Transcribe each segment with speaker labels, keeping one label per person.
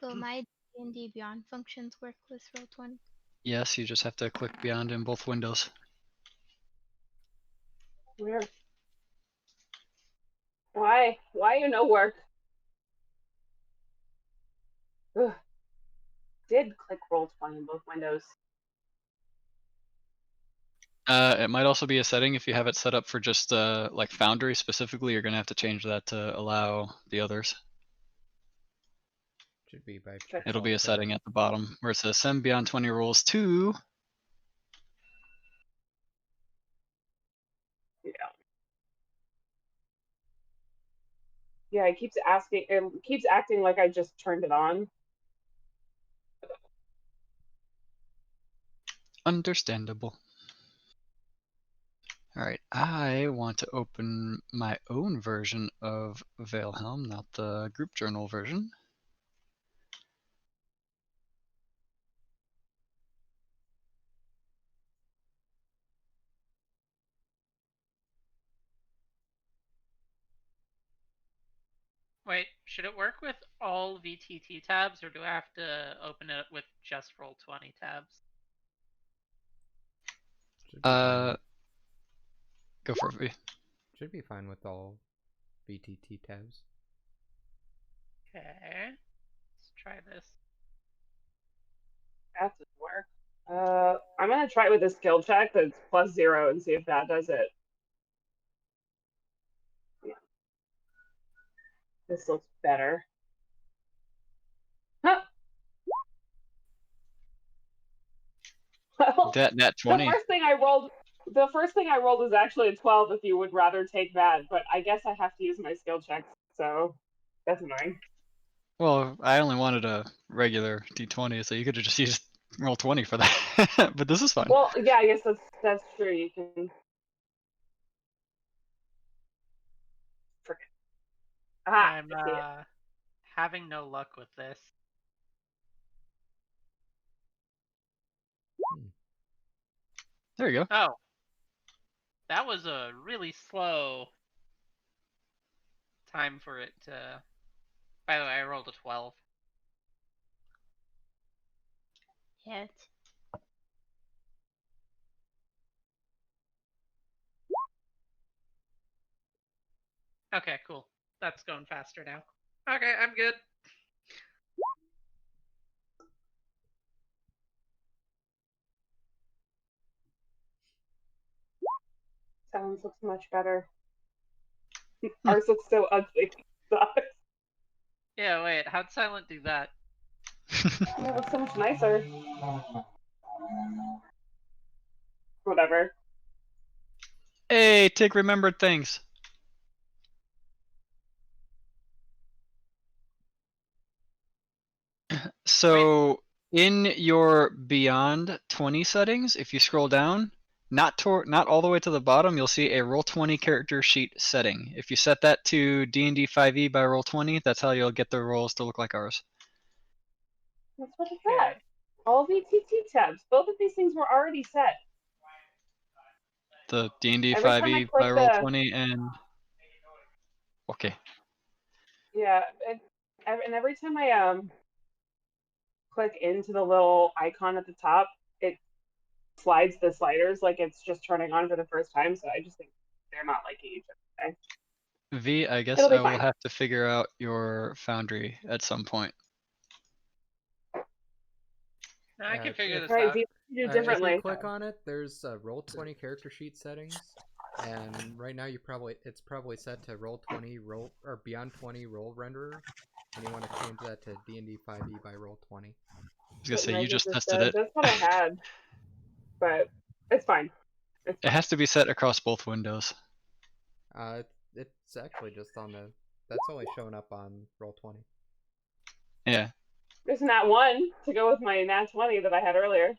Speaker 1: So my D&D Beyond functions work with Roll20.
Speaker 2: Yes, you just have to click Beyond in both windows.
Speaker 3: Where? Why? Why you no work? Ugh. Did click Roll20 in both windows.
Speaker 2: It might also be a setting if you have it set up for just like Foundry specifically. You're gonna have to change that to allow the others.
Speaker 4: Should be by.
Speaker 2: It'll be a setting at the bottom where it says send Beyond 20 rolls to.
Speaker 3: Yeah. Yeah, it keeps asking. It keeps acting like I just turned it on.
Speaker 2: Understandable. All right, I want to open my own version of Valehelm, not the group journal version.
Speaker 5: Wait, should it work with all VTT tabs, or do I have to open it with just Roll20 tabs?
Speaker 2: Go for it, V.
Speaker 4: Should be fine with all VTT tabs.
Speaker 5: Okay, let's try this.
Speaker 3: That doesn't work. I'm gonna try it with a skill check that's +0 and see if that does it. Yeah. This looks better. Huh. Well,
Speaker 2: That nat 20.
Speaker 3: The first thing I rolled was actually a 12. If you would rather take that, but I guess I have to use my skill checks, so that's annoying.
Speaker 2: Well, I only wanted a regular D20, so you could have just used Roll20 for that. But this is fine.
Speaker 3: Well, yeah, I guess that's true. You can forget.
Speaker 5: I'm having no luck with this.
Speaker 2: There you go.
Speaker 5: Oh, that was a really slow time for it to. By the way, I rolled a 12.
Speaker 1: Hit.
Speaker 5: Okay, cool. That's going faster now. Okay, I'm good.
Speaker 3: Sounds looks much better. Ours looks so ugly.
Speaker 5: Yeah, wait, how'd Silent do that?
Speaker 3: It looks so much nicer. Whatever.
Speaker 2: Hey, Tig remembered things. So in your Beyond 20 settings, if you scroll down, not all the way to the bottom, you'll see a Roll20 character sheet setting. If you set that to D&D 5e by Roll20, that's how you'll get the rolls to look like ours.
Speaker 3: That's what it's at. All VTT tabs. Both of these things were already set.
Speaker 2: The D&D 5e by Roll20 and... Okay.
Speaker 3: Yeah, and every time I click into the little icon at the top, it slides the sliders like it's just turning on for the first time, so I just think they're not liking each other.
Speaker 2: V, I guess I will have to figure out your Foundry at some point.
Speaker 5: No, I can figure this out.
Speaker 3: Do differently.
Speaker 4: If you click on it, there's Roll20 character sheet settings, and right now it's probably set to Roll20 or Beyond 20 roll renderer, and you want to change that to D&D 5e by Roll20.
Speaker 2: I was gonna say you just tested it.
Speaker 3: That's what I had, but it's fine.
Speaker 2: It has to be set across both windows.
Speaker 4: It's actually just on the. That's only showing up on Roll20.
Speaker 2: Yeah.
Speaker 3: There's nat 1 to go with my nat 20 that I had earlier.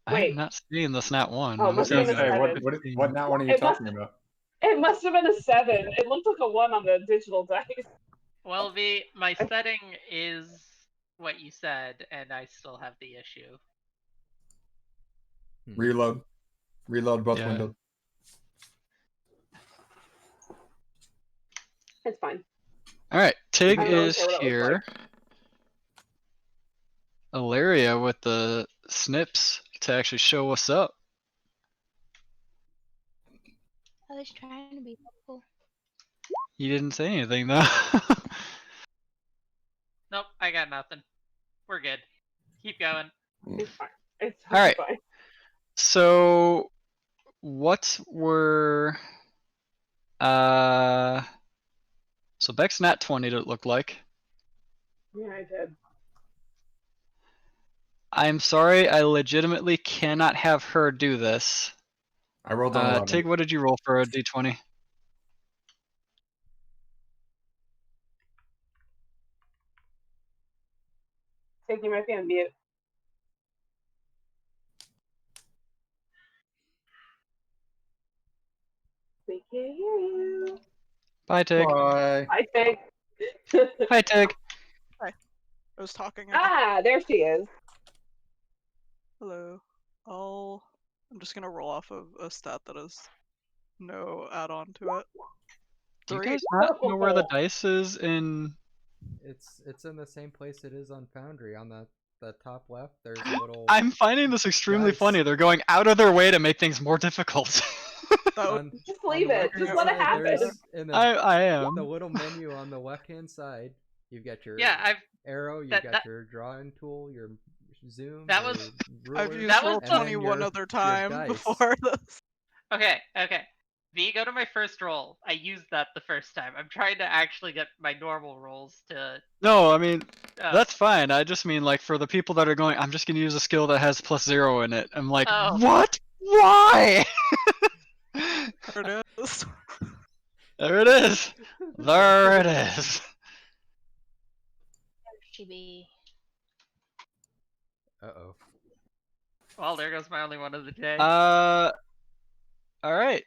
Speaker 2: Wait. I'm not seeing this nat 1.
Speaker 3: Oh, must have been a 7.
Speaker 6: What nat 1 are you talking about?
Speaker 3: It must have been a 7. It looked like a 1 on the digital dice.
Speaker 5: Well, V, my setting is what you said, and I still have the issue.
Speaker 6: Reload. Reload both windows.
Speaker 3: It's fine.
Speaker 2: Alright, Tig is here. Ilaria with the snips to actually show what's up.
Speaker 1: I was trying to be helpful.
Speaker 2: You didn't say anything though.
Speaker 5: Nope, I got nothing. We're good. Keep going.
Speaker 3: It's fine. It's
Speaker 2: All right.
Speaker 3: fine.
Speaker 2: So, what were so Beck's nat 20 it looked like.
Speaker 3: Yeah, I did.
Speaker 2: I'm sorry, I legitimately cannot have her do this.
Speaker 6: I rolled an 11.
Speaker 2: Tig, what did you roll for a d20?
Speaker 3: Tig, you might be on mute. We can't hear you.
Speaker 2: Bye, Tig.
Speaker 6: Bye.
Speaker 3: I think.
Speaker 2: Hi, Tig.
Speaker 7: I was talking again.
Speaker 3: Ah, there she is.
Speaker 7: Hello. I'm just gonna roll off of a stat that has no add-on to it.
Speaker 2: Do you
Speaker 7: 3.
Speaker 2: guys not know where the dice is in?
Speaker 4: It's in the same place it is on Foundry. On the top left, there's a little.
Speaker 2: I'm finding this extremely
Speaker 4: Dice.
Speaker 2: funny. They're going out of their way to make things more difficult.
Speaker 7: That would
Speaker 4: on,
Speaker 3: Just
Speaker 4: on
Speaker 3: leave
Speaker 4: the
Speaker 3: it.
Speaker 4: left-hand
Speaker 3: Just let it
Speaker 4: side,
Speaker 3: happen.
Speaker 4: there's in the
Speaker 2: I am.
Speaker 4: the little menu on the left-hand side. You've got your
Speaker 5: Yeah, I've
Speaker 4: arrow. You've
Speaker 5: that-
Speaker 4: got your drawing tool, your zoom.
Speaker 5: That
Speaker 4: your
Speaker 5: was-
Speaker 4: ruler,
Speaker 7: I've used
Speaker 5: That was
Speaker 7: roll
Speaker 5: the-
Speaker 7: 20
Speaker 4: and
Speaker 7: one
Speaker 4: your
Speaker 7: other time
Speaker 4: dice.
Speaker 7: before this.
Speaker 5: Okay. V, go to my first roll. I used that the first time. I'm trying to actually get my normal rolls to.
Speaker 2: No, I mean
Speaker 5: Oh.
Speaker 2: that's fine. I just mean like for the people that are going, I'm just gonna use a skill that has +0 in it. I'm like,
Speaker 5: Oh.
Speaker 2: what? Why?
Speaker 7: There it is.
Speaker 2: There it is. There it is.
Speaker 1: There she be.
Speaker 4: Uh-oh.
Speaker 5: Well, there goes my only one of the day.
Speaker 2: All right.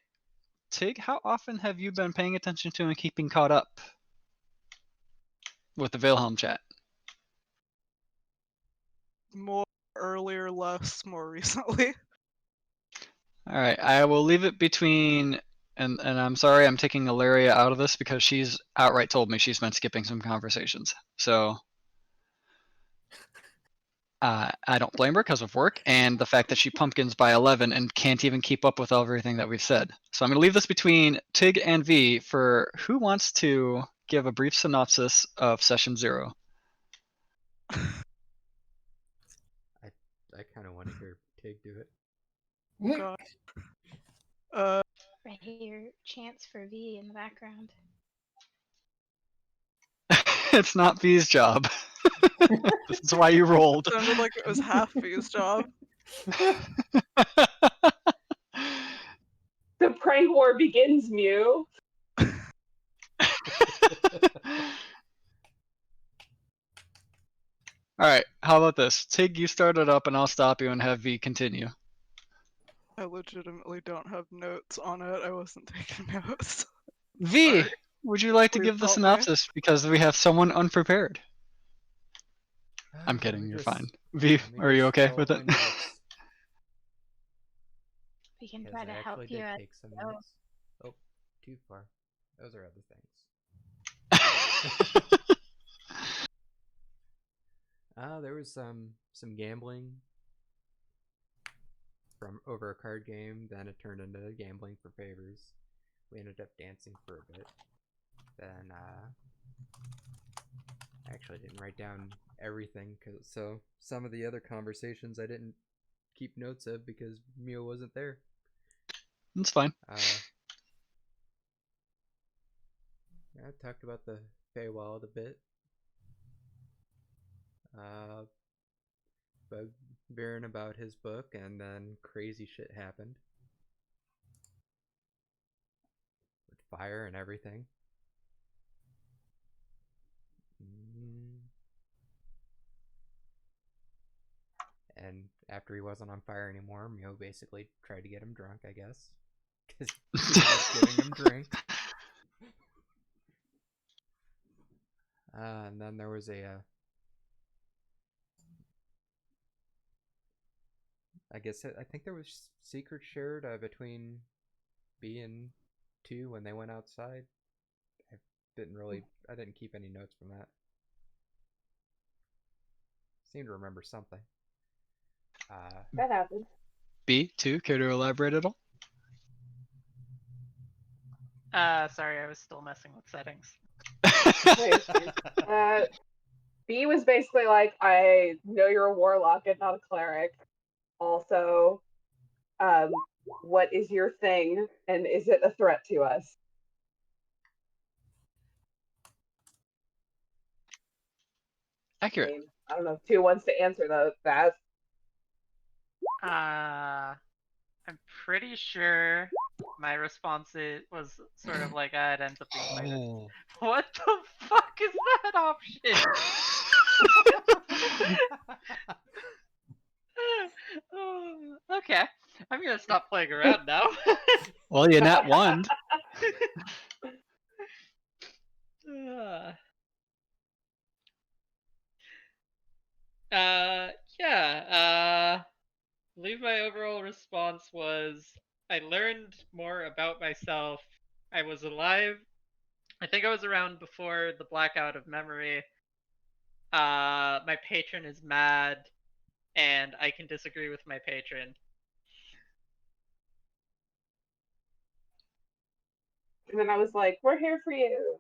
Speaker 2: Tig, how often have you been paying attention to and keeping caught up with the Valehelm chat?
Speaker 7: More earlier, less more recently.
Speaker 2: All right, I will leave it between, and I'm sorry, I'm taking Ilaria out of this because she's outright told me she's been skipping some conversations. So I don't blame her because of work and the fact that she pumpkins by 11 and can't even keep up with everything that we've said. So I'm going to leave this between Tig and V for who wants to give a brief synopsis of session 0.
Speaker 4: I kind of want to hear Tig do it.
Speaker 7: God. Uh,
Speaker 1: Right here, chants for V in the background.
Speaker 2: It's not V's job. This is why you rolled.
Speaker 7: sounded like it was half V's job.
Speaker 3: The prank war begins, Mew.
Speaker 2: Alright, how about this? Tig, you start it up and I'll stop you and have V continue.
Speaker 7: I legitimately don't have notes on it. I wasn't taking notes.
Speaker 2: V,
Speaker 7: Sorry.
Speaker 2: would you like to
Speaker 7: Please
Speaker 2: give the
Speaker 7: help me.
Speaker 2: synopsis because we have someone unprepared? I'm
Speaker 4: Let
Speaker 2: kidding,
Speaker 4: me
Speaker 2: you're
Speaker 4: just-
Speaker 2: fine. V,
Speaker 4: let me
Speaker 2: are you
Speaker 4: just
Speaker 2: okay
Speaker 4: pull
Speaker 2: with
Speaker 4: up
Speaker 2: it?
Speaker 4: my notes,
Speaker 1: We can
Speaker 4: 'cause
Speaker 1: try
Speaker 4: I
Speaker 1: to
Speaker 4: actually
Speaker 1: help you
Speaker 4: did
Speaker 1: out.
Speaker 4: take some
Speaker 1: Oh.
Speaker 4: notes. Oh, too far. Those are other things. There was some gambling from over a card game. Then it turned into gambling for favors. We ended up dancing for a bit. Then I actually didn't write down everything, so some of the other conversations I didn't keep notes of because Mio wasn't there.
Speaker 2: It's fine.
Speaker 4: I talked about the Feywild a bit. Bugbearing about his book, and then crazy shit happened. With fire and everything. And after he wasn't on fire anymore, Mio basically tried to get him drunk, I guess. Because he kept giving him drinks. And then there was I think there was secrets shared between B and 2 when they went outside. I didn't keep any notes from that. seem to remember something.
Speaker 3: That happens.
Speaker 2: B2, care to elaborate at all?
Speaker 5: Sorry, I was still messing with settings.
Speaker 3: B was basically like, I know you're a warlock and not a cleric. Also, what is your thing, and is it a threat to us?
Speaker 2: Accurate.
Speaker 3: I don't know if 2 wants to answer that.
Speaker 5: I'm pretty sure my response was sort of like, it ends up being fighter.
Speaker 2: Oh.
Speaker 5: What the fuck is that option? Okay, I'm gonna stop playing around now.
Speaker 2: Well, you nat one.
Speaker 5: Yeah. I believe my overall response was I learned more about myself. I was alive. I think I was around before the blackout of memory. My patron is mad, and I can disagree with my patron.
Speaker 3: And then I was like, we're here for you.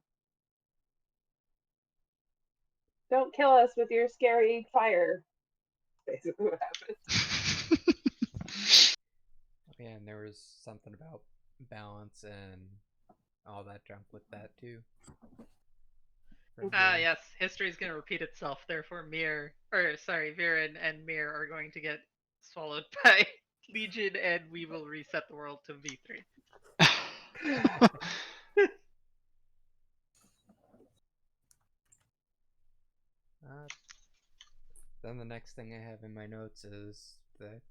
Speaker 3: Don't kill us with your scary fire. Basically what happened.
Speaker 4: Yeah, and there was something about balance and all that junk with that too.
Speaker 5: Yes, history's gonna repeat itself. Therefore, Viren and Mir are going to get swallowed by Legion, and we will reset the world to V3.
Speaker 4: Then the next thing I have in my notes is the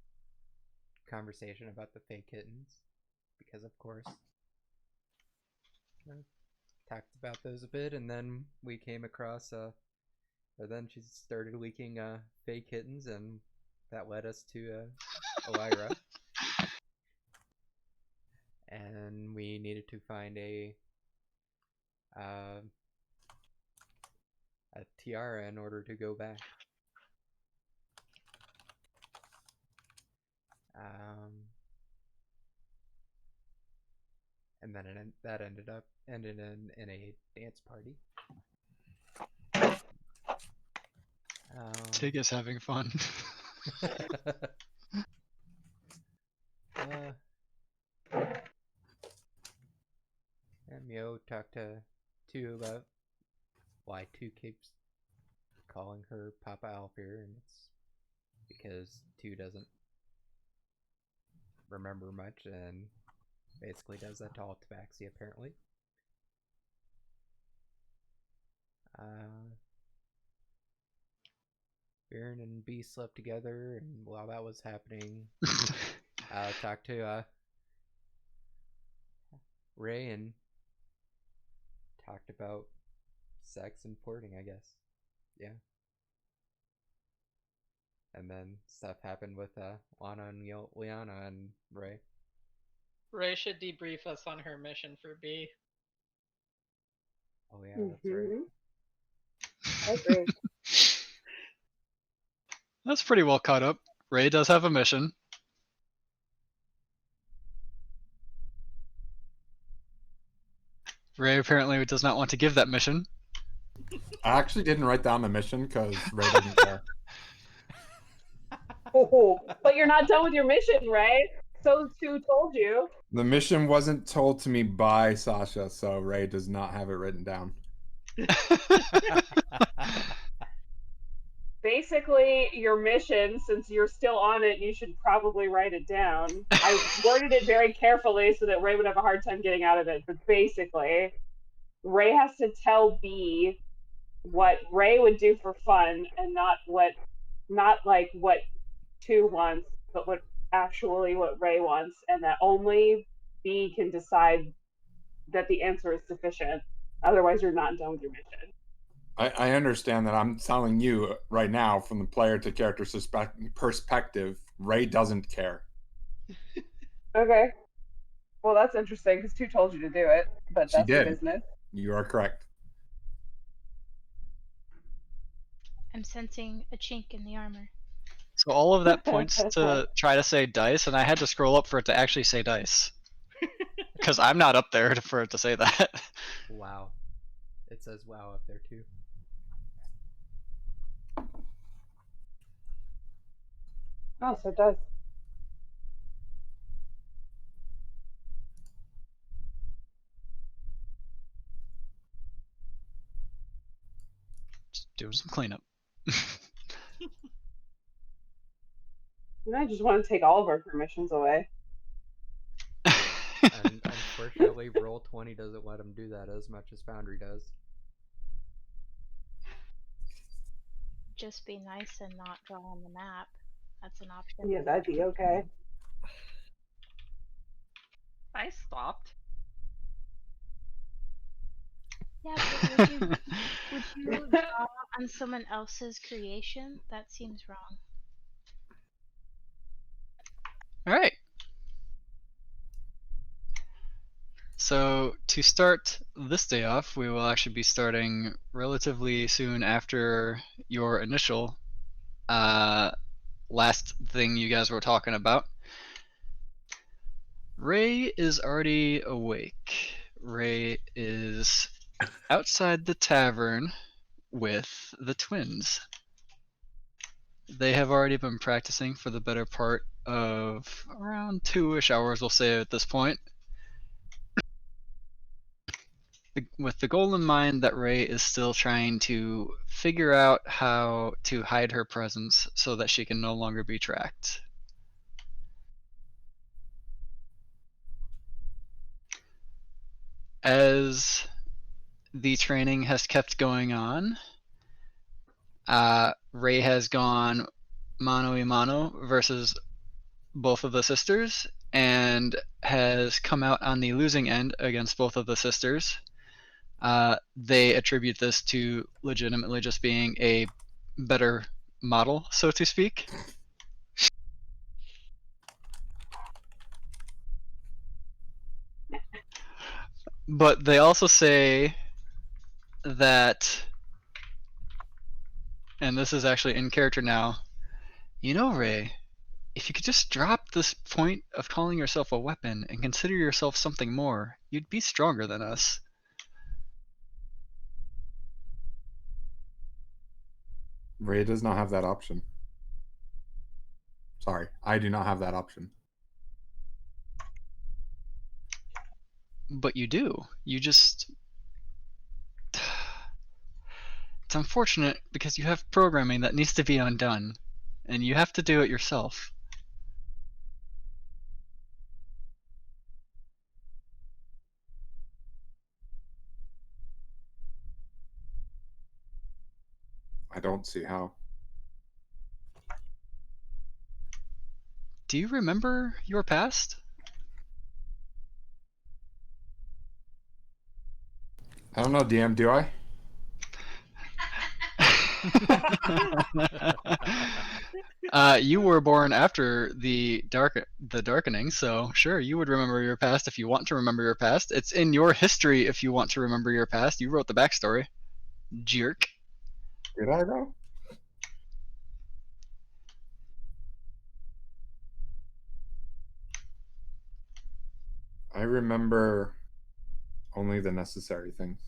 Speaker 4: conversation about the fake kittens, because of course. Talked about those a bit, and then we came across, or then she started leaking fake kittens, and that led us to Elira. And we needed to find a tiara in order to go back. And then that ended in a dance party.
Speaker 2: Tig is having fun.
Speaker 4: And Mio talked to 2 about why 2 keeps calling her Papa Alfir, and it's because 2 doesn't remember much and basically does that to all Tabaxi apparently. Viren and B slept together, and while that was happening, I talked to Ray and talked about sex and flirting, I guess. Yeah. And then stuff happened with Lana and Liana and Ray.
Speaker 5: Ray should debrief us on her mission for B.
Speaker 4: Oh yeah, that's right.
Speaker 3: I agree.
Speaker 2: That's pretty well caught up. Ray does have a mission. Ray apparently does not want to give that mission.
Speaker 6: I actually didn't write down the mission because Ray didn't care.
Speaker 3: But you're not done with your mission, right? So 2 told you.
Speaker 6: The mission wasn't told to me by Sasha, so Ray does not have it written down.
Speaker 3: Basically, your mission, since you're still on it, you should probably write it down. I worded it very carefully so that Ray would have a hard time getting out of it. But basically, Ray has to tell B what Ray would do for fun, and not like what 2 wants, but what Ray wants, and that only B can decide that the answer is sufficient. Otherwise, you're not done with your mission.
Speaker 6: I understand that. I'm telling you right now, from the player to character perspective, Ray doesn't care.
Speaker 3: Okay. Well, that's interesting because 2 told you to do it, but that's your business.
Speaker 6: You are correct.
Speaker 1: I'm sensing a chink in the armor.
Speaker 2: So all of that points to try to say dice, and I had to scroll up for it to actually say dice. Because I'm not up there for it to say that.
Speaker 4: Wow. It says wow up there too.
Speaker 3: Oh, so it does.
Speaker 2: Just doing some cleanup.
Speaker 3: I just want to take all of our permissions away.
Speaker 4: And unfortunately, Roll20 doesn't let him do that as much as Foundry does.
Speaker 1: Just be nice and not draw on the map. That's an option.
Speaker 3: Yeah, that'd be okay.
Speaker 5: I stopped.
Speaker 1: Yeah, but would you draw on someone else's creation? That seems wrong.
Speaker 2: Alright. So to start this day off, we will actually be starting relatively soon after your initial last thing you guys were talking about. Ray is already awake. Ray is outside the tavern with the twins. They have already been practicing for the better part of around 2-ish hours, we'll say at this point. With the goal in mind that Ray is still trying to figure out how to hide her presence so that she can no longer be tracked. As the training has kept going on, Ray has gone mano a mano versus both of the sisters and has come out on the losing end against both of the sisters. They attribute this to legitimately just being a better model, so to speak. But they also say that, and this is actually in character now, you know, Ray, if you could just drop this point of calling yourself a weapon and consider yourself something more, you'd be stronger than us.
Speaker 6: Ray does not have that option. Sorry, I do not have that option.
Speaker 2: But you do. You just. It's unfortunate because you have programming that needs to be undone, and you have to do it yourself.
Speaker 6: I don't see how.
Speaker 2: Do you remember your past?
Speaker 6: I don't know, DM, do I?
Speaker 2: You were born after the darkening, so sure, you would remember your past if you want to remember your past. It's in your history if you want to remember your past. You wrote the backstory. Jerk.
Speaker 6: Did I though? I remember only the necessary things.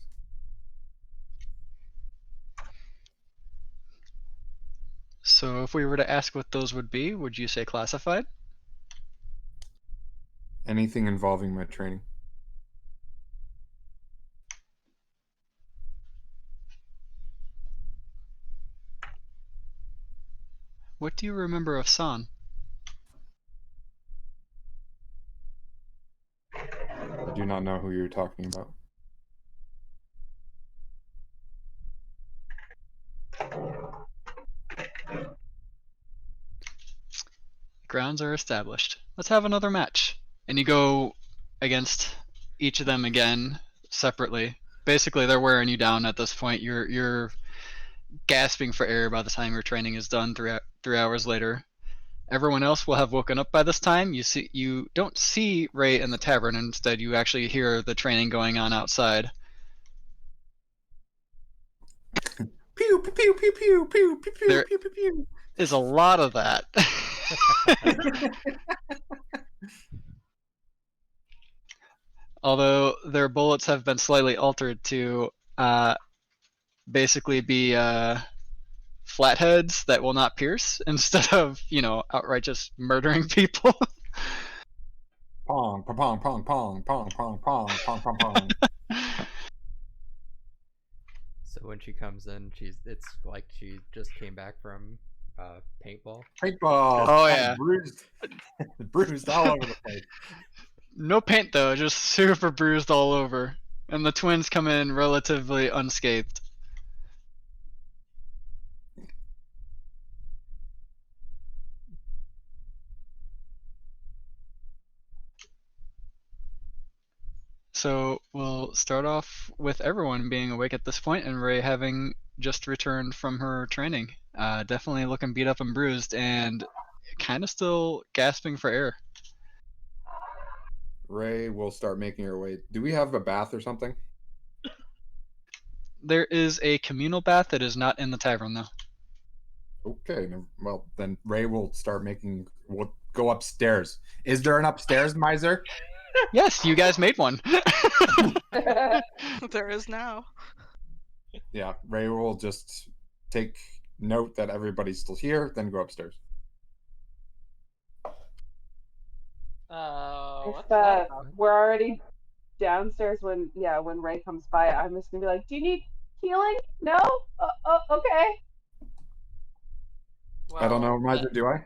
Speaker 2: So if we were to ask what those would be, would you say classified?
Speaker 6: Anything involving my training.
Speaker 2: What do you remember of San?
Speaker 6: I do not know who you're talking about.
Speaker 2: Grounds are established. Let's have another match. And you go against each of them again separately. Basically, they're wearing you down at this point. You're gasping for air by the time your training is done. 3 hours later, everyone else will have woken up by this time. You don't see Ray in the tavern. Instead, you actually hear the training going on outside.
Speaker 6: Pew pew pew pew pew pew pew pew
Speaker 2: There-
Speaker 6: pew pew pew.
Speaker 2: Is a lot of that. Although their bullets have been slightly altered to basically be flatheads that will not pierce instead of, outright just murdering people.
Speaker 6: Pong, pong, pong, pong, pong, pong, pong, pong, pong, pong, pong.
Speaker 4: So when she comes in, it's like she just came back from paintball.
Speaker 6: Paintball.
Speaker 2: Oh, yeah.
Speaker 6: Bruised, bruised all over the place.
Speaker 2: No paint though, just super bruised all over. And the twins come in relatively unscathed. So we'll start off with everyone being awake at this point, and Ray having just returned from her training. Definitely looking beat up and bruised, and kind of still gasping for air.
Speaker 6: Ray will start making her way. Do we have a bath or something?
Speaker 2: There is a communal bath that is not in the tavern, though.
Speaker 6: Okay, well then Ray will start making. We'll go upstairs. Is there an upstairs, Miser?
Speaker 2: Yes, you guys made one.
Speaker 7: There is now.
Speaker 6: Yeah, Ray will just take note that everybody's still here, then go upstairs.
Speaker 3: If
Speaker 5: What's that?
Speaker 3: we're already downstairs when Ray comes by, I'm just gonna be like, "Do you need healing? No? Okay."
Speaker 6: I don't know,
Speaker 5: Well,
Speaker 6: Miser. Do I?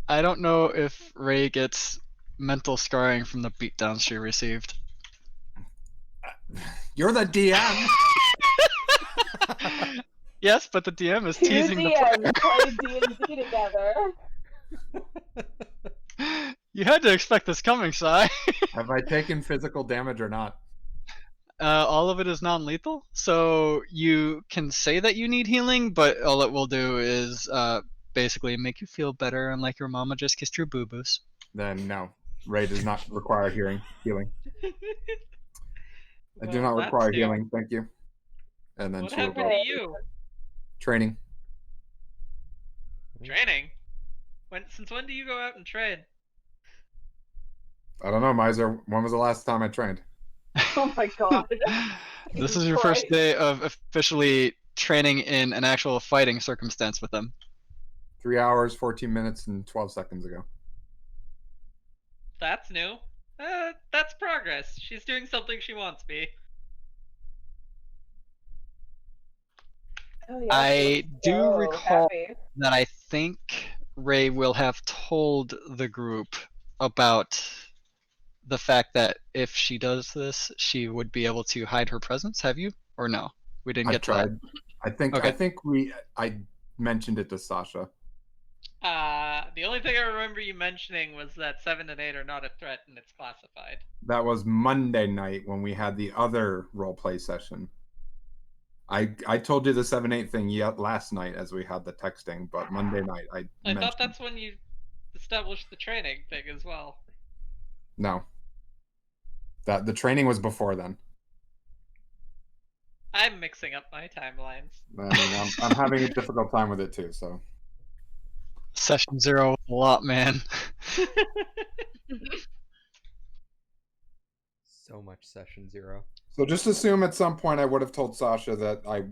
Speaker 2: I don't know if Ray gets mental scarring from the beatdowns she received.
Speaker 6: You're the DM.
Speaker 2: Yes, but the DM is
Speaker 3: Two
Speaker 2: teasing the
Speaker 3: DMs play D&D together.
Speaker 2: player. You had to expect this coming, Sai.
Speaker 6: Have I taken physical damage or not?
Speaker 2: All of it is non-lethal, so you can say that you need healing, but all it will do is basically make you feel better and like your mama just kissed your boo-boos.
Speaker 6: Then no. Ray does not require healing. I do
Speaker 5: Well,
Speaker 6: not
Speaker 5: that's
Speaker 6: require
Speaker 5: new.
Speaker 6: healing, thank you. And then
Speaker 5: What
Speaker 6: she will
Speaker 5: happened
Speaker 6: go
Speaker 5: to you?
Speaker 6: training.
Speaker 5: Training? Since when do you go out and train?
Speaker 6: I don't know, Miser. When was the last time I trained?
Speaker 3: Oh my god.
Speaker 2: This is your first day of officially training in an actual fighting circumstance with them.
Speaker 6: 3 hours, 14 minutes, and 12 seconds ago.
Speaker 5: That's new. That's progress. She's doing something she wants to be.
Speaker 3: Oh, yeah,
Speaker 2: I do
Speaker 3: so
Speaker 2: recall
Speaker 3: happy.
Speaker 2: that I think Ray will have told the group about the fact that if she does this, she would be able to hide her presence. Have you? Or no? We didn't
Speaker 6: I've
Speaker 2: get to that.
Speaker 6: tried.
Speaker 2: Okay.
Speaker 6: I think I mentioned it to Sasha.
Speaker 5: The only thing I remember you mentioning was that 7 and 8 are not a threat and it's classified.
Speaker 6: That was Monday night when we had the other roleplay session. I told you the 7-8 thing last night as we had the texting, but Monday night I
Speaker 5: I
Speaker 6: mentioned
Speaker 5: thought that's when you established the training thing as well.
Speaker 6: no. That the training was before then.
Speaker 5: I'm mixing up my timelines.
Speaker 6: I mean, I'm having a difficult time with it too. So
Speaker 2: Session 0 was a lot, man.
Speaker 4: So much session 0.
Speaker 6: so just assume at some point I would have told Sasha that I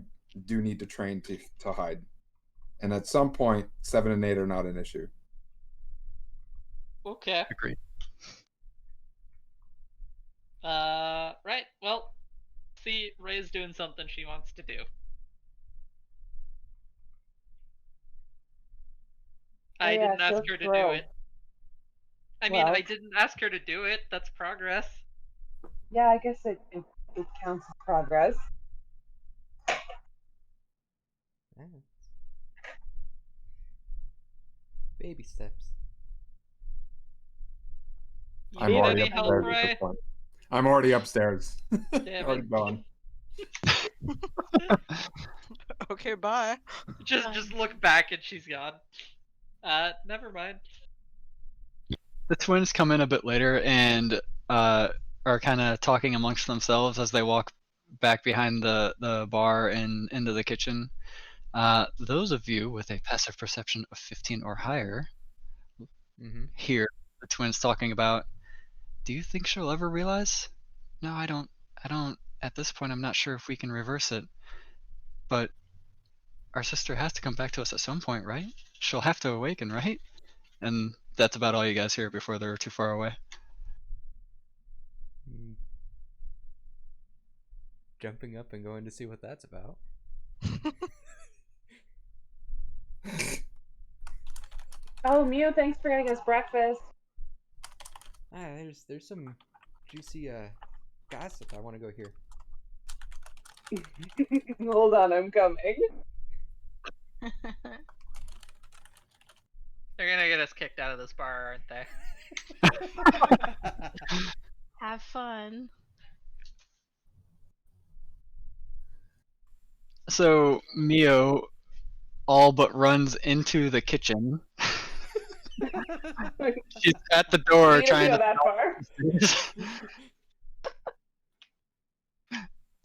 Speaker 6: do need to train to hide, and at some point 7 and 8 are not an issue.
Speaker 5: Okay.
Speaker 2: Agreed.
Speaker 5: Right. Well, see, Ray's doing something she wants to do. I
Speaker 3: yeah,
Speaker 5: didn't ask
Speaker 3: so
Speaker 5: her to do
Speaker 3: thrilled.
Speaker 5: it. I mean,
Speaker 3: Well-
Speaker 5: I didn't ask her to do it. That's progress.
Speaker 3: Yeah, I guess it counts as progress.
Speaker 4: Yeah. Baby steps.
Speaker 5: You
Speaker 6: I'm
Speaker 5: need
Speaker 6: already
Speaker 5: any help,
Speaker 6: upstairs at
Speaker 5: Ray?
Speaker 6: this point. I'm already upstairs.
Speaker 5: Damn
Speaker 6: already
Speaker 5: it.
Speaker 6: gone.
Speaker 7: Okay, bye.
Speaker 5: Just look back and she's gone. Never mind.
Speaker 2: The twins come in a bit later and are kind of talking amongst themselves as they walk back behind the bar and into the kitchen. Those of you with a passive perception of 15 or higher
Speaker 4: Mm-hmm.
Speaker 2: hear the twins talking about, do you think she'll ever realize? No, I don't. At this point, I'm not sure if we can reverse it. But our sister has to come back to us at some point, right? She'll have to awaken, right? And that's about all you guys hear before they're too far away.
Speaker 4: Mm. Jumping up and going to see what that's about.
Speaker 3: Oh, Mew, thanks for getting us breakfast.
Speaker 4: There's some juicy gossip I want to go hear.
Speaker 3: Hold on, I'm coming.
Speaker 5: They're gonna get us kicked out of this bar, aren't they?
Speaker 1: Have fun.
Speaker 2: So Mio all but runs into the kitchen. She's at the door
Speaker 3: You need to
Speaker 2: trying
Speaker 3: go
Speaker 2: to
Speaker 3: that far.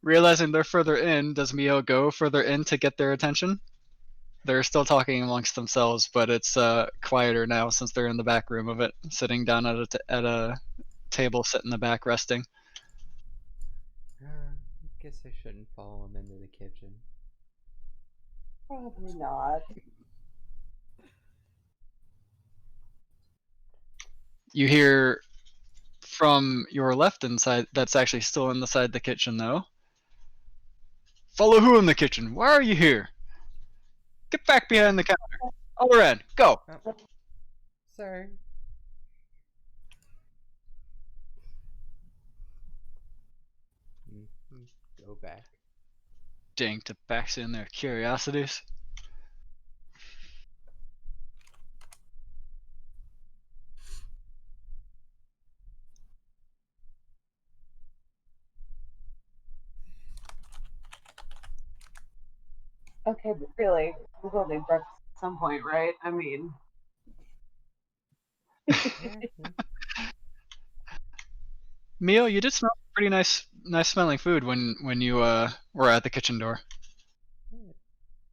Speaker 2: Realizing they're further in, does Mio go further in to get their attention? They're still talking amongst themselves, but it's quieter now since they're in the back room of it, sitting down at a table set in the back resting.
Speaker 4: I guess I shouldn't follow him into the kitchen.
Speaker 3: Probably not.
Speaker 2: You hear from your left inside, that's actually still inside the kitchen though. Follow who in the kitchen? Why are you here? Get back behind the counter. Other end, go.
Speaker 4: Oh. Sorry. Go back.
Speaker 2: Dang, Tabaxi and their curiosities.
Speaker 3: Okay, but really, we'll go make breakfast at some point, right? I mean,
Speaker 2: Mio, you did smell pretty nice smelling food when you were at the kitchen door.
Speaker 4: It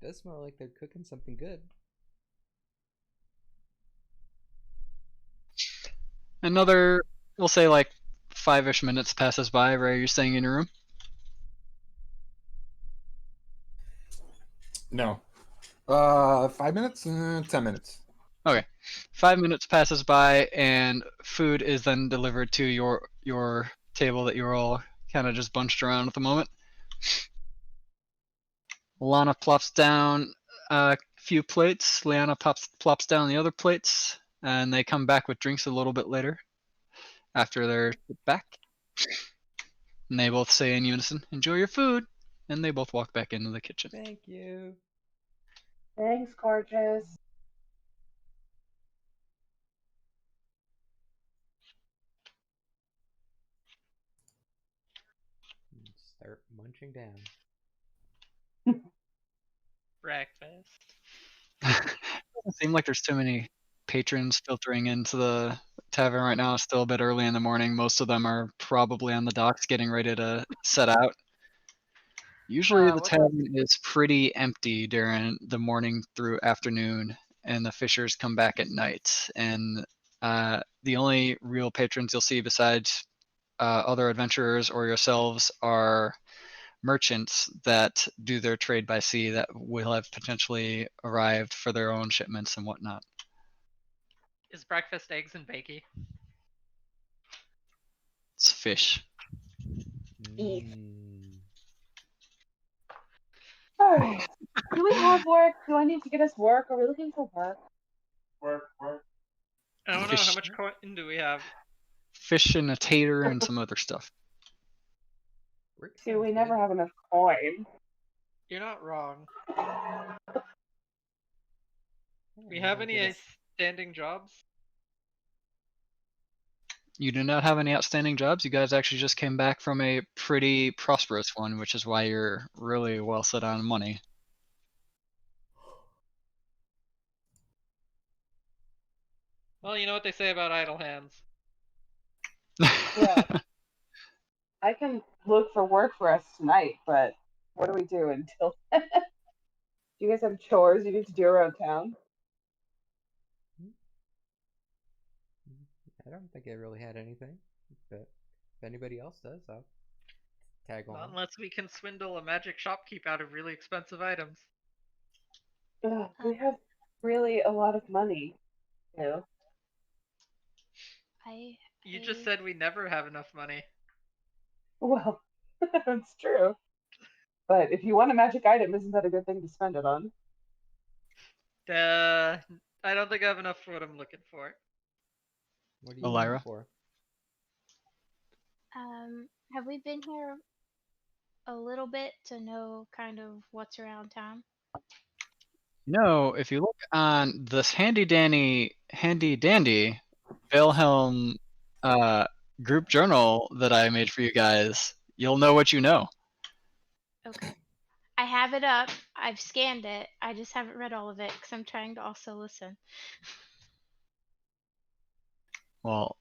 Speaker 4: does smell like they're cooking something good.
Speaker 2: Another, we'll say like 5-ish minutes passes by. Ray, you're staying in your room?
Speaker 6: No. 5 minutes? 10 minutes.
Speaker 2: Okay. 5 minutes passes by, and food is then delivered to your table that you're all kind of just bunched around at the moment. Lana plops down a few plates. Liana plops down the other plates, and they come back with drinks a little bit later after they're back. And they both say in unison, "Enjoy your food," and they both walk back into the kitchen.
Speaker 4: Thank you.
Speaker 3: thanks, gorgeous.
Speaker 4: Start munching down.
Speaker 5: Breakfast.
Speaker 2: Doesn't seem like there's too many patrons filtering into the tavern right now. It's still a bit early in the morning. Most of them are probably on the docks getting ready to set out. Usually the
Speaker 3: What about
Speaker 2: tavern is pretty empty during the morning through afternoon, and the fishers come back at night. And the only real patrons you'll see besides other adventurers or yourselves are merchants that do their trade by sea that will have potentially arrived for their own shipments and whatnot.
Speaker 5: Is breakfast eggs and bakey?
Speaker 2: It's fish.
Speaker 3: Eat.
Speaker 4: Mm.
Speaker 3: Alright. Do we have work? Do I need to get us work? Are we looking for work? Work.
Speaker 5: I don't know.
Speaker 2: Fish.
Speaker 5: How much coin do we have?
Speaker 2: Fish and a tater and some other stuff.
Speaker 4: Work
Speaker 3: See, we
Speaker 4: sounds
Speaker 3: never
Speaker 4: good.
Speaker 3: have enough coin.
Speaker 5: You're not wrong.
Speaker 4: Yeah,
Speaker 5: We have
Speaker 4: I'll
Speaker 5: any
Speaker 4: get us-
Speaker 5: standing jobs?
Speaker 2: You do not have any outstanding jobs. You guys actually just came back from a pretty prosperous one, which is why you're really well set on money.
Speaker 5: Well, you know what they say about idle hands.
Speaker 3: Yeah. I can look for work for us tonight, but what do we do until do you guys have chores you need to do around town?
Speaker 4: I don't think I really had anything, but if anybody else does, I'll tag
Speaker 5: Not
Speaker 4: along.
Speaker 5: unless we can swindle a magic shopkeep out of really expensive items.
Speaker 3: We have really a lot of money, you know.
Speaker 5: You just said we never have enough money.
Speaker 3: Well, that's true. But if you want a magic item, isn't that a good thing to spend it on?
Speaker 5: I don't think I have enough for what I'm looking for.
Speaker 4: What are you looking
Speaker 2: Elira?
Speaker 4: for?
Speaker 1: Have we been here a little bit to know kind of what's around town?
Speaker 2: No, if you look on this handy dandy Valehelm group journal that I made for you guys, you'll know what you know.
Speaker 1: Okay. I have it up. I've scanned it. I just haven't read all of it because I'm trying to also listen.
Speaker 2: Well,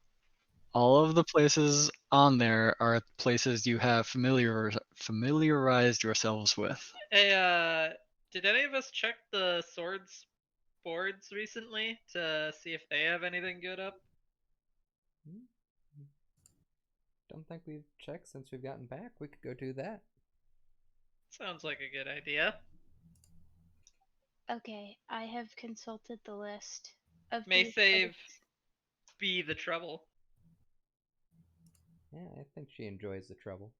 Speaker 2: all of the places on there are places you have familiarized yourselves with.
Speaker 5: Hey, did any of us check the swords boards recently to see if they have anything good up?
Speaker 4: Don't think we've checked since we've gotten back. We could go do that.
Speaker 5: Sounds like a good idea.
Speaker 1: Okay, I have consulted the list of
Speaker 5: May
Speaker 1: these
Speaker 5: save
Speaker 1: items.
Speaker 5: be the trouble.
Speaker 4: Yeah, I think she enjoys the trouble.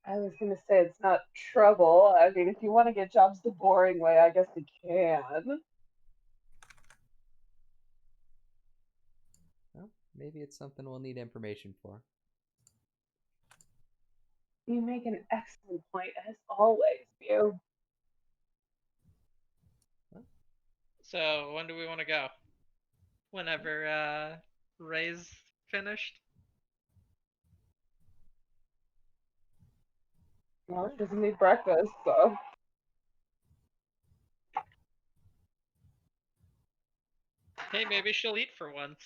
Speaker 3: I was gonna say it's not trouble. I mean, if you want to get jobs the boring way, I guess you can.
Speaker 4: Well, maybe it's something we'll need information for.
Speaker 3: You make an excellent point, as always, you.
Speaker 5: So when do we want to go? Whenever Ray's finished.
Speaker 3: Well, she doesn't need breakfast, so.
Speaker 5: Hey, maybe she'll eat for once.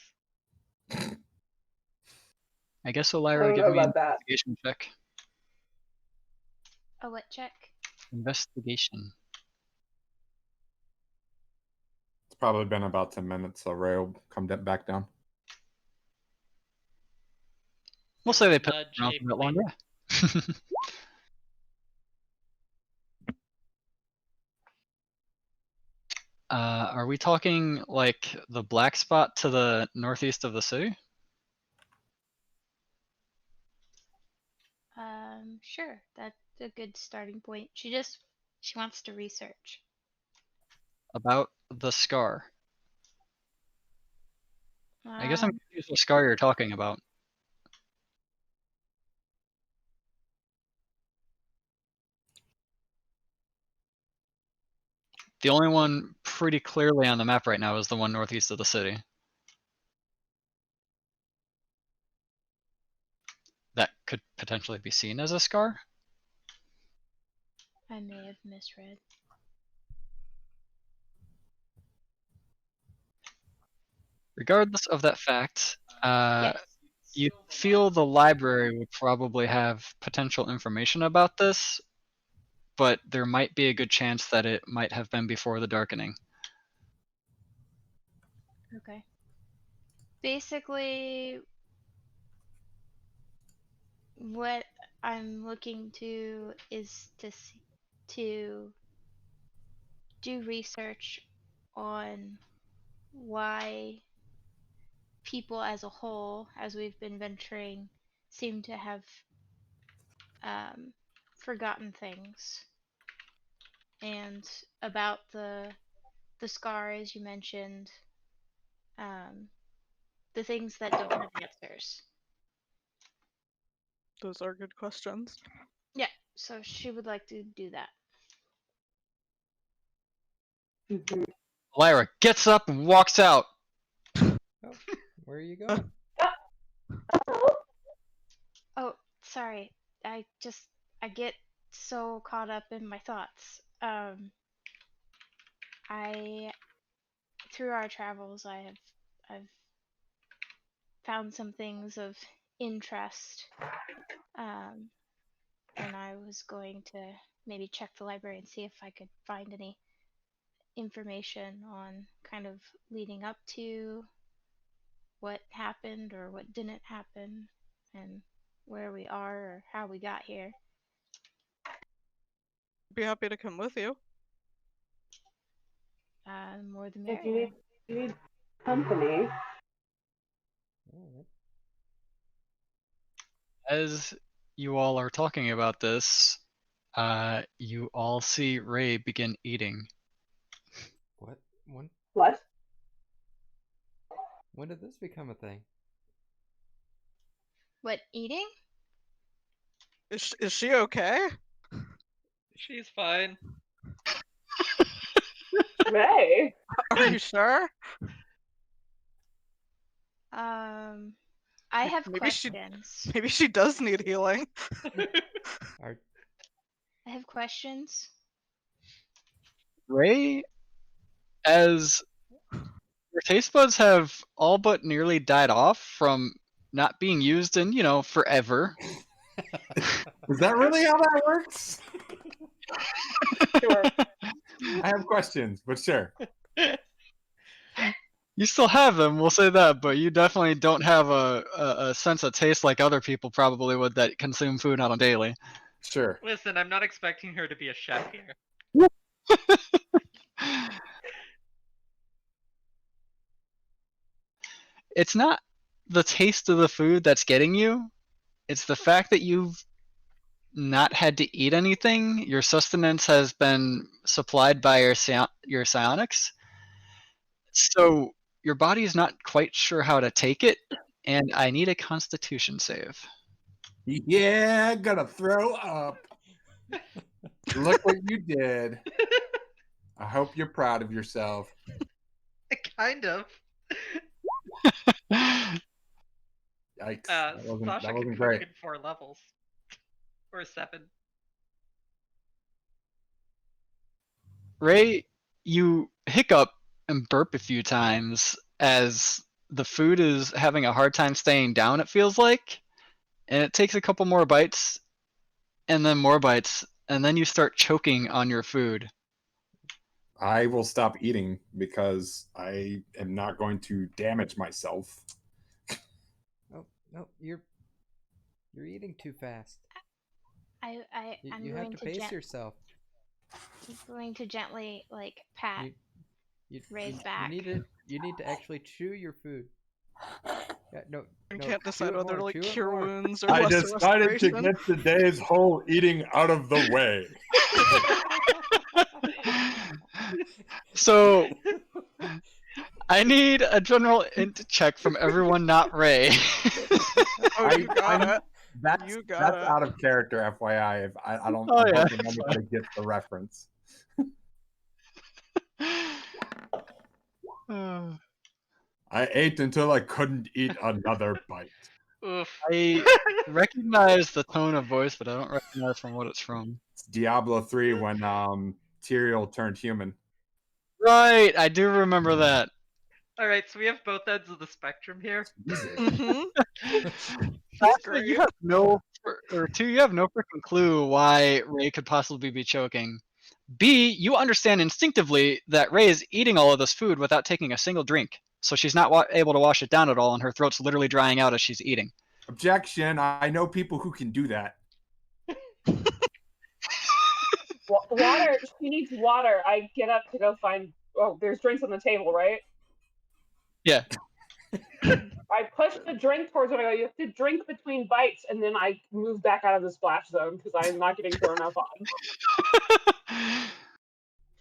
Speaker 2: I guess
Speaker 3: I
Speaker 2: Elira,
Speaker 3: don't
Speaker 2: give
Speaker 3: know
Speaker 2: me an
Speaker 3: about that.
Speaker 2: investigation check.
Speaker 1: A what check?
Speaker 2: Investigation.
Speaker 6: It's probably been about 10 minutes, so Ray will come back down.
Speaker 2: We'll
Speaker 5: I
Speaker 2: say
Speaker 5: will
Speaker 2: they put
Speaker 5: nudge
Speaker 2: around for that long, yeah. Are we talking like the black spot to the northeast of the city?
Speaker 1: Sure. That's a good starting point. She wants to research.
Speaker 2: About the scar. I guess I'm
Speaker 1: Um,
Speaker 2: confused what scar you're talking about. The only one pretty clearly on the map right now is the one northeast of the city. That could potentially be seen as a scar.
Speaker 1: I may have misread.
Speaker 2: Regardless of that fact,
Speaker 1: Yes.
Speaker 2: you feel the library would probably have potential information about this, but there might be a good chance that it might have been before the darkening.
Speaker 1: Okay. Basically, what I'm looking to is to do research on why people as a whole, as we've been venturing, seem to have forgotten things, and about the scar, as you mentioned, um, the things that don't have answers.
Speaker 7: Those are good questions.
Speaker 1: Yeah, so she would like to do that.
Speaker 2: Lyra gets up and walks out.
Speaker 4: Oh, where are you going?
Speaker 1: Oh, sorry. I get so caught up in my thoughts. I through our travels, I've found some things of interest. and I was going to maybe check the library and see if I could find any information on kind of leading up to what happened or what didn't happen and where we are or how we got here.
Speaker 7: Be happy to come with you.
Speaker 1: More the
Speaker 3: If you
Speaker 1: merrier.
Speaker 3: need company.
Speaker 4: Alright.
Speaker 2: As you all are talking about this, you all see Ray begin eating.
Speaker 4: What?
Speaker 3: What?
Speaker 4: When did this become a thing?
Speaker 1: What, eating?
Speaker 7: Is she okay?
Speaker 5: She's fine.
Speaker 3: Ray.
Speaker 7: Are you sure?
Speaker 1: I have
Speaker 7: Maybe
Speaker 1: questions.
Speaker 7: Maybe she does need healing.
Speaker 4: Are
Speaker 1: I have questions.
Speaker 2: Ray, as your taste buds have all but nearly died off from not being used in, forever.
Speaker 6: Is that really how that works?
Speaker 3: Sure.
Speaker 6: I have questions, but sure.
Speaker 2: You still have them, we'll say that, but you definitely don't have a sense of taste like other people probably would that consume food on a daily.
Speaker 6: Sure.
Speaker 5: Listen, I'm not expecting her to be a chef here.
Speaker 2: It's not the taste of the food that's getting you. It's the fact that you've not had to eat anything. Your sustenance has been supplied by your psionics. So your body is not quite sure how to take it, and I need a constitution save.
Speaker 6: Yeah, gonna throw up. Look what you did. I hope you're proud of yourself.
Speaker 5: Kind of.
Speaker 6: Yikes. That
Speaker 5: Sasha
Speaker 6: wasn't
Speaker 5: can cook
Speaker 6: great.
Speaker 5: in 4 levels. Or 7.
Speaker 2: Ray, you hiccup and burp a few times as the food is having a hard time staying down, it feels like. And it takes a couple more bites, and then more bites, and then you start choking on your food.
Speaker 6: I will stop eating because I am not going to damage myself.
Speaker 4: No, you're eating too fast.
Speaker 1: I'm
Speaker 4: You have
Speaker 1: going
Speaker 4: to
Speaker 1: to
Speaker 4: pace yourself.
Speaker 1: I'm going to gently pat Ray's back.
Speaker 4: You need to actually chew your food. Yeah, no,
Speaker 7: You
Speaker 4: no,
Speaker 7: can't
Speaker 4: chew
Speaker 7: decide
Speaker 4: it
Speaker 7: whether to
Speaker 4: more, chew it
Speaker 7: cure
Speaker 4: more.
Speaker 7: wounds or
Speaker 6: I
Speaker 7: lesser
Speaker 6: decided to
Speaker 7: restoration.
Speaker 6: get today's whole eating out of the way.
Speaker 2: So I need a general int check from everyone not Ray.
Speaker 7: Oh, you got it.
Speaker 6: That's
Speaker 7: You got it.
Speaker 6: out of character, FYI. If I don't.
Speaker 2: Oh,
Speaker 6: I'm
Speaker 2: yeah,
Speaker 6: hoping
Speaker 2: that's
Speaker 6: everybody gets the reference. I ate until I couldn't eat another bite.
Speaker 5: Oof.
Speaker 2: I recognize the tone of voice, but I don't recognize from what it's from.
Speaker 6: It's Diablo 3 when Tyrael turned human.
Speaker 2: Right, I do remember that.
Speaker 5: Alright, so we have both ends of the spectrum here.
Speaker 7: Mm-hmm.
Speaker 2: Actually, you have no freaking clue why Ray could possibly be choking. B, you understand instinctively that Ray is eating all of this food without taking a single drink, so she's not able to wash it down at all, and her throat's literally drying out as she's eating.
Speaker 6: Objection. I know people who can do that.
Speaker 3: Water. She needs water. I get up to go find. Oh, there's drinks on the table, right?
Speaker 2: Yeah.
Speaker 3: I push the drink towards her. I go, you have to drink between bites, and then I move back out of the splash zone because I'm not getting thrown up on.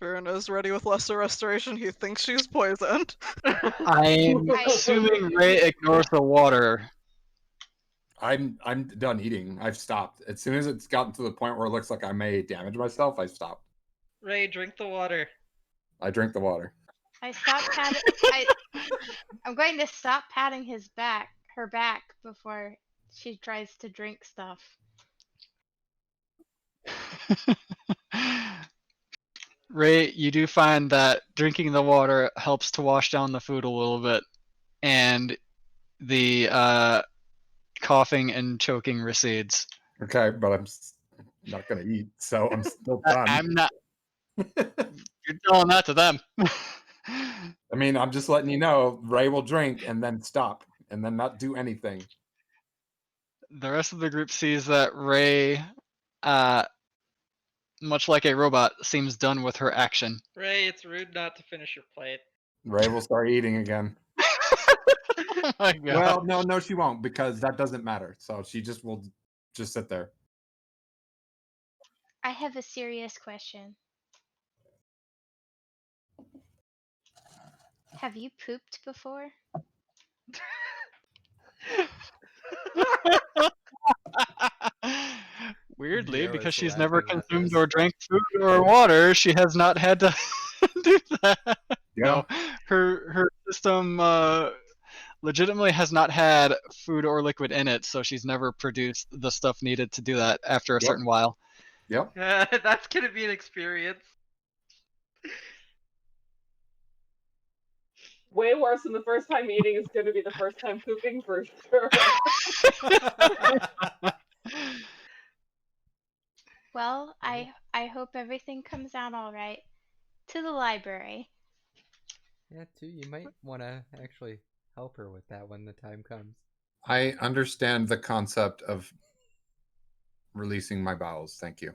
Speaker 7: Farron is ready with lesser restoration. He thinks she's poisoned.
Speaker 2: I'm assuming Ray ignores the water.
Speaker 6: I'm done eating. I've stopped. As soon as it's gotten to the point where it looks like I may damage myself, I stop.
Speaker 5: Ray, drink the water.
Speaker 6: I drink the water.
Speaker 1: I stop patting. I'm going to stop patting her back, before she tries to drink stuff.
Speaker 2: Ray, you do find that drinking the water helps to wash down the food a little bit, and the coughing and choking recedes.
Speaker 6: Okay, but I'm not gonna eat, so I'm still done.
Speaker 2: I'm not. You're telling that to them.
Speaker 6: I mean, I'm just letting you know. Ray will drink and then stop, and then not do anything.
Speaker 2: The rest of the group sees that Ray, much like a robot, seems done with her action.
Speaker 5: Ray, it's rude not to finish your plate.
Speaker 6: Ray will start eating again.
Speaker 2: Oh my god.
Speaker 6: Well, no, she won't, because that doesn't matter. So she just will just sit there.
Speaker 1: I have a serious question. Have you pooped before?
Speaker 2: Weirdly,
Speaker 4: Mia
Speaker 2: because
Speaker 4: was
Speaker 2: she's never
Speaker 4: laughing at
Speaker 2: consumed
Speaker 4: this.
Speaker 2: or drank food or water, she has not had to do that.
Speaker 6: Yeah.
Speaker 2: No, her system legitimately has not had food or liquid in it, so she's never produced the stuff needed to do that after a
Speaker 6: Yep.
Speaker 2: certain while.
Speaker 6: Yep.
Speaker 5: That's gonna be an experience.
Speaker 3: Way worse than the first time eating is going to be the first time pooping for sure.
Speaker 1: Well, I hope everything comes out all right. To the library.
Speaker 4: Yeah, too. You might want to actually help her with that when the time comes.
Speaker 6: I understand the concept of releasing my bowels. Thank you.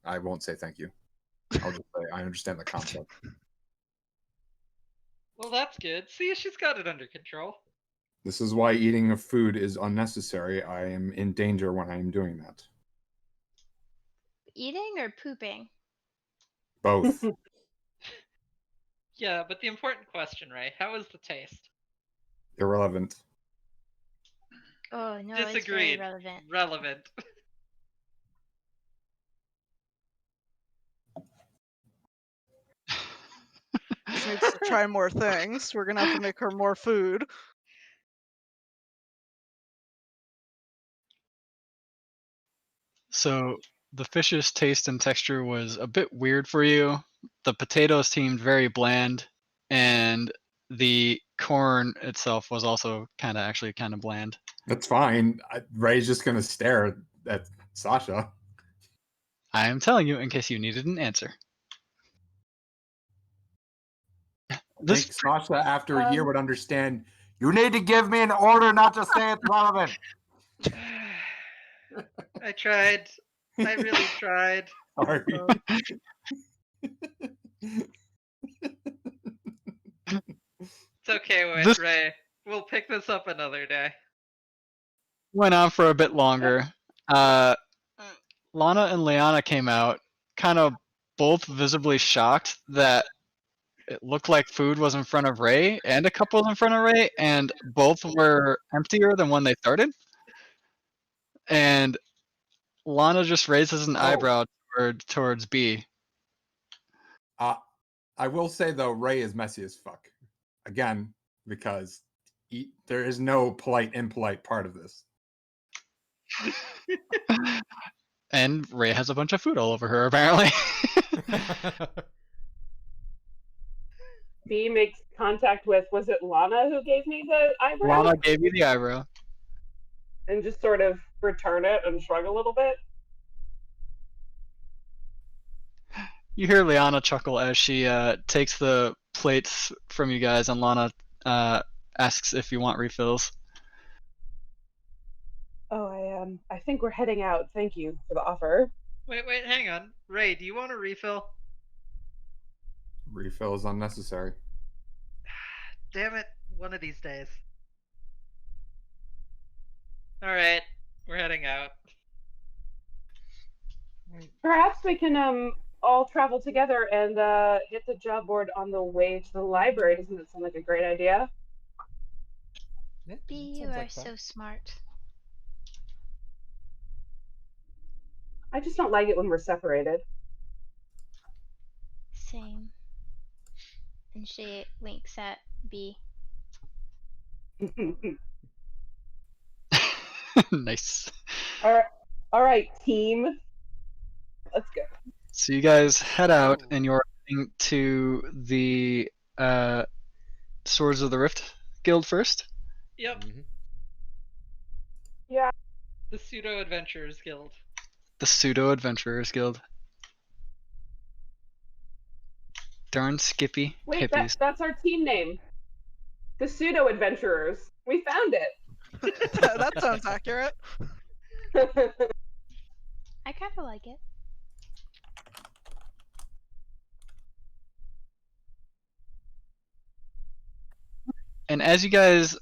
Speaker 6: I won't say thank you. I'll just say I understand the concept.
Speaker 5: Well, that's good. See, she's got it under control.
Speaker 6: This is why eating of food is unnecessary. I am in danger when I am doing that.
Speaker 1: Eating or pooping?
Speaker 6: Both.
Speaker 5: Yeah, but the important question, Ray, how is the taste?
Speaker 6: Irrelevant.
Speaker 1: Oh no, it's very
Speaker 5: Disagreed.
Speaker 1: relevant.
Speaker 5: Relevant.
Speaker 7: She needs to try more things. We're gonna have to make her more food.
Speaker 2: So the fish's taste and texture was a bit weird for you. The potatoes seemed very bland, and the corn itself was also kind of bland.
Speaker 6: That's fine. Ray's just gonna stare at Sasha.
Speaker 2: I am telling you in case you needed an answer.
Speaker 6: I
Speaker 2: This
Speaker 6: think Sasha, after a year, would understand. You need to give me an order, not just say it's relevant.
Speaker 5: I tried. I really tried.
Speaker 6: Sorry.
Speaker 5: It's okay,
Speaker 2: This-
Speaker 5: Ray. We'll pick this up another day.
Speaker 2: went on for a bit longer. Lana and Liana came out, kind of both visibly shocked that it looked like food was in front of Ray and a cup was in front of Ray, and both were emptier than when they started. And Lana just raises an eyebrow towards B.
Speaker 6: I will say though, Ray is messy as fuck. Again, because there is no polite, impolite part of this.
Speaker 2: And Ray has a bunch of food all over her, apparently.
Speaker 3: B makes contact with, was it Lana who gave me the eyebrow?
Speaker 2: Lana gave you the eyebrow.
Speaker 3: And just sort of return it and shrug a little bit.
Speaker 2: You hear Liana chuckle as she takes the plates from you guys, and Lana asks if you want refills.
Speaker 3: Oh, I think we're heading out. Thank you for the offer.
Speaker 5: Wait, hang on. Ray, do you want a refill?
Speaker 6: Refill is unnecessary.
Speaker 5: Damn it, one of these days. Alright, we're heading out.
Speaker 3: Perhaps we can all travel together and hit the job board on the way to the library. Doesn't that sound like a great idea?
Speaker 4: Yeah,
Speaker 1: B, you
Speaker 4: sounds
Speaker 1: are
Speaker 4: like fun.
Speaker 1: so smart.
Speaker 3: I just don't like it when we're separated.
Speaker 1: Same. And she winks at B.
Speaker 2: Nice.
Speaker 3: All right, team. Let's go.
Speaker 2: So you guys head out, and you're heading to the Swords of the Rift Guild first.
Speaker 5: Yep.
Speaker 4: Mhm.
Speaker 3: Yeah.
Speaker 5: The Pseudo Adventurers Guild.
Speaker 2: The Pseudo Adventurers Guild. Darn Skippy
Speaker 3: Wait,
Speaker 2: hippies.
Speaker 3: that's our team name. The Pseudo Adventurers. We found
Speaker 7: That sounds accurate.
Speaker 3: it.
Speaker 1: I kind of like it.
Speaker 2: And as you guys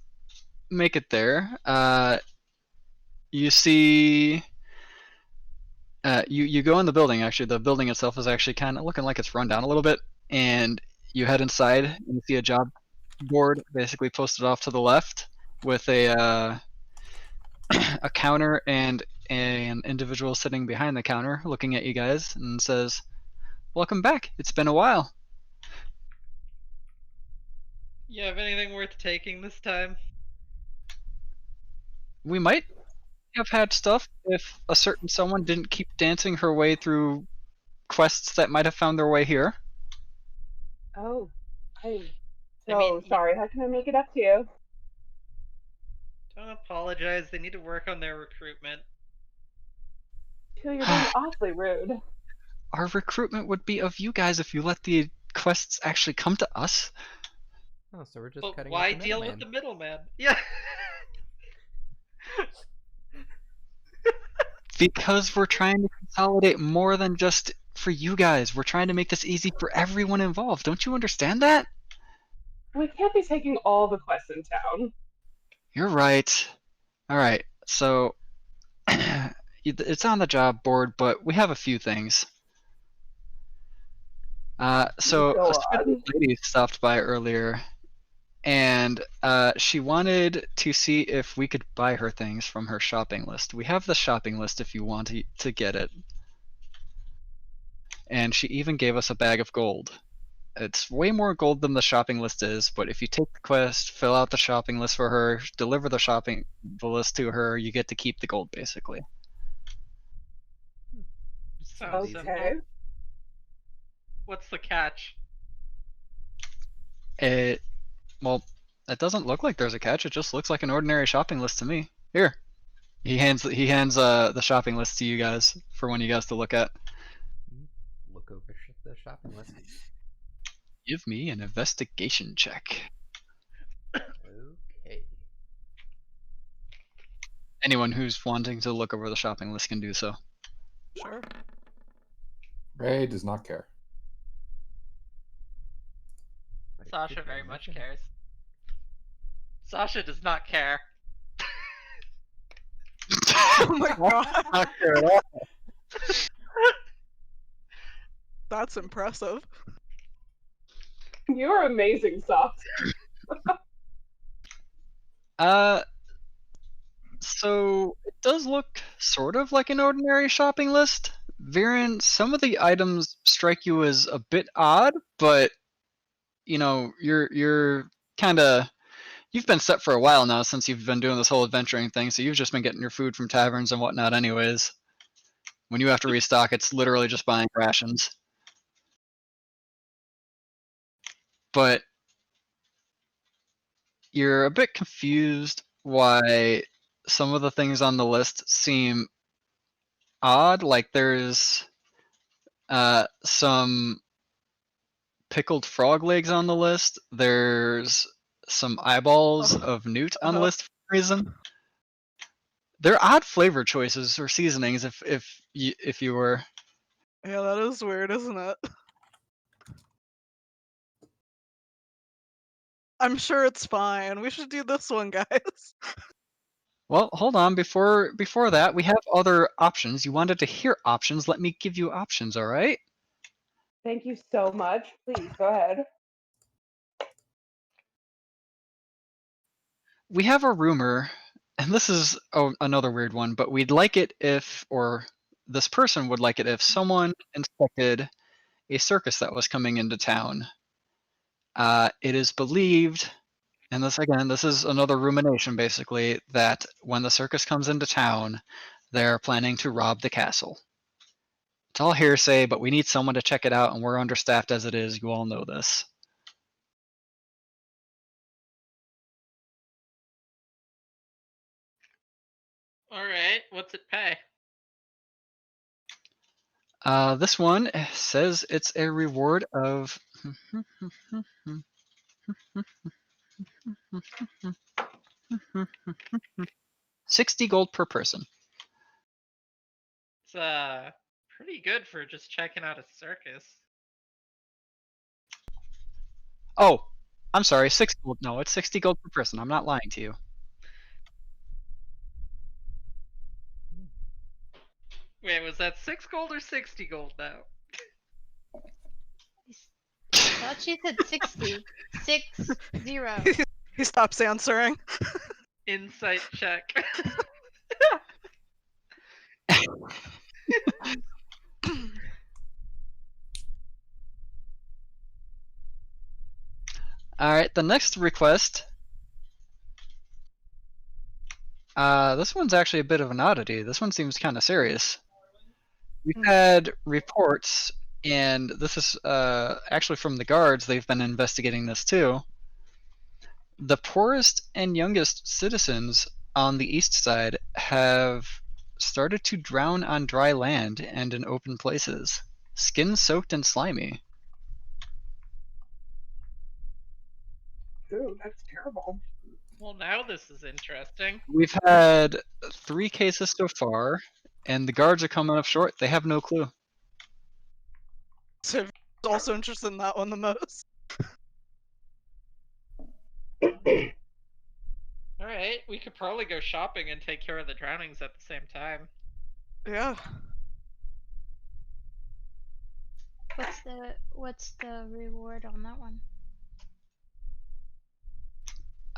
Speaker 2: make it there, you see. You go in the building. Actually, the building itself is actually kind of looking like it's run down a little bit, and you head inside and you see a job board basically posted off to the left with a a counter and an individual sitting behind the counter looking at you guys and says, "Welcome back. It's been a while."
Speaker 5: You have anything worth taking this time?
Speaker 2: We might have had stuff if a certain someone didn't keep dancing her way through quests that might have found their way here.
Speaker 3: Oh, I'm
Speaker 5: I
Speaker 3: so
Speaker 5: mean,
Speaker 3: sorry. How can I make it up to you?
Speaker 5: don't apologize. They need to work on their recruitment.
Speaker 3: You're being awfully rude.
Speaker 2: Our recruitment would be of you guys if you let the quests actually come to us.
Speaker 4: Oh, so we're just
Speaker 5: But
Speaker 4: cutting
Speaker 5: why
Speaker 4: out the
Speaker 5: deal
Speaker 4: middleman.
Speaker 5: with the middleman? Yeah.
Speaker 2: Because we're trying to consolidate more than just for you guys. We're trying to make this easy for everyone involved. Don't you understand that?
Speaker 3: We can't be taking all the quests in town.
Speaker 2: You're right. All right. So it's on the job board, but we have a few things. So a
Speaker 3: Go
Speaker 2: certain
Speaker 3: on.
Speaker 2: lady stopped by earlier, and she wanted to see if we could buy her things from her shopping list. We have the shopping list if you want to get it. And she even gave us a bag of gold. It's way more gold than the shopping list is, but if you take the quest, fill out the shopping list for her, deliver the list to her, you get to keep the gold basically.
Speaker 5: Sounds
Speaker 4: easy.
Speaker 3: Okay.
Speaker 5: simple. What's the catch?
Speaker 2: It well, it doesn't look like there's a catch. It just looks like an ordinary shopping list to me. Here, he hands the shopping list to you guys for one of you guys to look at.
Speaker 4: Look over the shopping list.
Speaker 2: Give me an investigation check.
Speaker 4: Okay.
Speaker 2: Anyone who's wanting to look over the shopping list can do so.
Speaker 7: Sure.
Speaker 6: Ray does not care.
Speaker 4: But
Speaker 5: Sasha
Speaker 4: good
Speaker 5: very
Speaker 4: thing,
Speaker 5: much
Speaker 4: isn't it?
Speaker 5: cares. Sasha does not care.
Speaker 7: Oh my god,
Speaker 2: Not care at all.
Speaker 7: that's impressive.
Speaker 3: You're amazing, Socks.
Speaker 2: So it does look sort of like an ordinary shopping list. Viren, some of the items strike you as a bit odd, but you know, you're kind of you've been set for a while now since you've been doing this whole adventuring thing, so you've just been getting your food from taverns and whatnot anyways. When you have to restock, it's literally just buying rations. But you're a bit confused why some of the things on the list seem odd. Like there's some pickled frog legs on the list. There's some eyeballs of newt on the list for some reason. They're odd flavor choices or seasonings if you were.
Speaker 7: Yeah, that is weird, isn't it? I'm sure it's fine. We should do this one, guys.
Speaker 2: Well, hold on. Before that, we have other options. You wanted to hear options. Let me give you options, all right?
Speaker 3: Thank you so much. Please go ahead.
Speaker 2: We have a rumor, and this is another weird one, but we'd like it if, or this person would like it if someone inspected a circus that was coming into town. It is believed, and this is another rumination basically, that when the circus comes into town, they're planning to rob the castle. It's all hearsay, but we need someone to check it out, and we're understaffed as it is. You all know this.
Speaker 5: Alright, what's it pay?
Speaker 2: This one says it's a reward of 60 gold per person.
Speaker 5: It's pretty good for just checking out a circus.
Speaker 2: Oh, I'm sorry, 6 gold. No, it's 60 gold per person. I'm not lying to you.
Speaker 5: Wait, was that 6 gold or 60 gold now?
Speaker 1: I thought you said 60. 6 0.
Speaker 7: He stops answering.
Speaker 5: Insight check.
Speaker 2: Alright, the next request. This one's actually a bit of an oddity. This one seems kind of serious. We've had reports, and this is actually from the guards. They've been investigating this too. The poorest and youngest citizens on the east side have started to drown on dry land and in open places, skin soaked and slimy.
Speaker 3: Ooh, that's terrible.
Speaker 5: Well, now this is interesting.
Speaker 2: We've had 3 cases so far, and the guards are coming up short. They have no clue.
Speaker 7: So also interested in that one the most.
Speaker 5: Alright, we could probably go shopping and take care of the drownings at the same time.
Speaker 7: Yeah.
Speaker 1: What's the reward on that one?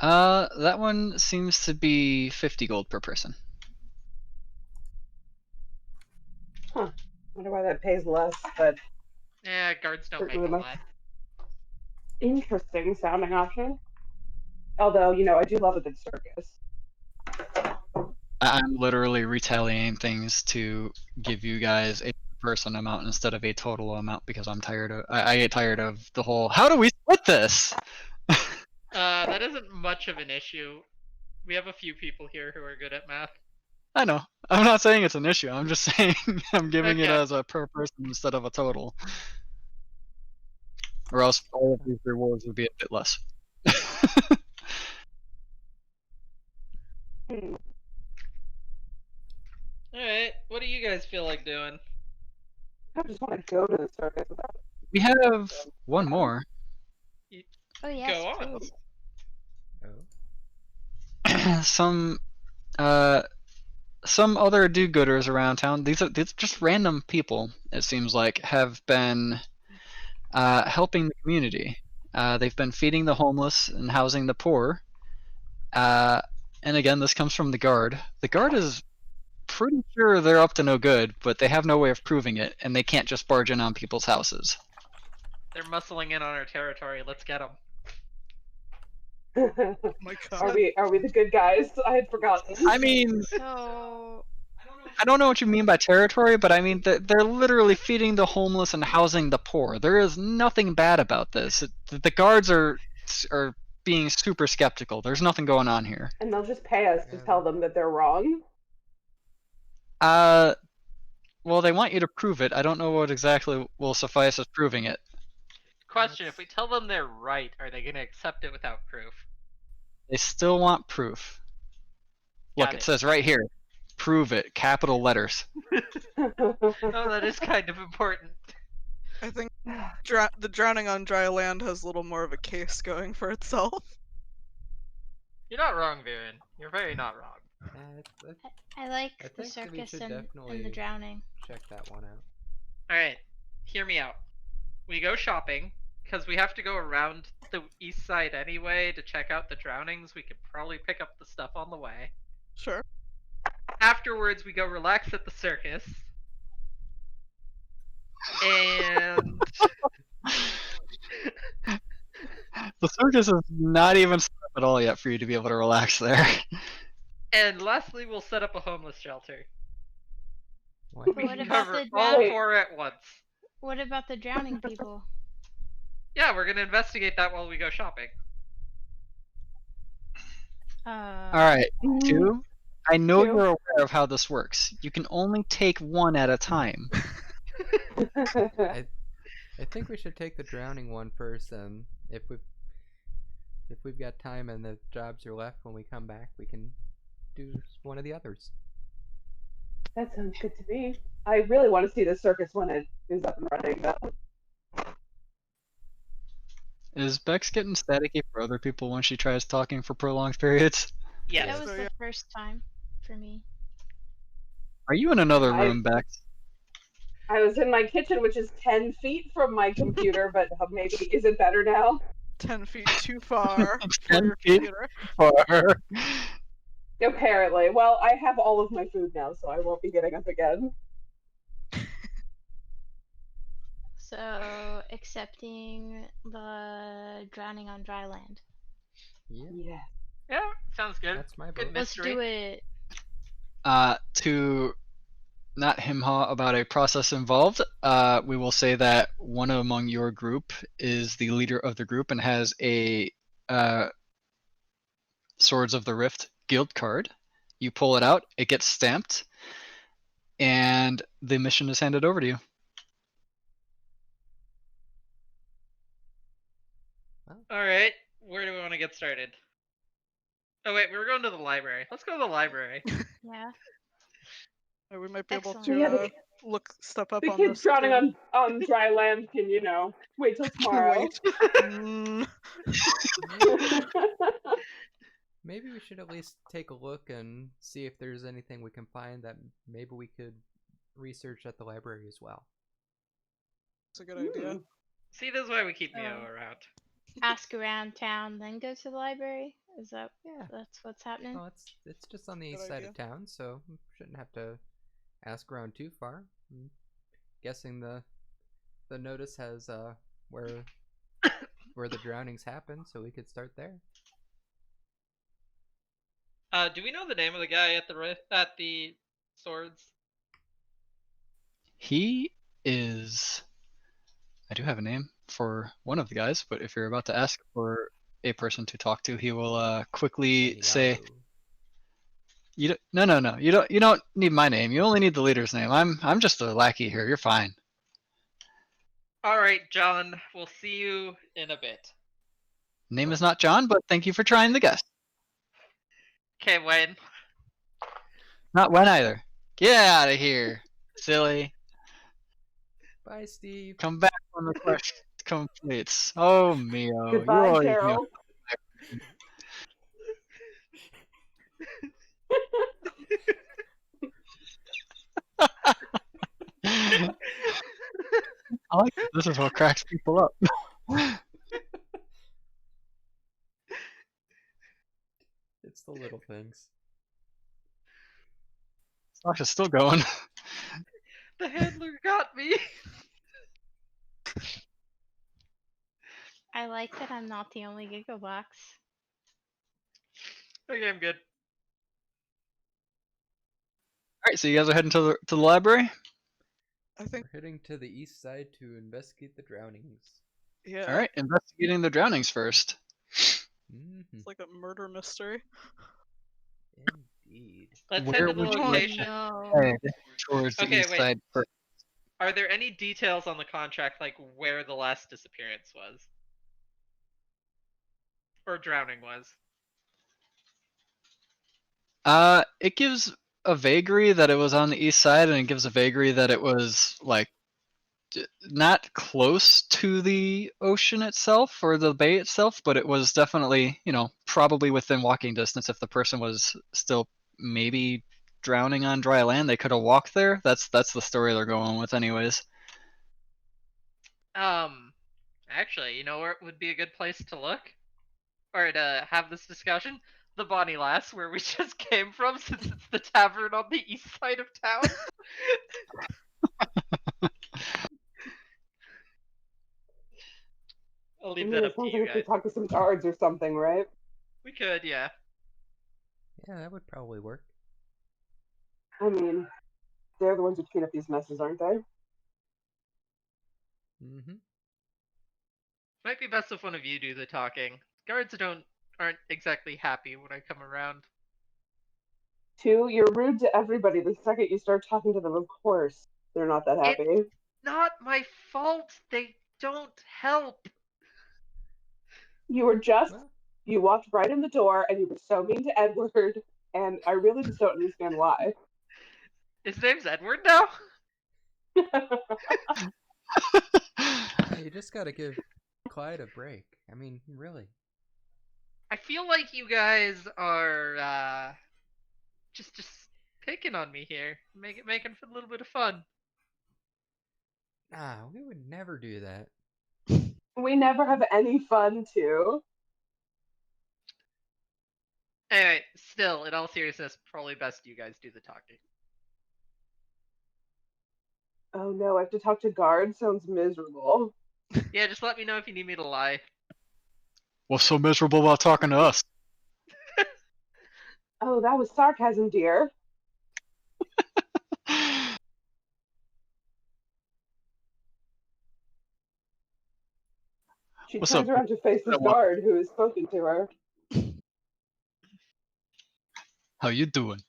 Speaker 2: That one seems to be 50 gold per person.
Speaker 3: Huh. Wonder why that pays less, but
Speaker 5: Yeah, guards don't make
Speaker 3: certainly
Speaker 5: a
Speaker 3: the
Speaker 5: lot.
Speaker 3: most interesting sounding option. Although, I do love a good circus.
Speaker 2: I'm literally retaliating things to give you guys a person amount instead of a total amount because I'm tired of. I get tired of the whole. How do we split this?
Speaker 5: That isn't much of an issue. We have a few people here who are good at math.
Speaker 2: I know. I'm not saying it's an issue. I'm just saying I'm giving it
Speaker 5: Okay.
Speaker 2: as a per person instead of a total. Or else all of these rewards would be a bit less.
Speaker 5: Alright, what do you guys feel like doing?
Speaker 3: I just want to go to the circus without
Speaker 2: We have one more.
Speaker 1: Oh yes,
Speaker 5: Go on.
Speaker 1: please.
Speaker 4: Oh.
Speaker 2: Some other do-gooders around town. These are just random people. It seems like have been helping the community. They've been feeding the homeless and housing the poor. And again, this comes from the guard. The guard is pretty sure they're up to no good, but they have no way of proving it, and they can't just barge in on people's houses.
Speaker 5: They're muscling in on our territory. Let's get them.
Speaker 7: Oh my god.
Speaker 3: Are we the good guys? I had forgotten.
Speaker 2: I mean,
Speaker 1: So
Speaker 2: I don't know what you mean by territory, but I mean they're literally feeding the homeless and housing the poor. There is nothing bad about this. The guards are being super skeptical. There's nothing going on here.
Speaker 3: And they'll just pay us to
Speaker 4: Yeah.
Speaker 3: tell them that they're wrong.
Speaker 2: Well, they want you to prove it. I don't know what exactly will suffice as proving it.
Speaker 5: Question, if we tell them they're right, are they going to accept it without proof?
Speaker 2: They still want proof. Look,
Speaker 5: Got
Speaker 2: it
Speaker 5: it.
Speaker 2: says right here, prove it, capital letters.
Speaker 5: Oh, that is kind of important.
Speaker 7: I think the drowning on dry land has a little more of a case going for itself.
Speaker 5: You're not wrong, Viren. You're very not wrong.
Speaker 1: I like
Speaker 4: I
Speaker 1: the
Speaker 4: think that we
Speaker 1: circus
Speaker 4: should
Speaker 1: and the
Speaker 4: definitely
Speaker 1: drowning.
Speaker 4: check that one out.
Speaker 5: Alright, hear me out. We go shopping, because we have to go around the east side anyway to check out the drownings. We could probably pick up the stuff on the way.
Speaker 7: Sure.
Speaker 5: Afterwards, we go relax at the circus. And
Speaker 2: The circus is not even set up at all yet for you to be able to relax there.
Speaker 5: and lastly, we'll set up a homeless shelter.
Speaker 4: What?
Speaker 1: But
Speaker 5: We
Speaker 1: what
Speaker 5: can
Speaker 1: about
Speaker 5: cover
Speaker 1: the
Speaker 5: all
Speaker 1: drowning?
Speaker 5: four at once.
Speaker 1: What about the drowning people?
Speaker 5: Yeah, we're gonna investigate that while we go shopping.
Speaker 2: Alright, I know
Speaker 3: Two.
Speaker 2: you're aware of how this works. You can only take one at a time.
Speaker 4: I think we should take the drowning one first, and if we've got time and the jobs are left when we come back, we can do one of the others.
Speaker 3: That sounds good to me. I really want to see the circus when it is up and running, though.
Speaker 2: Is Bex getting staticky for other people when she tries talking for prolonged periods?
Speaker 5: Yes.
Speaker 1: That was
Speaker 7: So,
Speaker 1: the
Speaker 7: yeah.
Speaker 1: first time for me.
Speaker 2: Are you in another
Speaker 3: I-
Speaker 2: room, Bex?
Speaker 3: I was in my kitchen, which is 10 feet from my computer, but maybe is it better now?
Speaker 7: 10 feet too far for
Speaker 2: 10
Speaker 7: your
Speaker 2: feet
Speaker 7: computer.
Speaker 2: far.
Speaker 3: Apparently. Well, I have all of my food now, so I won't be getting up again.
Speaker 1: So, accepting the drowning on dry land.
Speaker 4: Yeah,
Speaker 3: Yeah.
Speaker 5: Yeah, sounds good.
Speaker 4: that's my
Speaker 5: Good
Speaker 4: vote.
Speaker 1: Let's
Speaker 5: mystery.
Speaker 1: do it.
Speaker 2: To not him-haw about a process involved, we will say that one among your group is the leader of the group and has a Swords of the Rift guild card. You pull it out, it gets stamped, and the mission is handed over to you.
Speaker 5: All right, where do we want to get started? Oh wait, we were going to the library. Let's go to the library.
Speaker 1: Yeah.
Speaker 7: We might be able
Speaker 1: Excellent.
Speaker 7: to
Speaker 3: Yeah,
Speaker 7: look stuff up
Speaker 3: the
Speaker 7: on
Speaker 3: kids
Speaker 7: this.
Speaker 3: drowning on dry land can, wait till tomorrow.
Speaker 7: Wait. Mm,
Speaker 4: Maybe we should at least take a look and see if there's anything we can find that maybe we could research at the library as well.
Speaker 7: it's a good idea.
Speaker 5: See, this is why we keep
Speaker 1: Oh.
Speaker 5: Neo around.
Speaker 1: Ask around town, then go to the library? Is that
Speaker 4: Yeah.
Speaker 1: that's what's happening?
Speaker 4: Well, it's just on the
Speaker 7: Good
Speaker 4: east side
Speaker 7: idea.
Speaker 4: of town, so we shouldn't have to ask around too far. I'm guessing the notice has where the drownings happen, so we could start there.
Speaker 5: Do we know the name of the guy at the swords?
Speaker 2: He is. I do have a name for one of the guys, but if you're about to ask for a person to talk to, he will quickly say,
Speaker 4: Santiago.
Speaker 2: No. You don't need my name. You only need the leader's name. I'm just a lackey here. You're fine."
Speaker 5: All right, John. We'll see you in a bit.
Speaker 2: Name is not John, but thank you for trying the guess.
Speaker 5: Okay, Wayne.
Speaker 2: Not when either. Get out of here, silly.
Speaker 4: Bye, Steve.
Speaker 2: Come back when the quest completes. Oh, Mio. You
Speaker 3: Goodbye,
Speaker 2: always know.
Speaker 3: Carol.
Speaker 2: I like this. This is what cracks people up.
Speaker 4: It's the little things.
Speaker 2: Sasha's still going.
Speaker 5: The handler got me.
Speaker 1: I like that I'm not the only Giggle Box.
Speaker 5: Okay, I'm good.
Speaker 2: All right, so you guys are heading to the library.
Speaker 7: I think,
Speaker 4: We're heading to the east side to investigate the drownings.
Speaker 7: yeah.
Speaker 2: All right, investigating the drownings first.
Speaker 4: Mm-hmm.
Speaker 7: It's like a murder mystery.
Speaker 4: Indeed.
Speaker 5: Let's
Speaker 2: Where
Speaker 5: head to the
Speaker 2: would you like
Speaker 5: location.
Speaker 1: No.
Speaker 2: Head towards the
Speaker 5: Okay,
Speaker 2: east
Speaker 5: wait.
Speaker 2: side first.
Speaker 5: Are there any details on the contract, like where the last disappearance was? Or drowning was?
Speaker 2: It gives a vagary that it was on the east side, and it gives a vagary that it was like not close to the ocean itself or the bay itself, but it was definitely, probably within walking distance. If the person was still maybe drowning on dry land, they could have walked there. That's the story they're going with, anyways.
Speaker 5: Actually, you know where it would be a good place to look? Or to have this discussion? The Bonnie Lass, where we just came from, since it's the tavern on the east side of town. I'll leave that
Speaker 3: It
Speaker 5: up to
Speaker 3: sounds
Speaker 5: you
Speaker 3: like if we
Speaker 5: guys.
Speaker 3: talk to some guards or something, right?
Speaker 5: We could, yeah.
Speaker 4: Yeah, that would probably work.
Speaker 3: I mean, they're the ones who clean up these messes, aren't they?
Speaker 4: Mm-hmm.
Speaker 5: Might be best if one of you do the talking. Guards aren't exactly happy when I come around.
Speaker 3: Two, you're rude to everybody. The second you start talking to them, of course, they're not that happy.
Speaker 5: not my fault. They don't help.
Speaker 3: You were just,
Speaker 4: Well,
Speaker 3: you walked right in the door and you were so mean to Edward, and I really just don't understand why.
Speaker 5: His name's Edward now?
Speaker 4: yeah, you just gotta give Clyde a break. I mean, really.
Speaker 5: I feel like you guys are just picking on me here, making for a little bit of fun.
Speaker 4: Nah, we would never do that.
Speaker 3: We never have any fun, too.
Speaker 5: Anyway, still, in all seriousness, probably best you guys do the talking.
Speaker 3: Oh no, I have to talk to guard? Sounds miserable.
Speaker 5: Yeah, just let me know if you need me to lie.
Speaker 2: What's so miserable about talking to us?
Speaker 3: Oh, that was sarcasm, dear. She
Speaker 2: What's up?
Speaker 3: turns around to face this guard who has spoken to her.
Speaker 2: How you doing?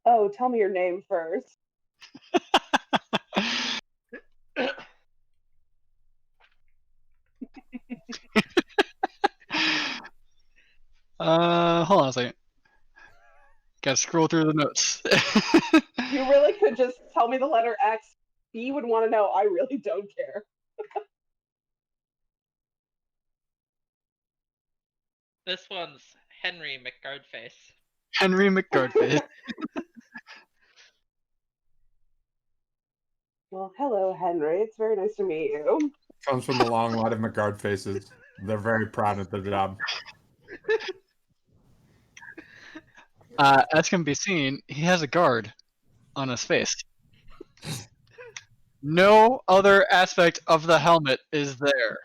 Speaker 3: Oh, tell me your name first.
Speaker 2: Hold on a second. Gotta scroll through the notes.
Speaker 3: You really could just tell me the letter X. He would want to know. I really don't care.
Speaker 5: This one's Henry McGuardface.
Speaker 2: Henry McGuardface.
Speaker 3: Well, hello, Henry. It's very nice to meet you.
Speaker 6: Comes from the long line of McGuard faces. They're very proud of their job.
Speaker 2: As can be seen, he has a guard on his face. No other aspect of the helmet is there.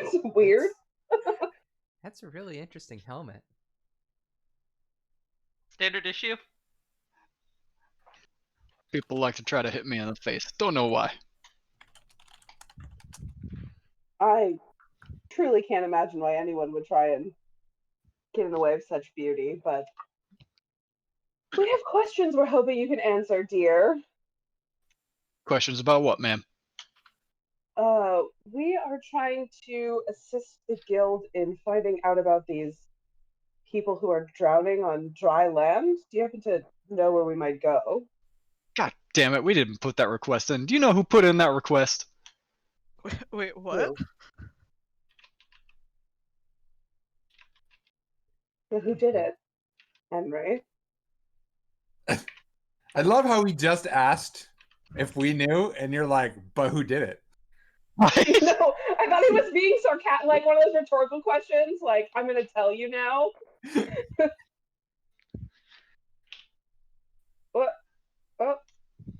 Speaker 3: It's weird.
Speaker 4: That's a really interesting helmet.
Speaker 5: Standard issue?
Speaker 2: People like to try to hit me in the face. Don't know why.
Speaker 3: I truly can't imagine why anyone would try and get in the way of such beauty, but we have questions we're hoping you can answer, dear.
Speaker 2: Questions about what, ma'am?
Speaker 3: We are trying to assist the guild in finding out about these people who are drowning on dry land. Do you happen to know where we might go?
Speaker 2: God damn it, we didn't put that request in. Do you know who put in that request?
Speaker 7: Wait, what?
Speaker 3: Who did it? Henry.
Speaker 6: I love how we just asked if we knew, and you're like, but who did it?
Speaker 3: No, I thought he was being sarcastic, like one of those rhetorical questions, like, I'm going to tell you now. What? Oh,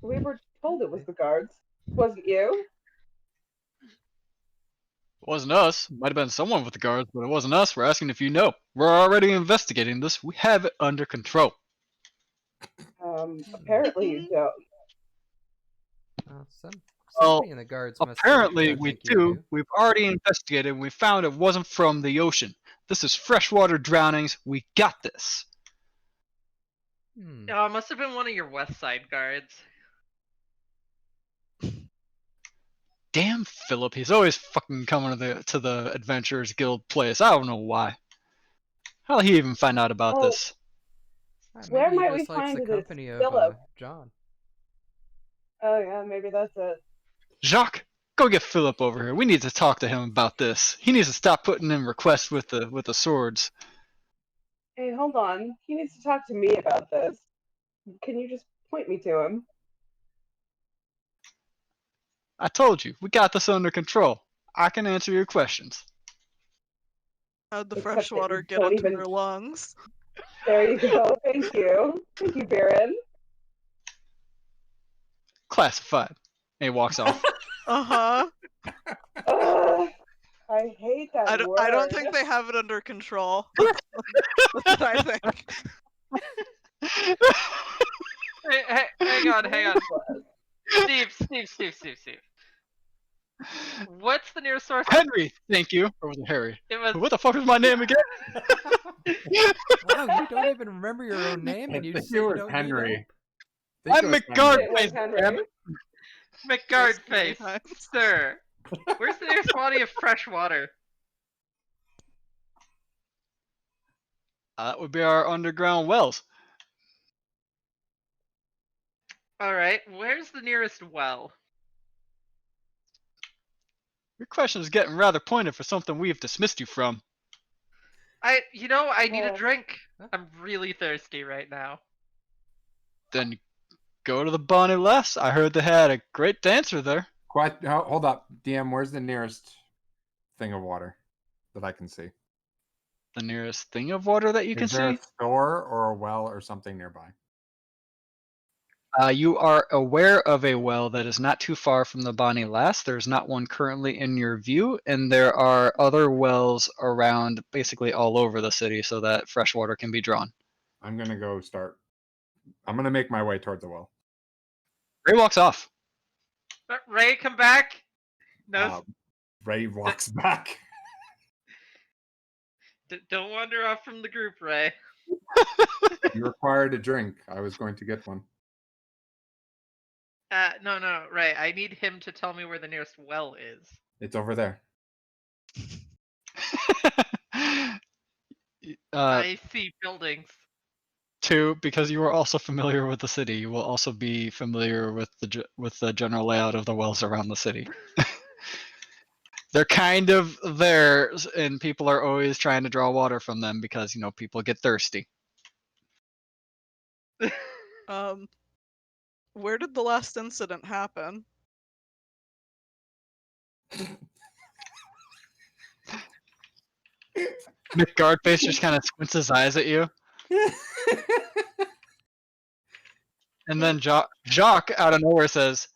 Speaker 3: we were told it was the guards. Wasn't you?
Speaker 2: It wasn't us. Might have been someone with the guards, but it wasn't us. We're asking if you know. We're already investigating this. We have it under control.
Speaker 3: Apparently you don't.
Speaker 4: Somebody in the guards must
Speaker 2: apparently
Speaker 4: don't
Speaker 2: we
Speaker 4: think you
Speaker 2: do. We've already investigated and we found it wasn't from the ocean. This is freshwater drownings. We got this.
Speaker 5: Oh, it must have been one of your West Side guards.
Speaker 2: Damn Philip, he's always fucking coming to the Adventurers Guild place. I don't know why. How did he even find out about this?
Speaker 3: Where
Speaker 4: Maybe he
Speaker 3: might we
Speaker 4: just likes
Speaker 3: find
Speaker 4: the
Speaker 3: this
Speaker 4: company of
Speaker 3: Philip?
Speaker 4: John.
Speaker 3: Oh yeah, maybe that's it.
Speaker 2: Jacques, go get Philip over here. We need to talk to him about this. He needs to stop putting in requests with the swords.
Speaker 3: Hey, hold on. He needs to talk to me about this. Can you just point me to him?
Speaker 2: I told you, we got this under control. I can answer your questions.
Speaker 7: How'd the
Speaker 3: Except
Speaker 7: fresh
Speaker 3: that
Speaker 7: water
Speaker 3: you
Speaker 7: get
Speaker 3: don't
Speaker 7: into
Speaker 3: even-
Speaker 7: your lungs?
Speaker 3: There you go. Thank you. Thank you, Baron.
Speaker 2: Classified. And he walks off.
Speaker 7: Uh-huh.
Speaker 3: I hate that word.
Speaker 7: I don't think they have it under control. That's what I think.
Speaker 5: Hey, hang on. Steve. What's the nearest source?
Speaker 2: Henry, thank you. Or was it Harry?
Speaker 5: It was.
Speaker 2: What the fuck is my name again?
Speaker 4: Wow, you don't even remember your own name, and you
Speaker 6: think
Speaker 4: say
Speaker 6: it
Speaker 4: you
Speaker 6: was
Speaker 4: don't
Speaker 6: Henry.
Speaker 4: need help?
Speaker 6: Think
Speaker 2: I'm
Speaker 6: it was
Speaker 2: McGuard.
Speaker 6: Henry.
Speaker 3: It was Henry.
Speaker 5: McGuardface,
Speaker 7: times.
Speaker 5: sir. Where's the nearest body of fresh water?
Speaker 2: That would be our underground wells.
Speaker 5: All right. Where's the nearest well?
Speaker 2: Your question is getting rather pointed for something we've dismissed you from.
Speaker 5: I need a
Speaker 3: Oh.
Speaker 5: drink. I'm really thirsty right now.
Speaker 2: Then go to the Bonnie Les. I heard they had a great dancer there.
Speaker 6: Hold up, DM. Where's the nearest thing of water that I can see?
Speaker 2: The nearest thing of water that you can
Speaker 6: Is there
Speaker 2: see?
Speaker 6: a store or a well or something nearby?
Speaker 2: You are aware of a well that is not too far from the Bonnie Les. There's not one currently in your view, and there are other wells around basically all over the city so that fresh water can be drawn.
Speaker 6: I'm gonna go start. I'm gonna make my way towards the well.
Speaker 2: Ray walks off.
Speaker 5: Ray, come back. No,
Speaker 6: Ray walks back.
Speaker 5: don't wander off from the group, Ray.
Speaker 6: You required a drink. I was going to get one.
Speaker 5: No, Ray. I need him to tell me where the nearest well is.
Speaker 6: It's over there.
Speaker 5: I see buildings.
Speaker 2: 2, because you are also familiar with the city, you will also be familiar with the general layout of the wells around the city. They're kind of there, and people are always trying to draw water from them because people get thirsty.
Speaker 7: Where did the last incident happen?
Speaker 2: McGuardface just kind of squints his eyes at you, and then Jacques out of nowhere says,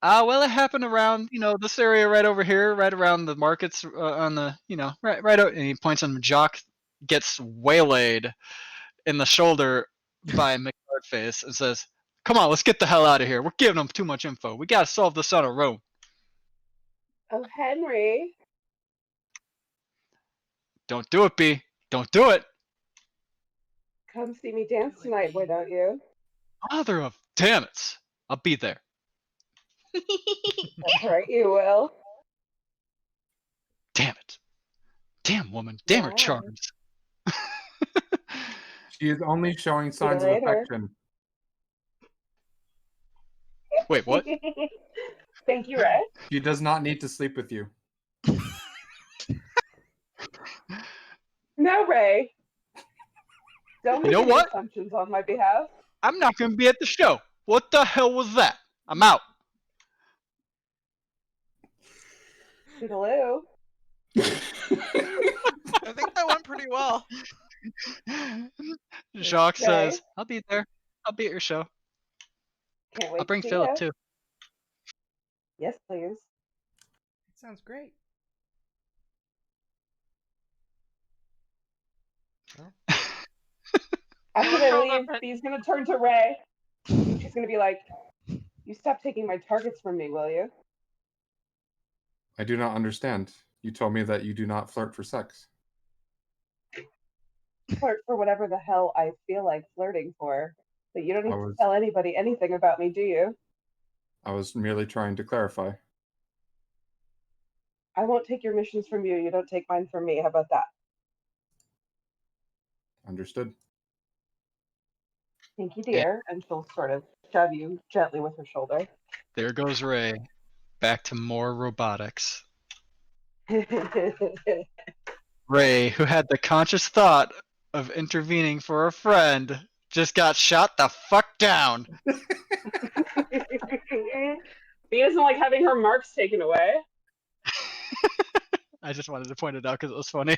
Speaker 2: well, it happened around, this area right over here, right around the markets on the, right out, and he points and Jacques gets waylaid in the shoulder by McGuardface and says, come on, let's get the hell out of here. We're giving them too much info. We gotta solve this on our own.
Speaker 3: Oh, Henry.
Speaker 2: Don't do it, B. Don't do it.
Speaker 3: Come see me dance tonight, why don't you?
Speaker 2: Mother of damn it. I'll be there.
Speaker 3: That's right, you will.
Speaker 2: Damn it. Damn woman. Damn her
Speaker 3: Yeah.
Speaker 2: charms.
Speaker 6: She is only showing
Speaker 3: See you
Speaker 6: signs of
Speaker 3: later.
Speaker 6: affection.
Speaker 2: Wait, what?
Speaker 3: Thank you, Ray.
Speaker 6: She does not need to sleep with you.
Speaker 3: No, Ray. Don't make
Speaker 2: You know
Speaker 3: any
Speaker 2: what?
Speaker 3: assumptions on my behalf.
Speaker 2: I'm not going to be at the show. What the hell was that? I'm out.
Speaker 3: Toodaloo.
Speaker 7: I think that went pretty well.
Speaker 2: Jacques
Speaker 3: Ray.
Speaker 2: says, I'll be there. I'll be at your show.
Speaker 3: Can't wait
Speaker 2: I'll bring
Speaker 3: to see
Speaker 2: Philip
Speaker 3: ya.
Speaker 2: too.
Speaker 3: Yes, please.
Speaker 4: Sounds great.
Speaker 3: After
Speaker 5: Well,
Speaker 3: they
Speaker 5: hold
Speaker 3: leave,
Speaker 5: up.
Speaker 3: Bee's gonna turn to Ray. She's gonna be like, you stop taking my targets from me, will you?
Speaker 6: I do not understand. You told me that you do not flirt for sex.
Speaker 3: Flirt for whatever the hell I feel like flirting for. But you don't need
Speaker 6: I
Speaker 3: to
Speaker 6: was-
Speaker 3: tell anybody anything about me, do you?
Speaker 6: I was merely trying to clarify.
Speaker 3: I won't take your missions from you. You don't take mine from me. How about that?
Speaker 6: Understood.
Speaker 3: Thank you, dear. And she'll sort of shove you gently with her shoulder.
Speaker 2: There goes Ray. Back to more robotics. Ray, who had the conscious thought of intervening for a friend, just got shot the fuck down.
Speaker 3: Bee doesn't like having her marks taken away.
Speaker 2: I just wanted to point it out because it was funny.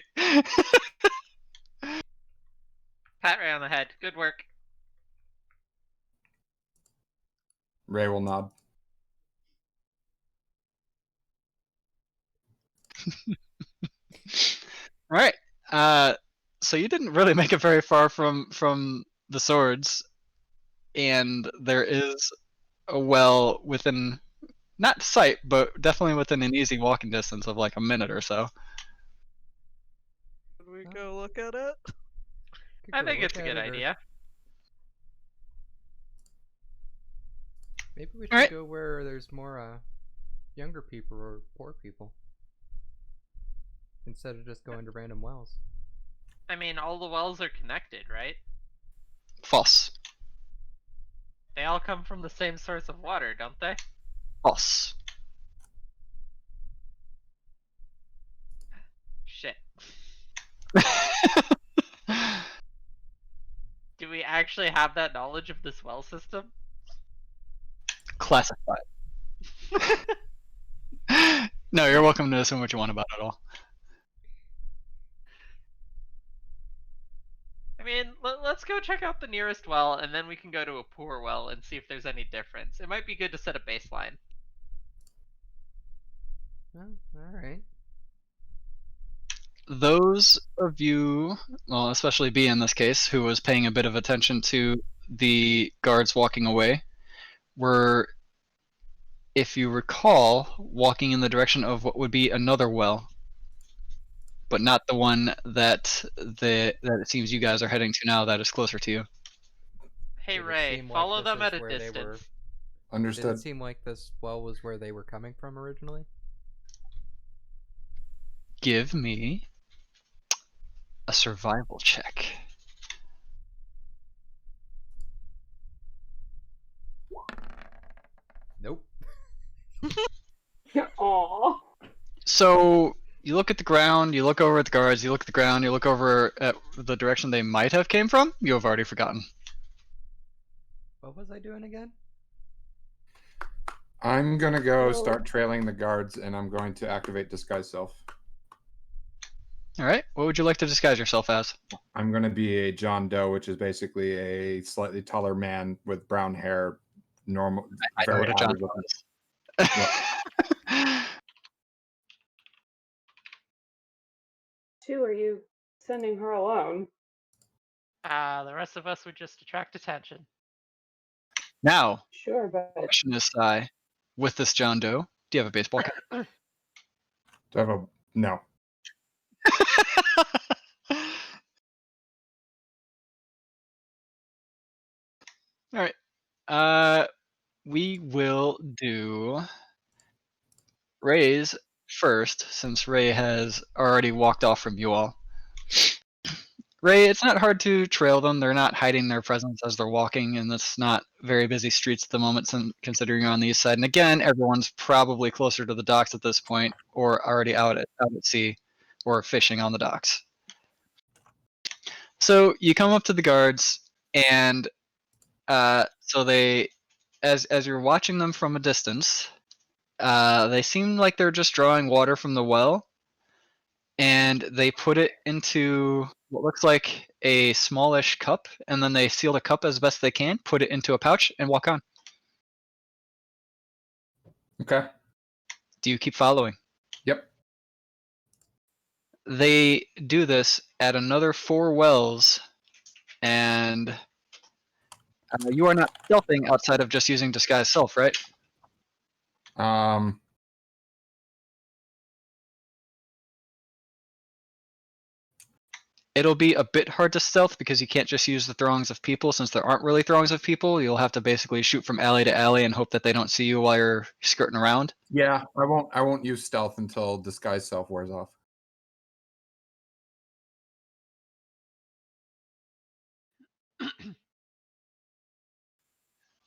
Speaker 5: Pat Ray on the head. Good work.
Speaker 6: Ray will nod.
Speaker 2: All right. So you didn't really make it very far from the swords, and there is a well within Not sight, but definitely within an easy walking distance of like a minute or so.
Speaker 7: Should we go look at it?
Speaker 4: Could
Speaker 5: I
Speaker 4: go
Speaker 5: think
Speaker 4: look
Speaker 5: it's a
Speaker 4: at
Speaker 5: good
Speaker 4: it, or
Speaker 5: idea.
Speaker 4: maybe we should
Speaker 2: Alright.
Speaker 4: go where there's more younger people or poor people instead of just going to random wells.
Speaker 5: I mean, all the wells are connected, right?
Speaker 2: False.
Speaker 5: They all come from the same source of water, don't they?
Speaker 2: False.
Speaker 5: Shit. Do we actually have that knowledge of this well system?
Speaker 2: Classified. No, you're welcome to assume what you want about it all.
Speaker 5: I mean, let's go check out the nearest well, and then we can go to a poor well and see if there's any difference. It might be good to set a baseline.
Speaker 4: Oh, alright.
Speaker 2: Those of you, well, especially B in this case, who was paying a bit of attention to the guards walking away, were, if you recall, walking in the direction of what would be another well, but not the one that it seems you guys are heading to now. That is closer to you.
Speaker 5: Hey
Speaker 4: Did it
Speaker 5: Ray,
Speaker 4: seem like
Speaker 5: follow
Speaker 4: this
Speaker 5: them
Speaker 4: is
Speaker 5: at a
Speaker 4: where they were-
Speaker 5: distance.
Speaker 4: Did
Speaker 6: Understood.
Speaker 4: it seem like this well was where they were coming from originally?
Speaker 2: Give me a survival check.
Speaker 4: Nope.
Speaker 3: Aw.
Speaker 2: So you look at the ground, you look over at the guards, you look at the ground, you look over at the direction they might have came from. You have already forgotten.
Speaker 4: What was I doing again?
Speaker 6: I'm gonna go
Speaker 3: Oh.
Speaker 6: start trailing the guards, and I'm going to activate disguise self.
Speaker 2: All right. What would you like to disguise yourself as?
Speaker 6: I'm gonna be a John Doe, which is basically a slightly taller man with brown hair, normal,
Speaker 2: I know
Speaker 6: very
Speaker 2: what a John
Speaker 6: average
Speaker 2: Doe
Speaker 6: looking.
Speaker 2: is.
Speaker 3: Two, are you sending her alone?
Speaker 5: The rest of us would just attract attention.
Speaker 2: Now,
Speaker 3: Sure, but
Speaker 2: question is, with this John Doe, do you have a baseball cap?
Speaker 6: Do I have a no?
Speaker 2: All right. We will do Ray's first, since Ray has already walked off from you all. Ray, it's not hard to trail them. They're not hiding their presence as they're walking, and it's not very busy streets at the moment, considering you're on the east side. And again, everyone's probably closer to the docks at this point, or already out at sea, or fishing on the docks. So you come up to the guards, and so they, as you're watching them from a distance, they seem like they're just drawing water from the well, and they put it into what looks like a smallish cup, and then they seal the cup as best they can, put it into a pouch, and walk on.
Speaker 6: Okay.
Speaker 2: Do you keep following?
Speaker 6: Yep.
Speaker 2: They do this at another 4 wells, and you are not stealthing outside of just using disguise self, right? It'll be a bit hard to stealth because you can't just use the throngs of people. Since there aren't really throngs of people, you'll have to basically shoot from alley to alley and hope that they don't see you while you're skirting around.
Speaker 6: Yeah, I won't use stealth until disguise self wears off.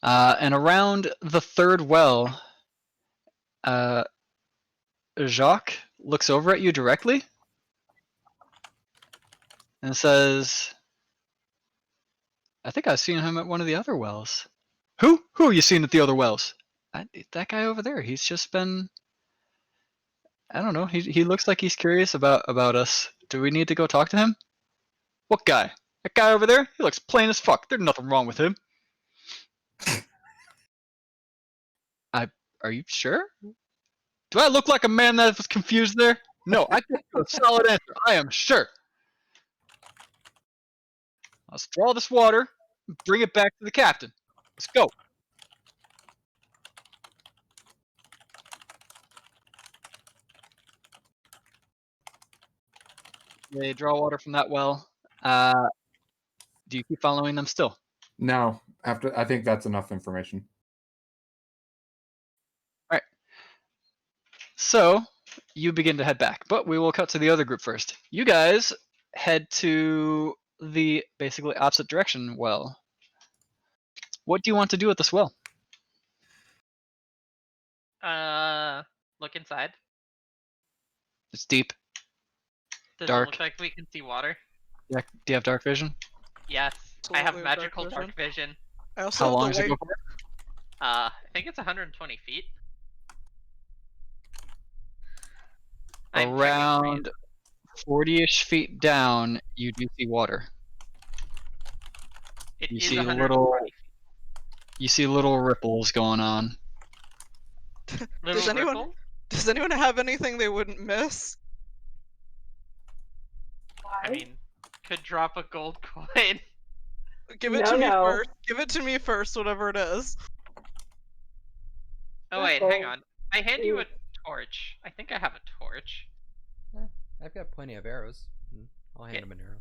Speaker 2: And around the 3rd well, Jacques looks over at you directly and says, I think I've seen him at one of the other wells. Who? Who are you seeing at the other wells? That guy over there. He's just been, I don't know. He looks like he's curious about us. Do we need to go talk to him? What guy? That guy over there? He looks plain as fuck. There's nothing wrong with him. Are you sure? Do I look like a man that was confused there? No, I give you a solid answer. I am sure. Let's draw this water and bring it back to the captain. Let's go. They draw water from that well. Do you keep following them still?
Speaker 6: No, I think that's enough information.
Speaker 2: So you begin to head back, but we will cut to the other group first. You guys head to the basically opposite direction well. What do you want to do at this well?
Speaker 5: Look inside.
Speaker 2: It's deep.
Speaker 5: Does
Speaker 2: Dark.
Speaker 5: it look like we can see water?
Speaker 2: Yeah, do you have dark vision?
Speaker 5: Yes, I have
Speaker 7: Absolutely have
Speaker 5: magical
Speaker 7: dark
Speaker 5: dark vision.
Speaker 7: I also
Speaker 2: How
Speaker 7: have
Speaker 2: long
Speaker 7: the
Speaker 2: does it
Speaker 7: light.
Speaker 2: go for?
Speaker 5: I think it's 120 feet. I'm checking for you.
Speaker 2: Around 40-ish feet down, you do see water.
Speaker 5: It
Speaker 2: You
Speaker 5: is
Speaker 2: see
Speaker 5: 120
Speaker 2: little,
Speaker 5: feet.
Speaker 2: you see little ripples going on.
Speaker 5: Little
Speaker 7: Does anyone
Speaker 5: ripple?
Speaker 7: does anyone have anything they wouldn't miss?
Speaker 5: I mean, could drop a gold coin.
Speaker 7: Give it
Speaker 3: No,
Speaker 7: to me
Speaker 3: no.
Speaker 7: first. Give it to me first, whatever it is.
Speaker 5: Oh wait, hang on. I hand you a torch. I think I have a torch.
Speaker 4: I've got plenty of arrows. I'll hand him an arrow.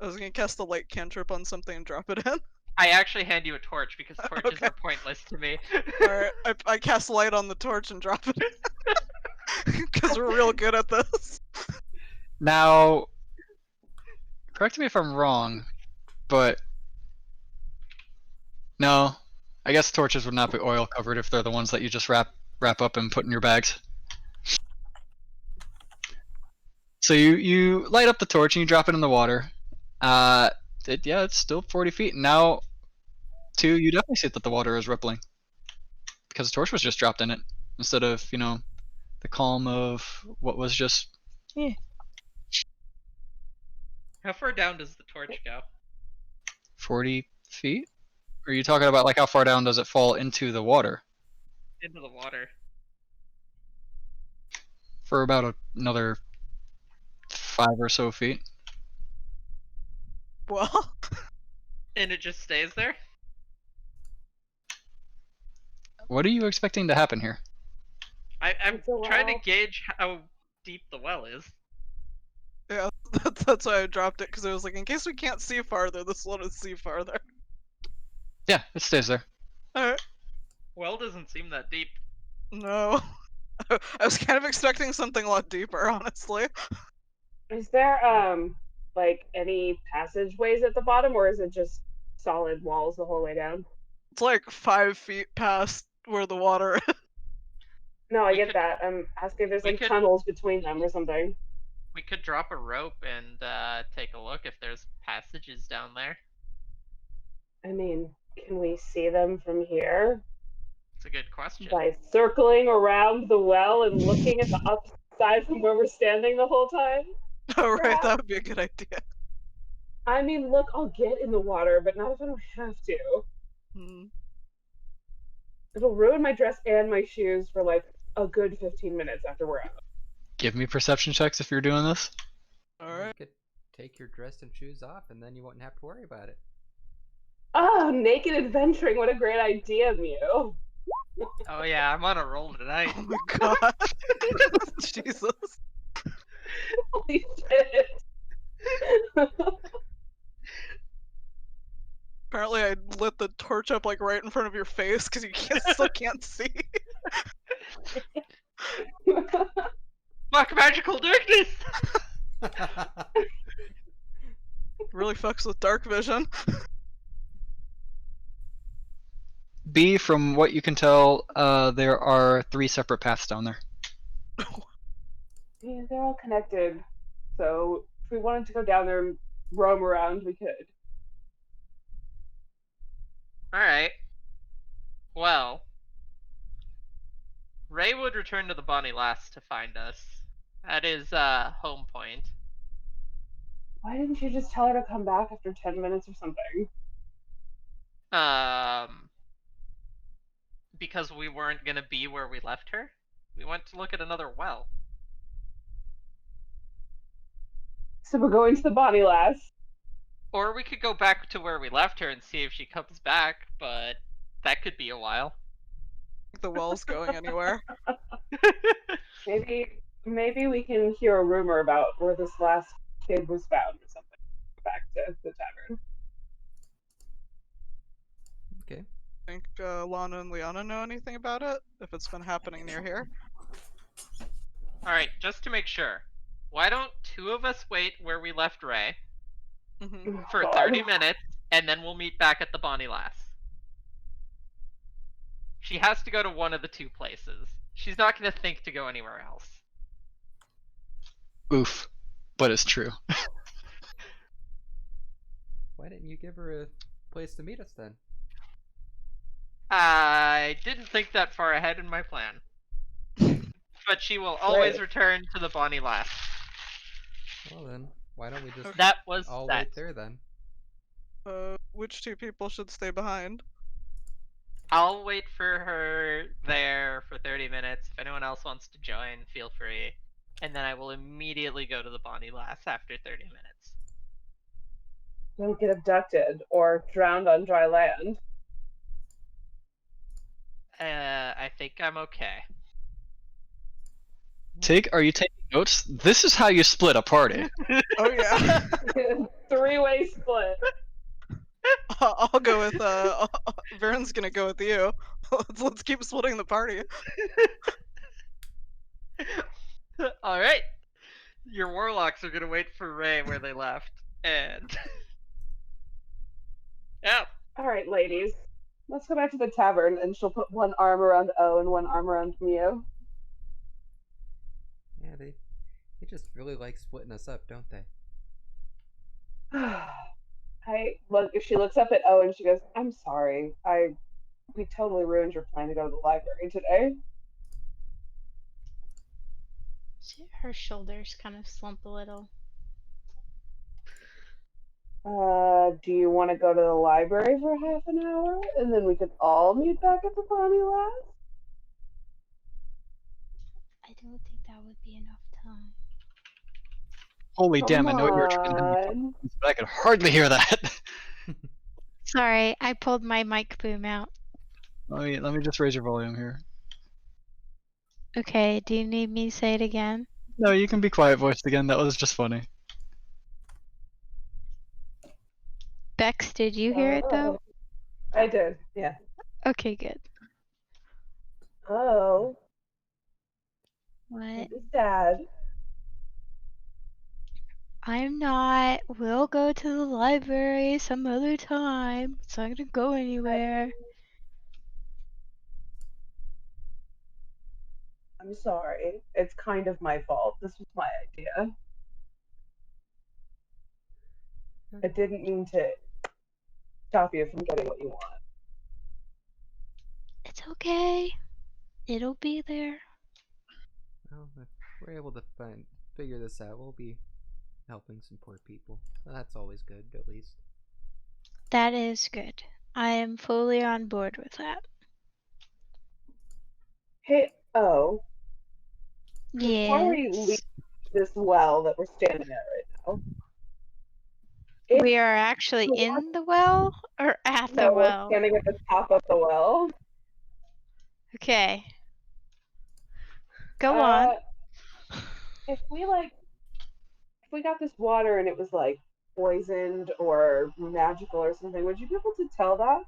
Speaker 7: I was gonna cast the light cantrip on something and drop it in.
Speaker 5: I actually hand you a torch because torches
Speaker 7: Okay.
Speaker 5: are pointless to me.
Speaker 7: Alright, I cast light on the torch and drop it in. Because we're real good at this.
Speaker 2: Now, correct me if I'm wrong, but no, I guess torches would not be oil covered if they're the ones that you just wrap up and put in your bags. So you light up the torch and you drop it in the water. Yeah, it's still 40 feet. Now, two, you definitely see that the water is rippling because the torch was just dropped in it instead of the calm of what was just.
Speaker 5: How far down does the torch go?
Speaker 2: 40 feet? Or are you talking about like how far down does it fall into the water?
Speaker 5: Into the water.
Speaker 2: For about another 5 or so feet.
Speaker 7: Well,
Speaker 5: And it just stays there?
Speaker 2: What are you expecting to happen here?
Speaker 5: I'm
Speaker 3: It's a
Speaker 5: trying to
Speaker 3: well.
Speaker 5: gauge how deep the well is.
Speaker 7: yeah, that's why I dropped it, because I was like, in case we can't see farther, this will let us see farther.
Speaker 2: Yeah, it stays there.
Speaker 7: Alright.
Speaker 5: Well doesn't seem that deep.
Speaker 7: No. I was kind of expecting something a lot deeper, honestly.
Speaker 3: Is there like any passageways at the bottom, or is it just solid walls the whole way down?
Speaker 7: It's like 5 feet past where the water is.
Speaker 3: No, I
Speaker 5: We
Speaker 3: get
Speaker 5: could-
Speaker 3: that. I'm asking if there's
Speaker 5: we
Speaker 3: like
Speaker 5: could-
Speaker 3: tunnels between them or something.
Speaker 5: We could drop a rope and take a look if there's passages down there.
Speaker 3: I mean, can we see them from here?
Speaker 5: It's a good question.
Speaker 3: By circling around the well and looking at the upside from where we're standing the whole time?
Speaker 7: Alright,
Speaker 3: Perhaps?
Speaker 7: that would be a good idea.
Speaker 3: I mean, look, I'll get in the water, but not if I don't have to.
Speaker 7: Hmm.
Speaker 3: It'll ruin my dress and my shoes for like a good 15 minutes after we're out.
Speaker 2: Give me perception checks if you're doing this.
Speaker 4: You
Speaker 7: Alright.
Speaker 4: could take your dress and shoes off, and then you wouldn't have to worry about it.
Speaker 3: Oh, naked adventuring, what a great idea, Mew.
Speaker 5: Oh yeah, I'm on a roll tonight.
Speaker 7: Oh my god. Jesus.
Speaker 3: Holy shit.
Speaker 7: Apparently I lit the torch up like right in front of your face because you still can't see.
Speaker 5: Fuck magical darkness!
Speaker 7: Really fucks with dark vision.
Speaker 2: B, from what you can tell, there are 3 separate paths down there.
Speaker 3: Yeah, they're all connected. So if we wanted to go down there and roam around, we could.
Speaker 5: Alright. Well. Ray would return to the Bonnie Lass to find us. At his home point.
Speaker 3: Why didn't you just tell her to come back after 10 minutes or something?
Speaker 5: Because we weren't gonna be where we left her. We went to look at another well.
Speaker 3: So we're going to the Bonnie Lass.
Speaker 5: Or we could go back to where we left her and see if she comes back, but that could be a while.
Speaker 7: The well's going anywhere.
Speaker 3: Maybe we can hear a rumor about where this last kid was found or something. Back to the tavern.
Speaker 4: Okay.
Speaker 7: Think Lana and Liana know anything about it? If it's been happening near here?
Speaker 5: Alright, just to make sure. Why don't two of us wait where we left Ray
Speaker 7: Mm-hmm.
Speaker 5: for
Speaker 3: God.
Speaker 5: 30 minutes, and then we'll meet back at the Bonnie Lass. She has to go to one of the two places. She's not going to think to go anywhere else.
Speaker 2: Oof. But it's true.
Speaker 4: Why didn't you give her a place to meet us then?
Speaker 5: I didn't think that far ahead in my plan. But she will always
Speaker 3: Right.
Speaker 5: return to the Bonnie Lass.
Speaker 4: Well then, why don't we just
Speaker 7: Okay.
Speaker 5: That was
Speaker 4: all
Speaker 5: set.
Speaker 4: wait there then?
Speaker 7: Which two people should stay behind?
Speaker 5: I'll wait for her there for 30 minutes. If anyone else wants to join, feel free. And then I will immediately go to the Bonnie Lass after 30 minutes.
Speaker 3: Don't get abducted or drowned on dry land.
Speaker 5: I think I'm okay.
Speaker 2: Are you taking notes? This is how you split a party.
Speaker 7: Oh yeah.
Speaker 3: 3-way split.
Speaker 7: I'll go with Vern's gonna go with you. Let's keep splitting the party.
Speaker 5: Alright. Your warlocks are gonna wait for Ray where they left. And yeah.
Speaker 3: Alright, ladies. Let's go back to the tavern and she'll put one arm around O and one arm around Mew.
Speaker 4: Yeah, they just really like splitting us up, don't they?
Speaker 3: She looks up at O and she goes, I'm sorry. We totally ruined your plan to go to the library today.
Speaker 1: Her shoulders kind of slump a little.
Speaker 3: Do you want to go to the library for half an hour and then we can all meet back at the Bonnie Lass?
Speaker 1: I don't think that would be enough time.
Speaker 2: Holy
Speaker 3: Come
Speaker 2: damn, I know what you were trying to
Speaker 3: on.
Speaker 2: do, but I could hardly hear that.
Speaker 1: Sorry, I pulled my mic boom out.
Speaker 2: Let me just raise your volume here.
Speaker 1: Okay, do you need me to say it again?
Speaker 2: No, you can be quiet voiced again. That was just funny.
Speaker 1: Bex, did you hear it though?
Speaker 3: I did, yeah.
Speaker 1: Okay, good.
Speaker 3: Oh,
Speaker 1: What?
Speaker 3: don't be sad.
Speaker 1: I'm not. We'll go to the library some other time. It's not gonna go anywhere.
Speaker 3: I'm sorry. It's kind of my fault. This was my idea. I didn't mean to stop you from getting what you want.
Speaker 1: It's okay. It'll be there.
Speaker 4: Well, if we're able to figure this out, we'll be helping some poor people. So that's always good, at least.
Speaker 1: That is good. I am fully on board with that.
Speaker 3: Hey, oh, before we leave
Speaker 1: Yes.
Speaker 3: this well that we're standing at right now,
Speaker 1: We are actually in the well or at the
Speaker 3: no, we're
Speaker 1: well?
Speaker 3: standing at the top of the well.
Speaker 1: Okay. Go on.
Speaker 3: If we got this water and it was like poisoned or magical or something, would you be able to tell that?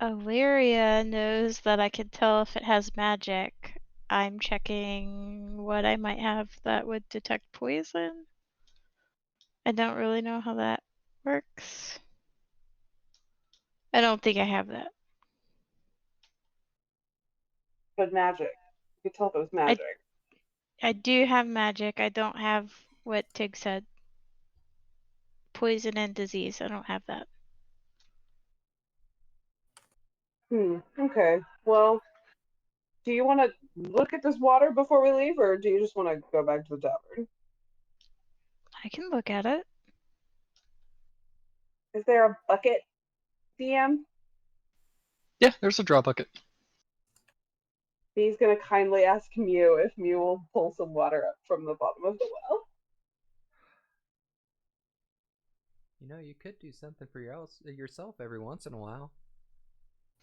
Speaker 1: Illyria knows that I can tell if it has magic. I'm checking what I might have that would detect poison. I don't really know how that works. I don't think I have that.
Speaker 3: But magic. You could tell if it was magic.
Speaker 1: I do have magic. I don't have what Tig said. Poison and disease. I don't have that.
Speaker 3: Okay. Well, do you want to look at this water before we leave, or do you just want to go back to the tavern?
Speaker 1: I can look at it.
Speaker 3: Is there a bucket, DM?
Speaker 2: Yeah, there's a draw bucket.
Speaker 3: He's going to kindly ask Mew if Mew will pull some water up from the bottom of the well.
Speaker 4: You know, you could do something for yourself every once in a while.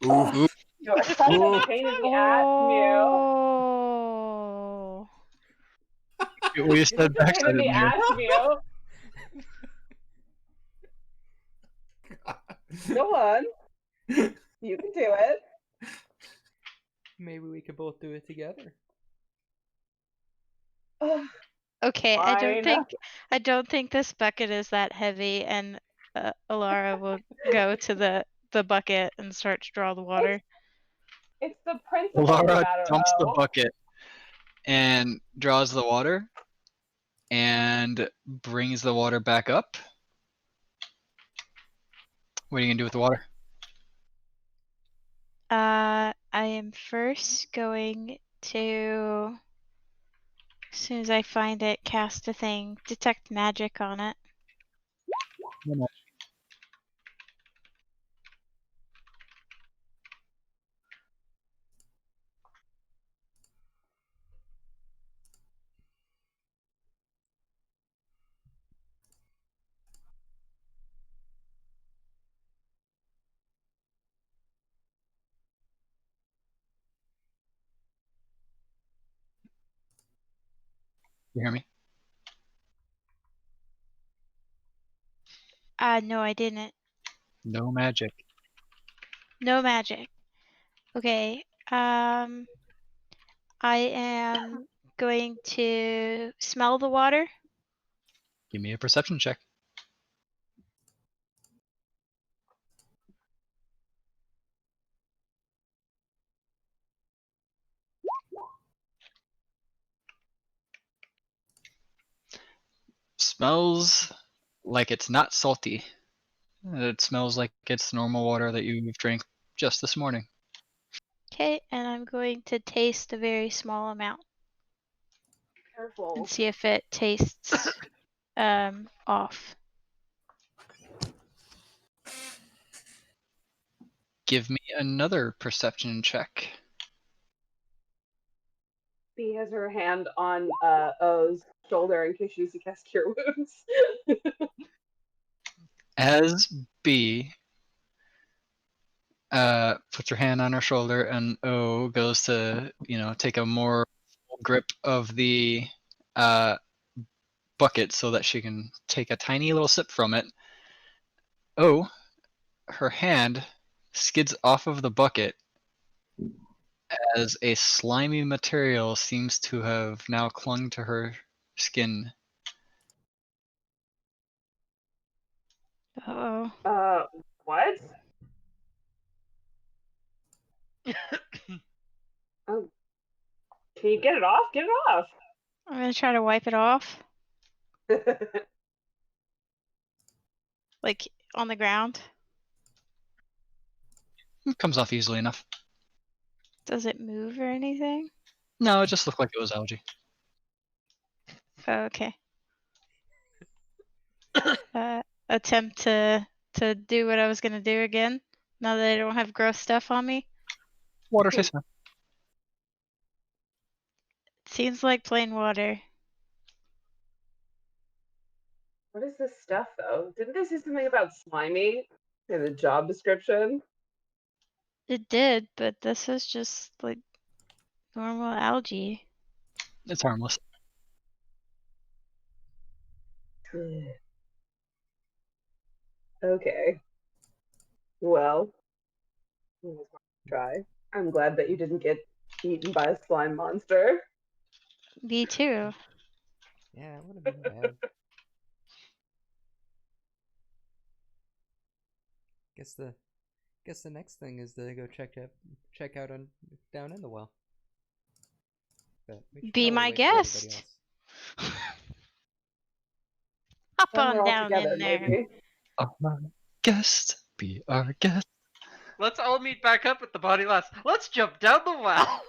Speaker 6: Ooh.
Speaker 3: No, it's kind of a pain in the ass, Mew.
Speaker 2: We
Speaker 3: You're
Speaker 2: said
Speaker 3: such a pain
Speaker 2: backside
Speaker 3: in the
Speaker 2: in there.
Speaker 3: ass, Mew. Go on. You can do it.
Speaker 4: Maybe we could both do it together.
Speaker 1: Okay,
Speaker 3: Fine.
Speaker 1: I don't think this bucket is that heavy, and Alara will go to the bucket and start to draw the water.
Speaker 3: It's the principle of the
Speaker 2: Laura
Speaker 3: matter,
Speaker 2: dumps the
Speaker 3: O.
Speaker 2: bucket and draws the water and brings the water back up. What are you gonna do with the water?
Speaker 1: I am first going to, as soon as I find it, cast a thing, detect magic on it.
Speaker 2: You hear me?
Speaker 1: No, I didn't.
Speaker 2: No magic.
Speaker 1: No magic. Okay, I am going to smell the water.
Speaker 2: Give me a perception check. Smells like it's not salty. It smells like it's normal water that you've drank just this morning.
Speaker 1: Okay, and I'm going to taste a very small amount
Speaker 3: Careful.
Speaker 1: and see if it tastes off.
Speaker 2: Give me another perception check.
Speaker 3: B has her hand on O's shoulder in case she needs to cast Cure Wounds.
Speaker 2: As B puts her hand on her shoulder and O goes to, take a more full grip of the bucket so that she can take a tiny little sip from it. O, her hand skids off of the bucket as a slimy material seems to have now clung to her skin.
Speaker 1: Oh,
Speaker 3: What? Oh, can you get it off? Get it off.
Speaker 1: I'm gonna try to wipe it off, like on the ground.
Speaker 2: It comes off easily enough.
Speaker 1: Does it move or anything?
Speaker 2: No, it just looked like it was algae.
Speaker 1: Oh, okay. Attempt to do what I was gonna do again. Now that I don't have gross stuff on me.
Speaker 2: Water tastes fine.
Speaker 1: Seems like plain water.
Speaker 3: What is this stuff, though? Didn't they say something about slimy in the job description?
Speaker 1: It did, but this is just like normal algae.
Speaker 2: It's harmless.
Speaker 3: Okay. Well, try. I'm glad that you didn't get eaten by a slime monster.
Speaker 1: Me too.
Speaker 4: Yeah, it would have been bad. Guess the next thing is to go check out down in the well. But we should
Speaker 1: Be
Speaker 4: probably
Speaker 1: my
Speaker 4: wait for everybody
Speaker 1: guest.
Speaker 4: else.
Speaker 1: Hop
Speaker 3: When we're
Speaker 1: on
Speaker 3: all
Speaker 1: down
Speaker 3: together,
Speaker 1: in there.
Speaker 3: maybe.
Speaker 2: Our guest, be our guest.
Speaker 5: Let's all meet back up at the body last. Let's jump down the well.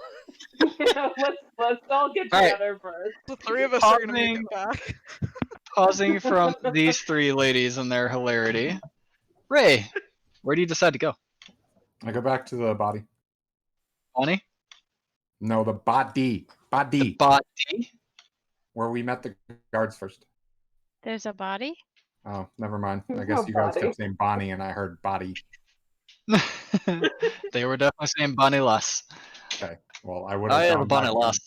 Speaker 3: let's all get
Speaker 2: All right.
Speaker 3: together first.
Speaker 7: The three of us are gonna make it back.
Speaker 2: Pausing from these three ladies and their hilarity. Ray, where do you decide to go?
Speaker 6: I go back to the body.
Speaker 2: Bonnie?
Speaker 6: No, the body. Body.
Speaker 2: Body?
Speaker 6: Where we met the guards first.
Speaker 1: There's a body?
Speaker 6: Oh, never mind. I
Speaker 3: No
Speaker 6: guess you guys
Speaker 3: body.
Speaker 6: kept saying Bonnie and I heard body.
Speaker 2: They were definitely saying Bonnie less.
Speaker 6: Okay. Well, I would
Speaker 2: I
Speaker 6: have
Speaker 2: have a
Speaker 6: gone
Speaker 2: Bonnie
Speaker 6: back.
Speaker 2: less.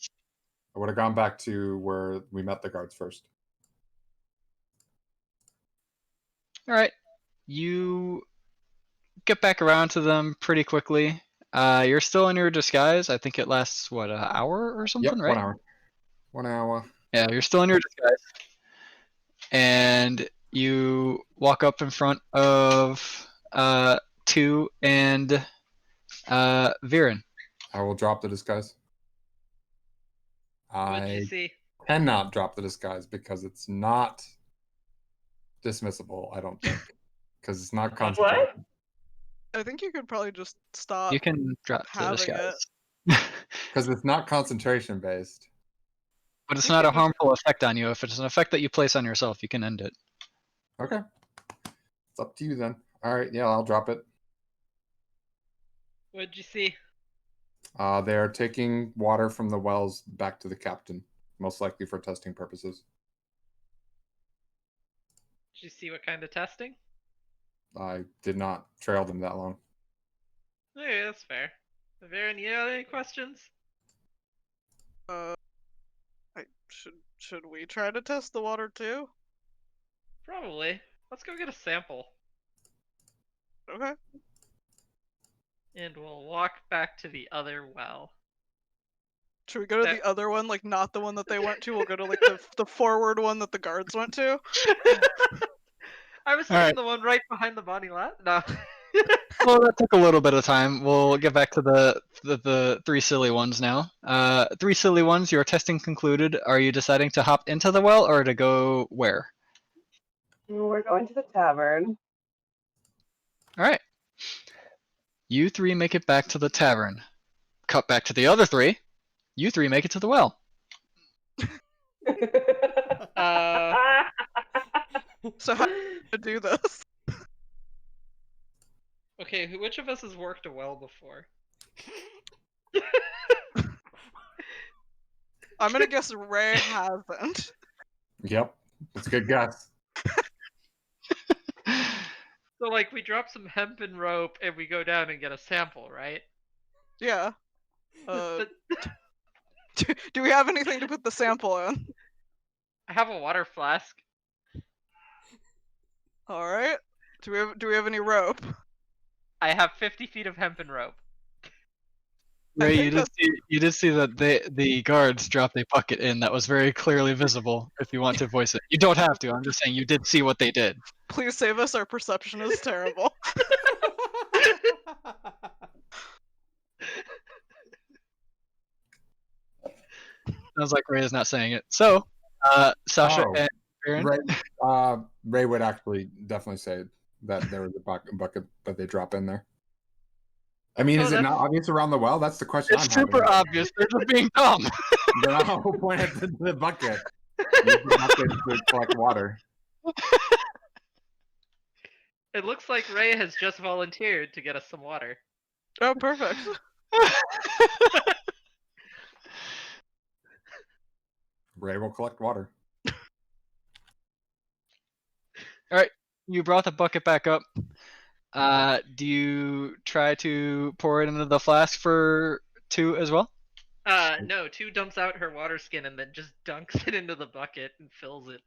Speaker 6: I would have gone back to where we met the guards first.
Speaker 2: All right. You get back around to them pretty quickly. You're still in your disguise. I think it lasts, what, an hour or something,
Speaker 6: Yep,
Speaker 2: right?
Speaker 6: 1 hour. 1 hour.
Speaker 2: Yeah, you're still in your disguise. And you walk up in front of Tu and Viren.
Speaker 6: I will drop the disguise.
Speaker 5: What'd you
Speaker 6: I
Speaker 5: see?
Speaker 6: cannot drop the disguise because it's not dismissible, I don't think. Because it's not concentration.
Speaker 3: What?
Speaker 7: I think you could probably just stop
Speaker 2: You can drop the
Speaker 7: having it.
Speaker 2: disguise.
Speaker 6: Because it's not concentration based.
Speaker 2: But it's
Speaker 5: You
Speaker 2: not a
Speaker 5: can-
Speaker 2: harmful effect on you. If it's an effect that you place on yourself, you can end it.
Speaker 6: Okay. It's up to you then. All right, yeah, I'll drop it.
Speaker 5: What'd you see?
Speaker 6: They're taking water from the wells back to the captain, most likely for testing purposes.
Speaker 5: Did you see what kind of testing?
Speaker 6: I did not trail them that long.
Speaker 5: Okay, that's fair. Varen, you have any questions?
Speaker 7: Should we try to test the water too?
Speaker 5: Probably. Let's go get a sample.
Speaker 7: Okay.
Speaker 5: And we'll walk back to the other well.
Speaker 7: Should we go to
Speaker 5: That-
Speaker 7: the other one, like not the one that they went to? We'll go to like the forward one that the guards went to.
Speaker 5: I was
Speaker 2: All
Speaker 5: thinking
Speaker 2: right.
Speaker 5: the one right behind the body lab. No.
Speaker 2: Well, that took a little bit of time. We'll get back to the three silly ones now. Three silly ones, your testing concluded. Are you deciding to hop into the well or to go where?
Speaker 3: We're going to the tavern.
Speaker 2: All right. You three make it back to the tavern. Cut back to the other three. You three make it to the well.
Speaker 7: So how to do this?
Speaker 5: Okay, which of us has worked a well before?
Speaker 7: I'm gonna guess Ray hasn't.
Speaker 6: Yep, that's a good guess.
Speaker 5: So, like, we drop some hempen rope and we go down and get a sample, right?
Speaker 7: Yeah.
Speaker 5: But
Speaker 7: Do we have anything to put the sample in?
Speaker 5: I have a water flask.
Speaker 7: All right. Do we have any rope?
Speaker 5: I have 50 feet of hempen rope.
Speaker 2: Ray,
Speaker 7: think
Speaker 2: you did see that the guards dropped a bucket in that was very clearly visible. If you want to voice it, you don't have to. I'm just saying you did see what they did.
Speaker 7: Please save us. Our perception is terrible.
Speaker 2: Sounds like Ray is not saying it. So, Sasha
Speaker 6: Oh.
Speaker 2: and Aaron.
Speaker 6: Ray would actually definitely say that there was a bucket that they drop in there. I mean,
Speaker 5: Oh,
Speaker 6: is it not
Speaker 5: that's-
Speaker 6: obvious around the well? That's the question
Speaker 2: It's
Speaker 6: I'm having.
Speaker 2: super obvious. They're just being dumb.
Speaker 6: Then I'll point at the bucket. Use the bucket to collect water.
Speaker 5: It looks like Ray has just volunteered to get us some water.
Speaker 7: Oh, perfect.
Speaker 6: Ray will collect water.
Speaker 2: You brought the bucket back up. Do you try to pour it into the flask for two as well?
Speaker 5: No, two dumps out her water skin and then just dunks it into the bucket and fills it.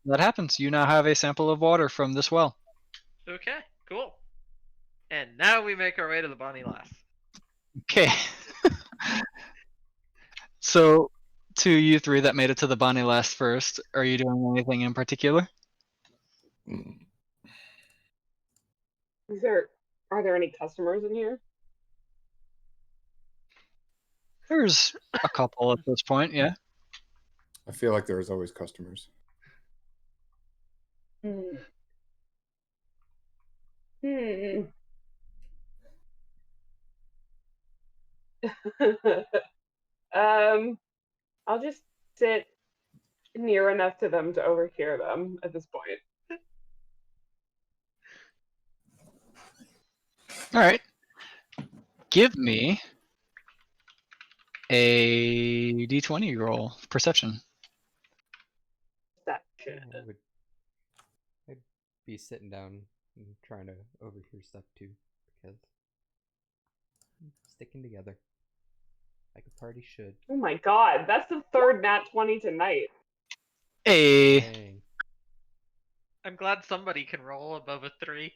Speaker 2: That happens. You now have a sample of water from this well.
Speaker 5: Okay, cool. And now we make our way to the Bonnie Lass.
Speaker 2: Okay. So, to you three that made it to the Bonnie last first, are you doing anything in particular?
Speaker 3: Are there any customers in here?
Speaker 2: There's a couple at this point, yeah.
Speaker 6: I feel like there's always customers.
Speaker 3: Hmm. I'll just sit near enough to them to overhear them at this point.
Speaker 2: All right. Give me a d20 roll, perception.
Speaker 4: I'd be sitting down and trying to overhear stuff too, because sticking together. Like a party should.
Speaker 3: Oh my god, that's the third nat 20 tonight.
Speaker 2: Hey.
Speaker 4: Dang.
Speaker 5: I'm glad somebody can roll above a 3.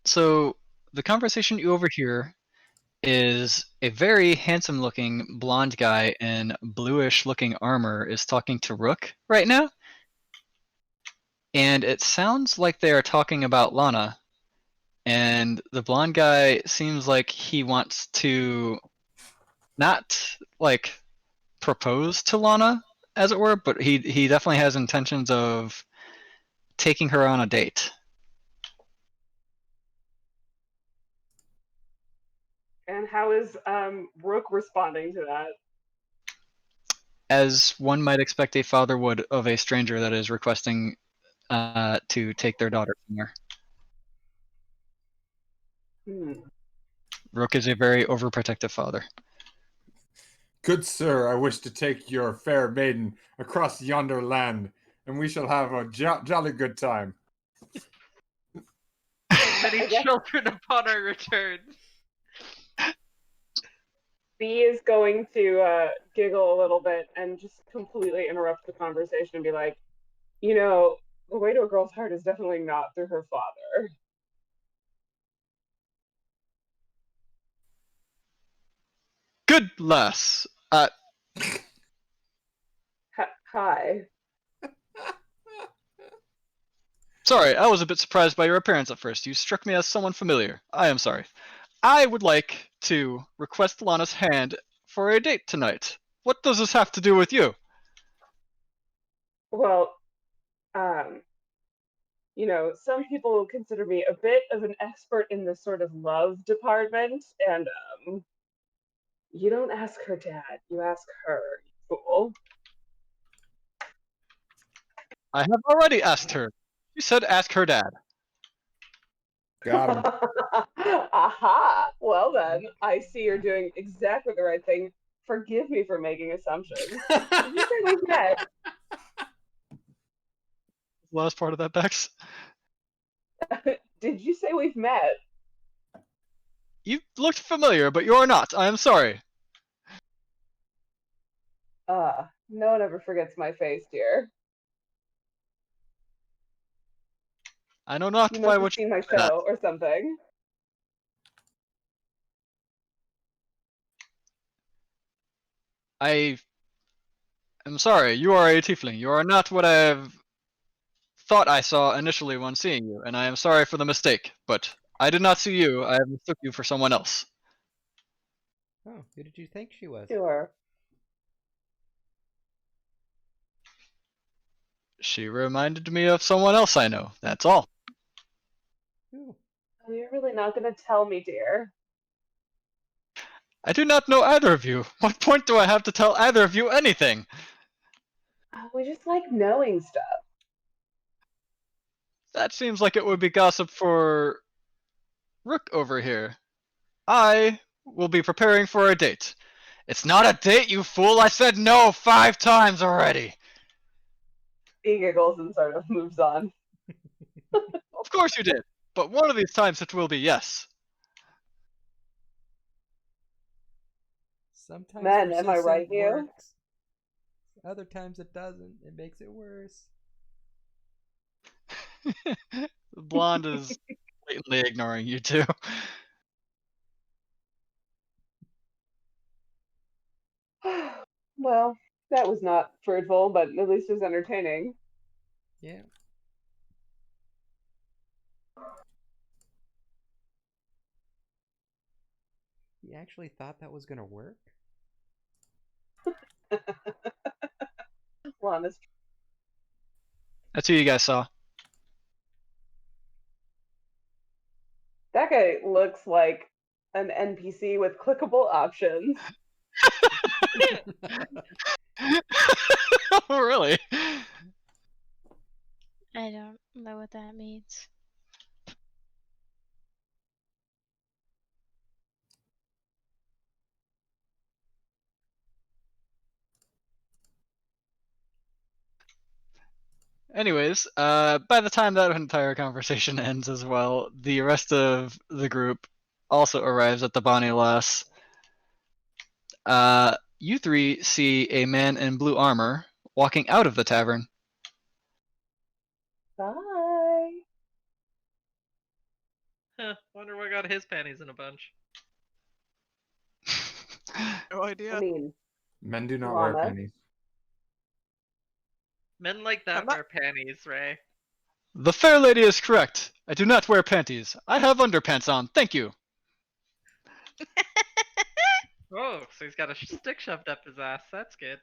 Speaker 2: So the conversation you overhear is a very handsome looking blonde guy in bluish looking armor is talking to Rook right now. And it sounds like they are talking about Lana. And the blonde guy seems like he wants to not like propose to Lana, as it were, but he definitely has intentions of taking her on a date.
Speaker 3: And how is Rook responding to that?
Speaker 2: As one might expect a father would of a stranger that is requesting to take their daughter somewhere. Rook is a very overprotective father.
Speaker 6: Good sir, I wish to take your fair maiden across yonder land, and we shall have a jolly good time.
Speaker 5: Many children upon our return.
Speaker 3: B is going to giggle a little bit and just completely interrupt the conversation and be like, you know, the way to a girl's heart is definitely not through her father.
Speaker 2: Good lass.
Speaker 3: Hi.
Speaker 2: Sorry, I was a bit surprised by your appearance at first. You struck me as someone familiar. I am sorry. I would like to request Lana's hand for a date tonight. What does this have to do with you?
Speaker 3: Well, you know, some people consider me a bit of an expert in the sort of love department, and you don't ask her dad, you ask her, you fool.
Speaker 2: I have already asked her. She said ask her dad.
Speaker 6: Got him.
Speaker 3: Aha! Well then, I see you're doing exactly the right thing. Forgive me for making assumptions. Did you say we've met?
Speaker 2: Last part of that, Bex.
Speaker 3: Did you say we've met?
Speaker 2: You looked familiar, but you are not. I am sorry.
Speaker 3: No one ever forgets my face, dear.
Speaker 2: I know not
Speaker 3: You
Speaker 2: by
Speaker 3: must have
Speaker 2: what you
Speaker 3: seen my
Speaker 2: say that.
Speaker 3: show or something.
Speaker 2: I am sorry. You are a tiefling. You are not what I thought I saw initially when seeing you, and I am sorry for the mistake. But I did not see you. I mistook you for someone else.
Speaker 4: Oh, who did you think she was?
Speaker 3: Sure.
Speaker 2: She reminded me of someone else I know. That's all.
Speaker 4: Who?
Speaker 3: Oh, you're really not gonna tell me, dear.
Speaker 2: I do not know either of you. What point do I have to tell either of you anything?
Speaker 3: We just like knowing stuff.
Speaker 2: That seems like it would be gossip for Rook over here. I will be preparing for a date. It's not a date, you fool! I said no 5 times already!
Speaker 3: He giggles and sort of moves on.
Speaker 2: Of course you did! But one of these times it will be yes.
Speaker 4: Sometimes
Speaker 3: Men, am I right,
Speaker 4: persistent
Speaker 3: you?
Speaker 4: works. Other times it doesn't. It makes it worse.
Speaker 2: The blonde is blatantly ignoring you two.
Speaker 3: Well, that was not fruitful, but at least it was entertaining.
Speaker 4: Yeah. He actually thought that was gonna work?
Speaker 3: Honest.
Speaker 2: That's who you guys saw.
Speaker 3: That guy looks like an NPC with clickable options.
Speaker 2: Oh, really?
Speaker 1: I don't know what that means.
Speaker 2: Anyways, by the time that entire conversation ends as well, the rest of the group also arrives at the Bonnie Lass. You three see a man in blue armor walking out of the tavern.
Speaker 3: Bye.
Speaker 5: Huh, wonder what got his panties in a bunch.
Speaker 7: No idea.
Speaker 3: I mean,
Speaker 6: Men do not wear
Speaker 3: Llama.
Speaker 6: panties.
Speaker 5: Men like that
Speaker 7: I'm not-
Speaker 5: wear panties, Ray.
Speaker 2: The fair lady is correct. I do not wear panties. I have underpants on. Thank you.
Speaker 5: Oh, so he's got a stick shoved up his ass. That's good.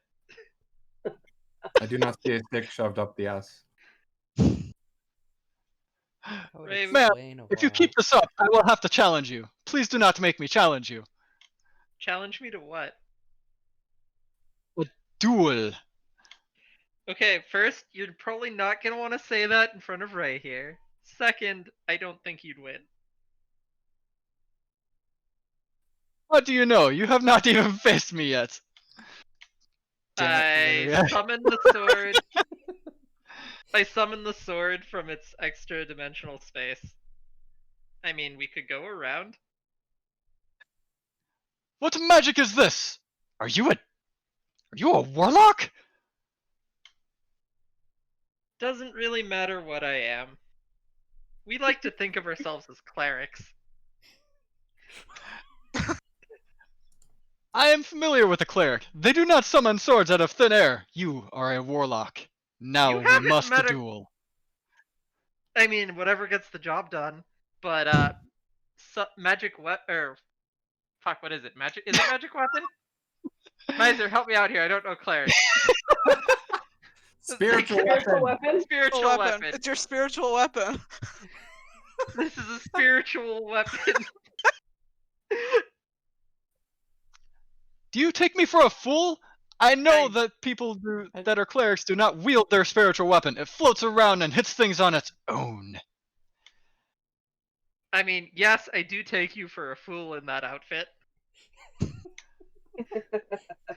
Speaker 6: I do not see a stick shoved up the ass.
Speaker 4: That would
Speaker 5: Ray,
Speaker 2: Ma'am,
Speaker 4: explain a
Speaker 2: if you
Speaker 4: lot.
Speaker 2: keep this up, I will have to challenge you. Please do not make me challenge you.
Speaker 5: challenge me to what?
Speaker 2: Duel.
Speaker 5: Okay, first, you're probably not gonna want to say that in front of Ray here. Second, I don't think you'd win.
Speaker 2: What do you know? You have not even faced me yet. Damn it,
Speaker 5: I
Speaker 2: Valeria.
Speaker 5: summon the sword. I summon the sword from its extra dimensional space. I mean, we could go around.
Speaker 2: What magic is this? Are you a warlock?
Speaker 5: Doesn't really matter what I am. We like to think of ourselves as clerics.
Speaker 2: I am familiar with a cleric. They do not summon swords out of thin air. You are a warlock. Now
Speaker 5: You
Speaker 2: we
Speaker 5: haven't
Speaker 2: must
Speaker 5: met a-
Speaker 2: duel.
Speaker 5: I mean, whatever gets the job done. But magic or fuck, what is it? Magic? Is it magic weapon? Miser, help me out here. I don't know cleric.
Speaker 6: Spiritual
Speaker 3: Spiritual
Speaker 6: weapon.
Speaker 3: weapon?
Speaker 5: Spiritual
Speaker 7: A
Speaker 5: weapon.
Speaker 7: It's your spiritual weapon.
Speaker 5: This is a spiritual weapon.
Speaker 2: Do you take me for a fool? I know
Speaker 5: Hey.
Speaker 2: that people that are clerics do not wield their spiritual weapon. It floats around and hits things on its own.
Speaker 5: I mean, yes, I do take you for a fool in that outfit.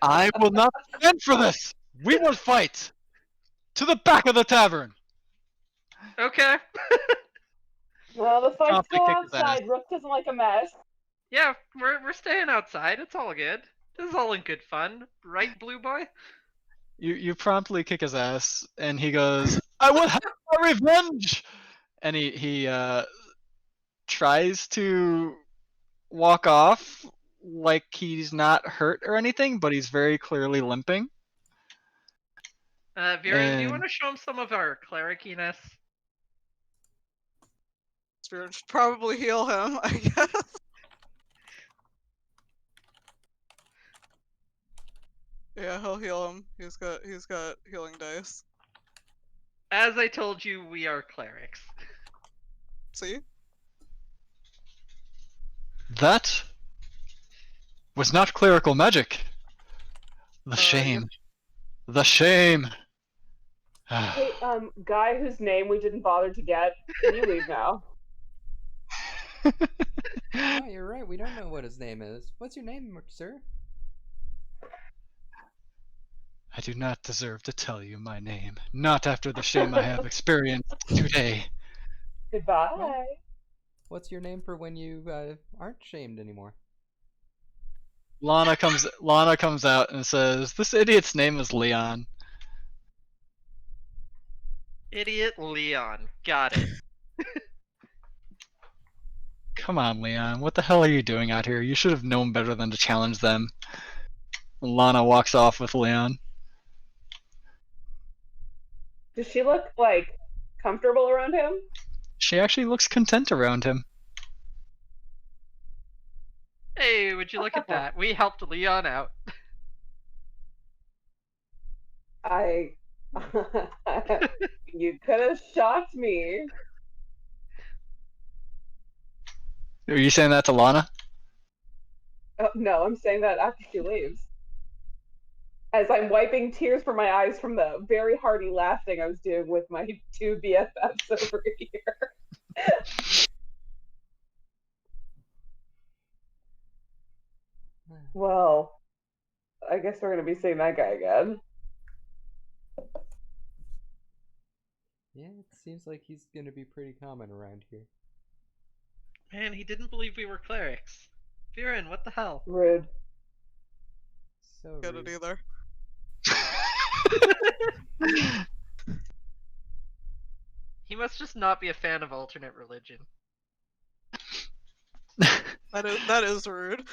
Speaker 2: I will not stand for this. We will fight. To the back of the tavern.
Speaker 5: Okay.
Speaker 3: Well, the fight's
Speaker 2: Promptly
Speaker 3: still
Speaker 2: kick his ass.
Speaker 3: outside. Rook doesn't like a mess.
Speaker 5: Yeah, we're staying outside. It's all good. This is all in good fun, right, Blue Boy?
Speaker 2: You promptly kick his ass, and he goes, "I will have my revenge." And he tries to walk off like he's not hurt or anything, but he's very clearly limping.
Speaker 5: Viren, do you
Speaker 2: And-
Speaker 5: want to show him some of our clericiness?
Speaker 7: Spirit should probably heal him, I guess. Yeah, he'll heal him. He's got healing dice.
Speaker 5: As I told you, we are clerics.
Speaker 7: See?
Speaker 2: That was not clerical magic. The
Speaker 7: you-
Speaker 2: shame. The shame.
Speaker 3: Hey, guy whose name we didn't bother to get, can you leave now?
Speaker 4: Oh, you're right. We don't know what his name is. What's your name, sir?
Speaker 2: I do not deserve to tell you my name. Not after the shame I have experienced today.
Speaker 3: Goodbye.
Speaker 4: Well, what's your name for when you aren't shamed anymore?
Speaker 2: Lana comes out and says, "This idiot's name is Leon."
Speaker 5: Idiot Leon. Got it.
Speaker 2: Come on, Leon. What the hell are you doing out here? You should have known better than to challenge them. Lana walks off with Leon.
Speaker 3: Does she look, like, comfortable around him?
Speaker 2: She actually looks content around him.
Speaker 5: Hey, would you look at that? We helped Leon out.
Speaker 3: You could have shocked me.
Speaker 2: Are you saying that to Lana?
Speaker 3: Oh, no, I'm saying that after she leaves. As I'm wiping tears from my eyes from the very hearty laughing I was doing with my two BFFs over here. Well, I guess we're going to be seeing that guy again.
Speaker 4: Yeah, it seems like he's gonna be pretty common around here.
Speaker 5: Man, he didn't believe we were clerics. Viren, what the hell?
Speaker 3: Rude.
Speaker 4: So
Speaker 7: Get
Speaker 4: rude.
Speaker 7: it either.
Speaker 5: He must just not be a fan of alternate religion.
Speaker 7: That is rude.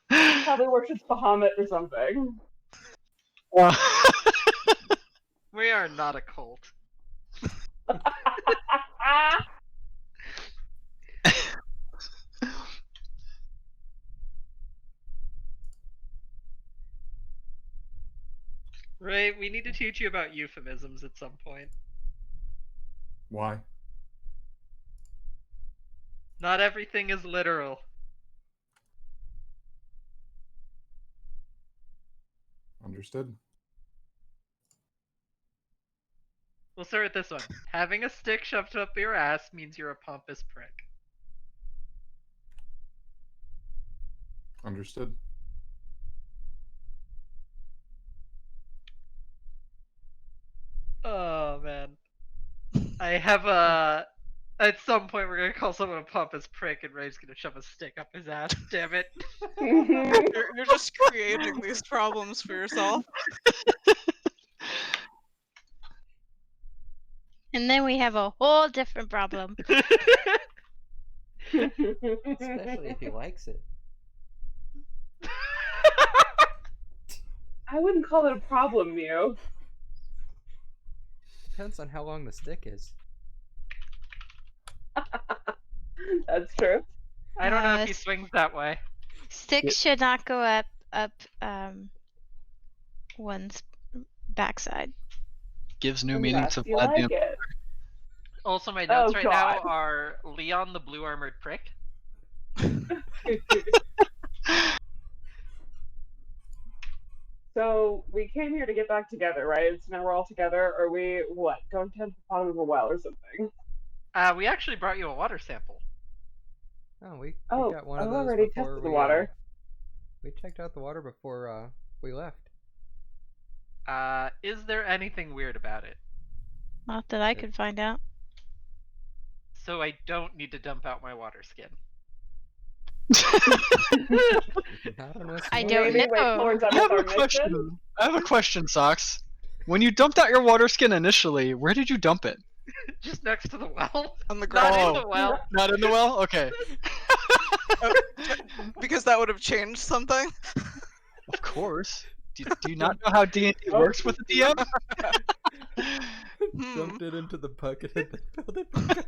Speaker 3: Probably worships Bahamut or something.
Speaker 5: We are not a cult. Ray, we need to teach you about euphemisms at some point.
Speaker 6: Why?
Speaker 5: Not everything is literal.
Speaker 6: Understood.
Speaker 5: We'll start with this one. Having a stick shoved up your ass means you're a pompous prick.
Speaker 6: Understood.
Speaker 5: Oh man. I have a. At some point, we're gonna call someone a pompous prick, and Ray's gonna shove a stick up his ass. Damn it!
Speaker 7: You're just creating these problems for yourself.
Speaker 1: And then we have a whole different problem.
Speaker 4: Especially if he likes it.
Speaker 3: I wouldn't call it a problem, Mew.
Speaker 4: Depends on how long the stick is.
Speaker 3: That's true.
Speaker 5: I don't know if he
Speaker 1: S-
Speaker 5: swings that way.
Speaker 1: Sticks should not go up one's backside.
Speaker 2: Gives new meaning
Speaker 3: Unless
Speaker 2: to
Speaker 3: you
Speaker 2: Vlad
Speaker 3: like
Speaker 2: the
Speaker 3: it.
Speaker 5: Also, my notes
Speaker 3: Oh,
Speaker 5: right now
Speaker 3: God.
Speaker 5: are Leon the blue armored prick.
Speaker 3: So we came here to get back together, right? So now we're all together. Are we what? Going to the bottom of a well or something?
Speaker 5: We actually brought you a water sample.
Speaker 4: Oh, we
Speaker 3: Oh,
Speaker 4: got one
Speaker 3: I've
Speaker 4: of those
Speaker 3: already
Speaker 4: before
Speaker 3: tested the
Speaker 4: we
Speaker 3: water.
Speaker 4: we checked out the water before we left.
Speaker 5: Is there anything weird about it?
Speaker 1: Not that I could find out.
Speaker 5: So I don't need to dump out my water skin.
Speaker 4: Not unless
Speaker 1: I
Speaker 4: you
Speaker 1: don't
Speaker 3: Maybe wait till
Speaker 1: know.
Speaker 3: we're done
Speaker 2: I have
Speaker 3: with our
Speaker 2: a
Speaker 3: mission.
Speaker 2: question. I have a question, Socks. When you dumped out your water skin initially, where did you dump it?
Speaker 5: Just next to the well.
Speaker 7: On the
Speaker 5: Not
Speaker 7: ground.
Speaker 5: in the well.
Speaker 2: Not in the well? Okay.
Speaker 7: Because that would have changed something.
Speaker 2: Of course. Do you not know how D&D works with the DM?
Speaker 4: Dumped it into the bucket and then filled it back up.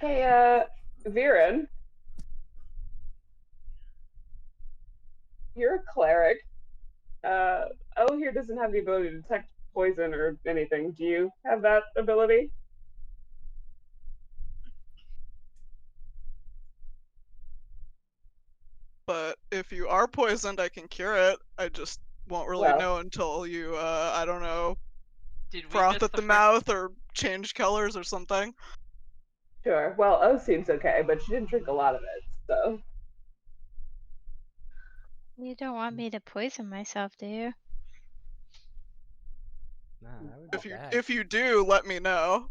Speaker 3: Hey, Viren. You're a cleric. O here doesn't have the ability to detect poison or anything. Do you have that ability?
Speaker 7: But if you are poisoned, I can cure it. I just won't really
Speaker 3: Well.
Speaker 7: know until you, I don't know,
Speaker 5: Did we
Speaker 7: froth
Speaker 5: miss
Speaker 7: at the
Speaker 5: first-
Speaker 7: mouth or change colors or something.
Speaker 3: Sure. Well, O seems okay, but she didn't drink a lot of it, so.
Speaker 1: You don't want me to poison myself, do you?
Speaker 4: Nah, I would be bad.
Speaker 7: If you do, let me know.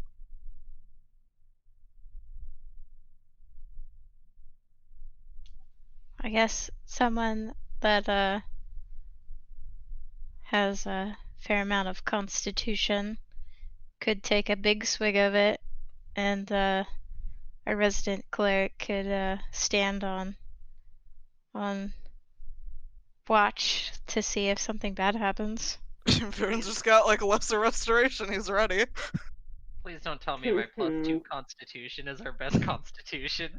Speaker 1: I guess someone that has a fair amount of constitution could take a big swig of it, and a resident cleric could stand on watch to see if something bad happens.
Speaker 7: Viren's just got like lesser restoration. He's ready.
Speaker 5: Please don't tell me my +2 constitution is our best constitution.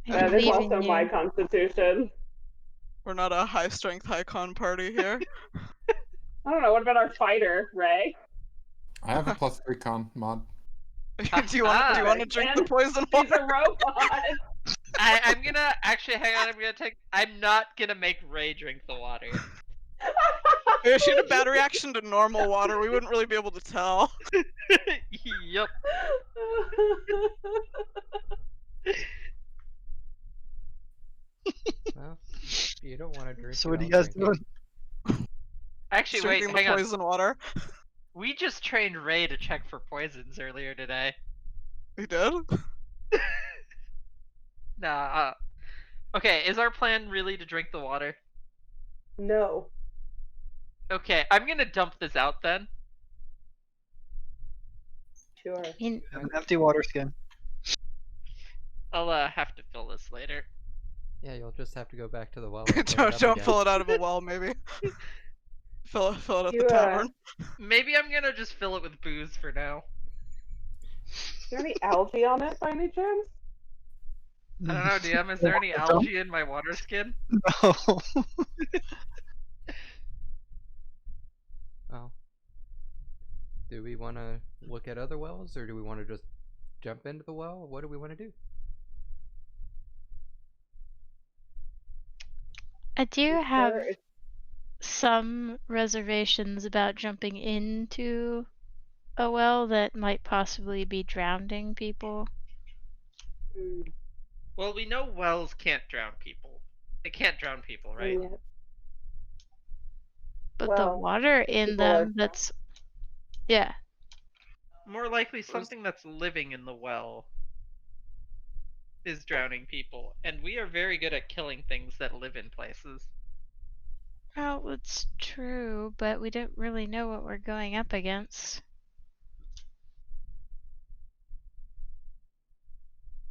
Speaker 1: I
Speaker 3: That is
Speaker 1: believe
Speaker 3: also
Speaker 1: in
Speaker 3: my
Speaker 1: you.
Speaker 3: constitution.
Speaker 7: We're not a high strength, high con party here.
Speaker 3: I don't know. What about our fighter, Ray?
Speaker 6: I have a +3 con mod.
Speaker 7: do you want to drink the poison
Speaker 3: He's
Speaker 7: water?
Speaker 3: a robot.
Speaker 5: I'm gonna actually hang on. I'm not gonna make Ray drink the water.
Speaker 7: If she had a bad reaction to normal water, we wouldn't really be able to tell.
Speaker 5: Yup.
Speaker 4: Well, if you don't want to drink
Speaker 2: So
Speaker 4: it,
Speaker 2: what are you
Speaker 4: I'll
Speaker 2: guys
Speaker 4: drink
Speaker 2: doing?
Speaker 5: Actually, wait,
Speaker 7: drinking the
Speaker 5: hang on.
Speaker 7: poison water.
Speaker 5: We just trained Ray to check for poisons earlier today.
Speaker 7: He did?
Speaker 5: Nah. Okay, is our plan really to drink the water?
Speaker 3: No.
Speaker 5: Okay, I'm gonna dump this out then.
Speaker 3: Sure.
Speaker 1: I mean,
Speaker 2: Have an empty water skin.
Speaker 5: I'll have to fill this later.
Speaker 4: Yeah, you'll just have to go back to the well and fill it up
Speaker 7: don't
Speaker 4: again.
Speaker 7: fill it out of a well, maybe. fill it at
Speaker 3: You,
Speaker 7: the tavern.
Speaker 5: Maybe I'm gonna just fill it with booze for now.
Speaker 3: Is there any algae on it by any chance?
Speaker 5: I don't know, DM, is there any algae in my water skin?
Speaker 2: No.
Speaker 4: Oh. Do we want to look at other wells, or do we want to just jump into the well? What do we want to do?
Speaker 1: I do have
Speaker 3: There is-
Speaker 1: some reservations about jumping into a well that might possibly be drowning people.
Speaker 3: Mm,
Speaker 5: Well, we know wells can't drown people. They can't drown people, right?
Speaker 3: and yet
Speaker 1: But the
Speaker 3: Well,
Speaker 1: water in
Speaker 3: people are
Speaker 1: them, that's. Yeah.
Speaker 5: More likely something that's living in the well is drowning people, and we are very good at killing things that live in places.
Speaker 1: Well, it's true, but we don't really know what we're going up against.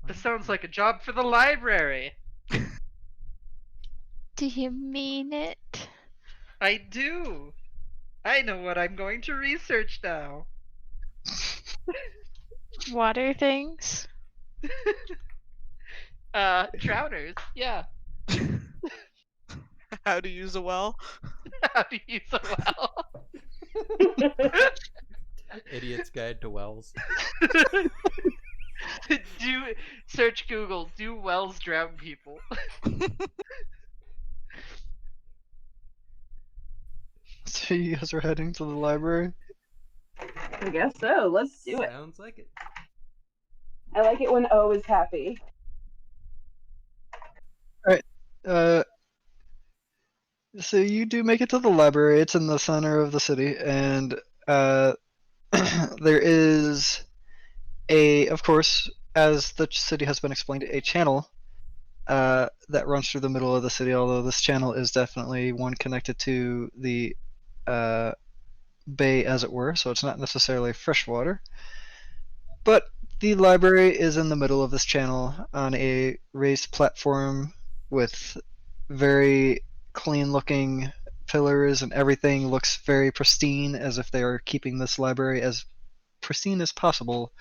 Speaker 5: This sounds like a job for the library.
Speaker 1: Do you mean it?
Speaker 5: I do. I know what I'm going to research now.
Speaker 1: Water things?
Speaker 5: Drowners, yeah.
Speaker 7: How to use a well.
Speaker 5: How to use a well.
Speaker 4: Idiot's Guide to Wells.
Speaker 5: Search Google, do wells drown people?
Speaker 2: So you guys are heading to the library?
Speaker 3: I guess so. Let's do it.
Speaker 4: Sounds like it.
Speaker 3: I like it when O is happy.
Speaker 2: So you do make it to the library. It's in the center of the city, and there is of course, as the city has been explained, a channel that runs through the middle of the city. Although this channel is definitely one connected to the bay, as it were, so it's not necessarily fresh water. But the library is in the middle of this channel on a raised platform with very clean looking pillars, and everything looks very pristine, as if they are keeping this library as pristine as possible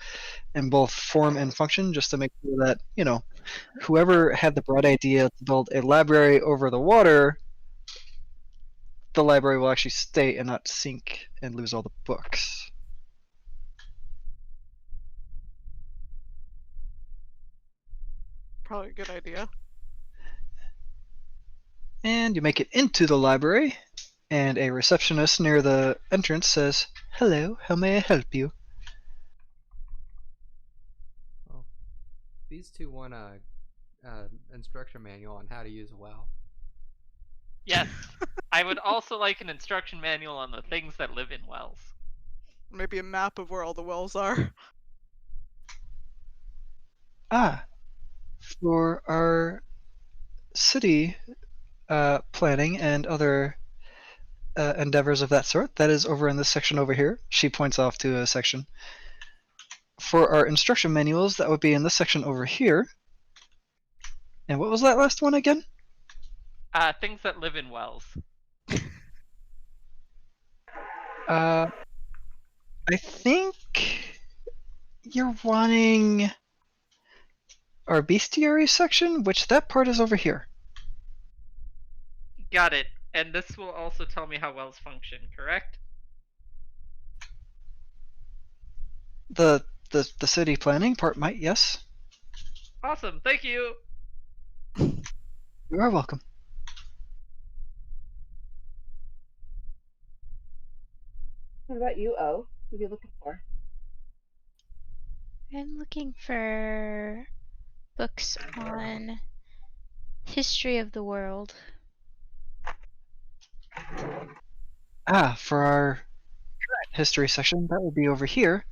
Speaker 2: in both form and function, just to make sure that, whoever had the bright idea to build a library over the water, the library will actually stay and not sink and lose all the books.
Speaker 7: Probably a good idea.
Speaker 2: And you make it into the library, and a receptionist near the entrance says, "Hello, how may I help you?"
Speaker 4: Well, these two want a instruction manual on how to use a well.
Speaker 5: Yes. I would also like an instruction manual on the things that live in wells.
Speaker 7: Maybe a map of where all the wells are.
Speaker 2: Ah, for our city planning and other endeavors of that sort, that is over in this section over here. She points off to a section. For our instruction manuals, that would be in this section over here. And what was that last one again?
Speaker 5: Things that live in wells.
Speaker 2: I think you're wanting our bestiary section, which that part is over here.
Speaker 5: Got it. And this will also tell me how wells function, correct?
Speaker 2: The city planning part might, yes.
Speaker 5: Awesome, thank you!
Speaker 2: You are welcome.
Speaker 3: What about you, O? What are you looking for?
Speaker 1: I'm looking for books on history of the world.
Speaker 2: For our history section, that would be over here.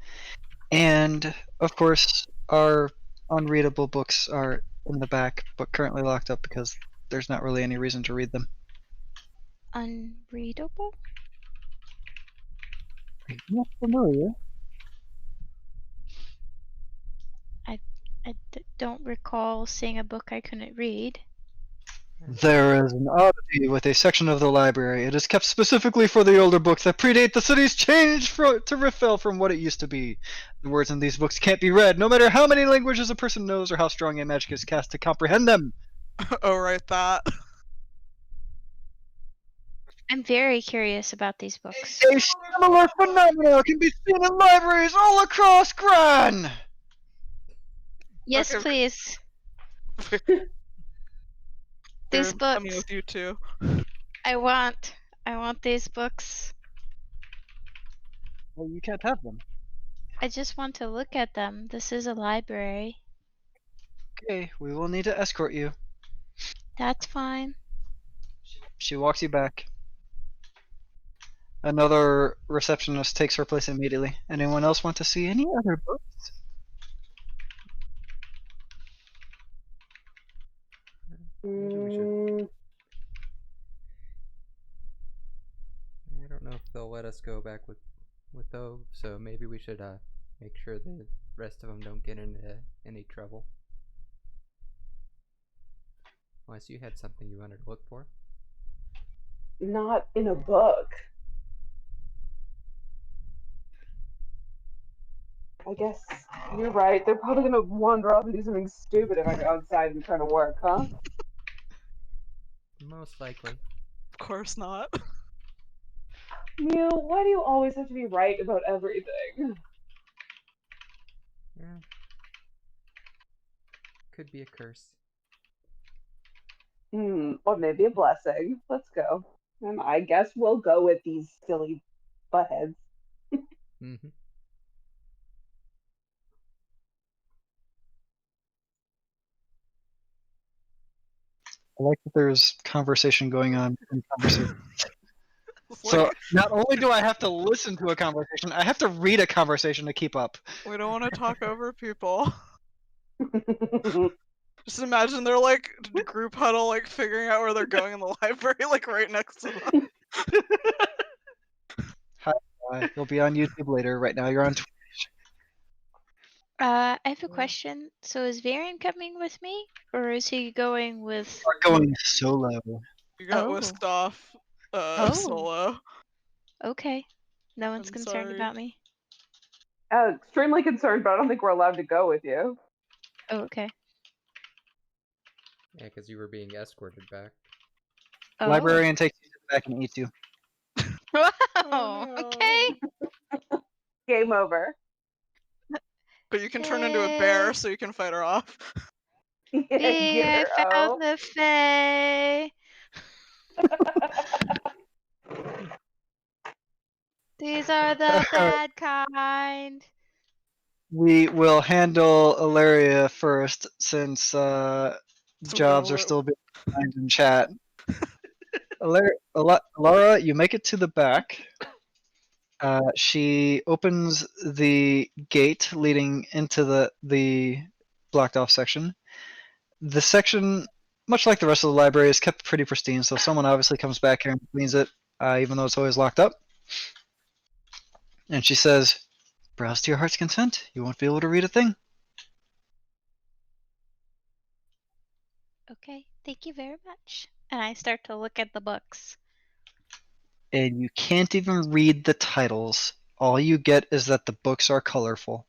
Speaker 2: And, of course, our unreadable books are in the back, but currently locked up because there's not really any reason to read them.
Speaker 1: Unreadable?
Speaker 2: Not familiar.
Speaker 1: Don't recall seeing a book I couldn't read.
Speaker 2: There is an oddity with a section of the library. It is kept specifically for the older books that predate the city's change to Riffel from what it used to be. The words in these books can't be read, no matter how many languages a person knows or how strong a magic is cast to comprehend them.
Speaker 7: Oh, right, that.
Speaker 1: I'm very curious about these books.
Speaker 2: A similar phenomenon can be seen in libraries all across Gran!
Speaker 1: Yes,
Speaker 7: Okay.
Speaker 1: please.
Speaker 7: These
Speaker 1: These
Speaker 7: coming
Speaker 1: books.
Speaker 7: with you too.
Speaker 1: I want these books.
Speaker 2: Well, you can't have them.
Speaker 1: I just want to look at them. This is a library.
Speaker 2: Okay, we will need to escort you.
Speaker 1: That's fine.
Speaker 2: She walks you back. Another receptionist takes her place immediately. Anyone else want to see any other books?
Speaker 4: Maybe we should. I don't know if they'll let us go back with those, so maybe we should make sure the rest of them don't get into any trouble. Unless you had something you wanted to look for.
Speaker 3: Not in a book. I guess you're right. They're probably gonna wander off and do something stupid if I go outside and try to work, huh?
Speaker 4: Most likely.
Speaker 7: Of course not.
Speaker 3: Mew, why do you always have to be right about everything?
Speaker 4: Yeah. Could be a curse.
Speaker 3: Or maybe a blessing. Let's go. And I guess we'll go with these silly buttheads.
Speaker 4: Mm-hmm.
Speaker 2: I like that there's conversation going on in conversation. So
Speaker 7: Like,
Speaker 2: not only do I have to listen to a conversation, I have to read a conversation to keep up.
Speaker 7: we don't want to talk over people. Just imagine they're like group huddle, like figuring out where they're going in the library, like right next to them.
Speaker 2: Hi, you'll be on YouTube later. Right now, you're on Twitch.
Speaker 1: I have a question. So is Varian coming with me, or is he going with?
Speaker 2: We're going solo.
Speaker 7: You got
Speaker 1: Oh.
Speaker 7: whisked off
Speaker 1: Oh.
Speaker 7: solo.
Speaker 1: Okay. No one's
Speaker 7: I'm
Speaker 1: concerned
Speaker 7: sorry.
Speaker 1: about me.
Speaker 3: Extremely concerned, but I don't think we're allowed to go with you.
Speaker 1: Oh, okay.
Speaker 4: Yeah, because you were being escorted back.
Speaker 1: Oh.
Speaker 2: Librarian takes you to the back and eats you.
Speaker 1: Wow.
Speaker 7: Oh, no.
Speaker 1: Okay.
Speaker 3: Game over.
Speaker 7: But you can turn into a bear so you can fight her off.
Speaker 3: Yeah,
Speaker 1: Hey,
Speaker 3: get
Speaker 1: I
Speaker 3: her
Speaker 1: found
Speaker 3: out.
Speaker 1: the Fae. These are the bad kind.
Speaker 2: We will handle Ilaria first, since jobs are still being assigned in chat. Laura, you make it to the back. She opens the gate leading into the blocked off section. The section, much like the rest of the library, is kept pretty pristine, so someone obviously comes back here and cleans it, even though it's always locked up. And she says, "Browse to your heart's content. You won't be able to read a thing."
Speaker 1: Okay, thank you very much. And I start to look at the books.
Speaker 2: And you can't even read the titles. All you get is that the books are colorful.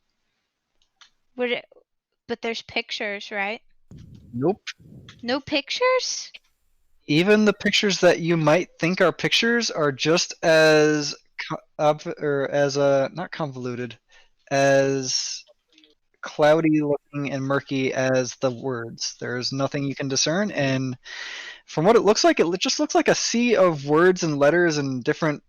Speaker 1: But there's pictures, right?
Speaker 2: Nope.
Speaker 1: No pictures?
Speaker 2: Even the pictures that you might think are pictures are just as not convoluted, as cloudy looking and murky as the words. There's nothing you can discern, and from what it looks like, it just looks like a sea of words and letters and different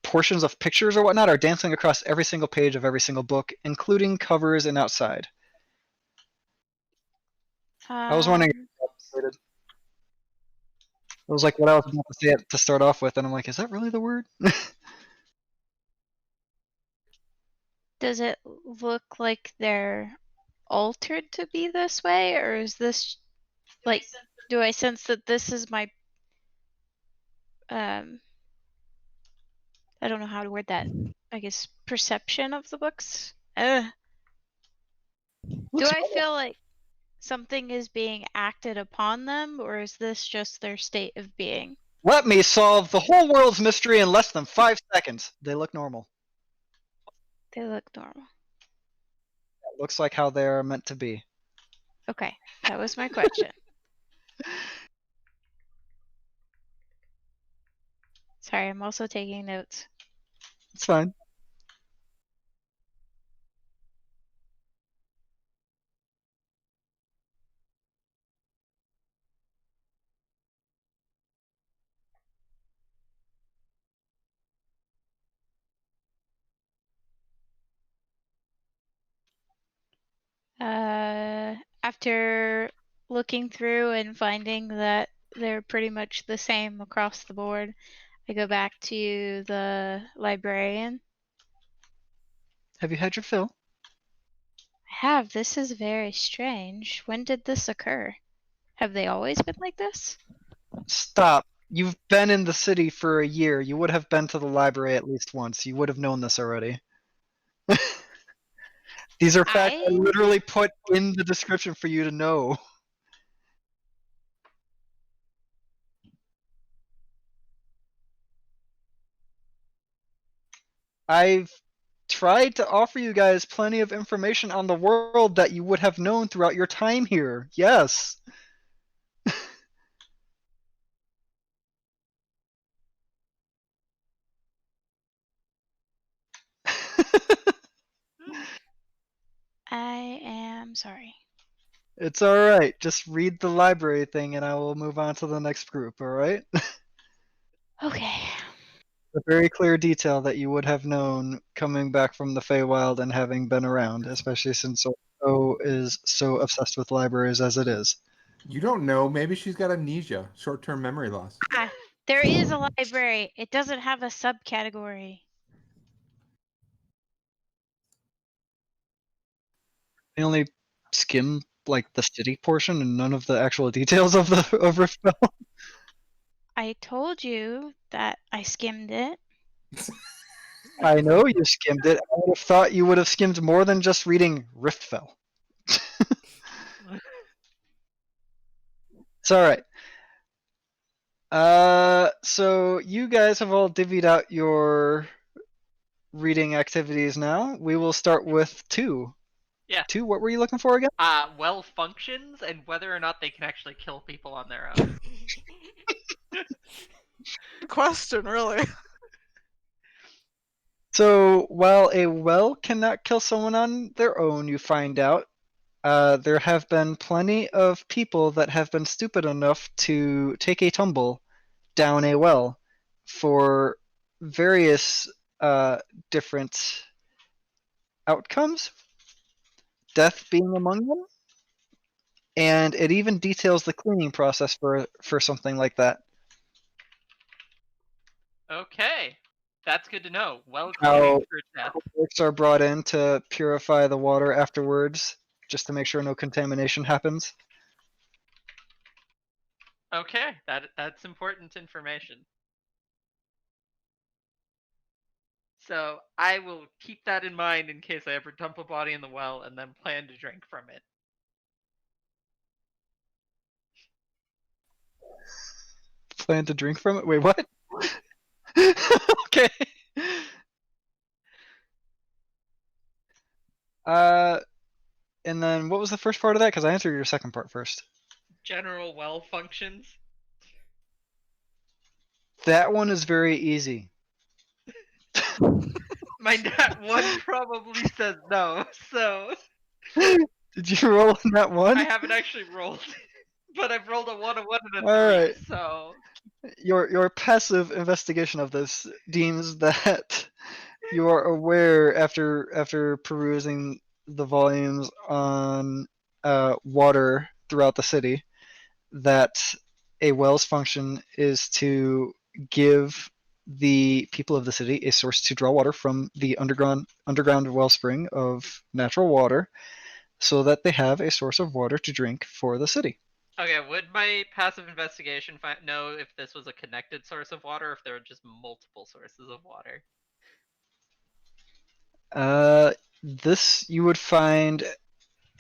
Speaker 2: portions of pictures or whatnot are dancing across every single page of every single book, including covers and outside. I was wondering if you It was like what I was about to say it to start off with, and I'm like, is that really the word?
Speaker 1: Does it look like they're altered to be this way, or is this like, do I sense that this is my I don't know how to word that. I guess perception of the books. Do
Speaker 2: Looks
Speaker 1: I feel like something is being acted upon them, or is this just their state of being?
Speaker 2: Let me solve the whole world's mystery in less than 5 seconds. They look normal.
Speaker 1: They look normal.
Speaker 2: It looks like how they are meant to be.
Speaker 1: Okay, that was my question. Sorry, I'm also taking notes.
Speaker 2: It's fine.
Speaker 1: After looking through and finding that they're pretty much the same across the board, I go back to the librarian.
Speaker 2: Have you had your fill?
Speaker 1: I have. This is very strange. When did this occur? Have they always been like this?
Speaker 2: Stop. You've been in the city for a year. You would have been to the library at least once. You would have known this already. These are facts I
Speaker 1: I
Speaker 2: literally put in the description for you to know. I've tried to offer you guys plenty of information on the world that you would have known throughout your time here. Yes.
Speaker 1: I am sorry.
Speaker 2: It's alright. Just read the library thing and I will move on to the next group, alright?
Speaker 1: Okay.
Speaker 2: A very clear detail that you would have known coming back from the Feywild and having been around, especially since O is so obsessed with libraries as it is.
Speaker 6: You don't know. Maybe she's got amnesia, short-term memory loss.
Speaker 1: There is a library. It doesn't have a subcategory.
Speaker 2: I only skim like the city portion and none of the actual details of the of Riftbell.
Speaker 1: I told you that I skimmed it.
Speaker 2: I know you skimmed it. I would have thought you would have skimmed more than just reading Riftfell. It's alright. So you guys have all divvied out your reading activities now. We will start with 2.
Speaker 5: Yeah.
Speaker 2: 2, what were you looking for again?
Speaker 5: Well functions and whether or not they can actually kill people on their own.
Speaker 7: Good question, really.
Speaker 2: So while a well cannot kill someone on their own, you find out, there have been plenty of people that have been stupid enough to take a tumble down a well for various different outcomes, death being among them, and it even details the cleaning process for something like that.
Speaker 5: Okay, that's good to know. Well
Speaker 2: How
Speaker 5: cleaning for death.
Speaker 2: clerks are brought in to purify the water afterwards, just to make sure no contamination happens.
Speaker 5: Okay, that's important information. So I will keep that in mind in case I ever dump a body in the well and then plan to drink from it.
Speaker 2: Plan to drink from it? Wait, what? Okay. And then what was the first part of that? Because I answered your second part first.
Speaker 5: General well functions.
Speaker 2: That one is very easy.
Speaker 5: My nat 1 probably says no, so
Speaker 2: Did you roll on that one?
Speaker 5: I haven't actually rolled. But I've rolled a 1, a 1, and a 3,
Speaker 2: Alright.
Speaker 5: so
Speaker 2: Your passive investigation of this deems that you are aware after perusing the volumes on water throughout the city that a well's function is to give the people of the city a source to draw water from the underground wellspring of natural water, so that they have a source of water to drink for the city.
Speaker 5: Okay, would my passive investigation know if this was a connected source of water, or if there were just multiple sources of water?
Speaker 2: This you would find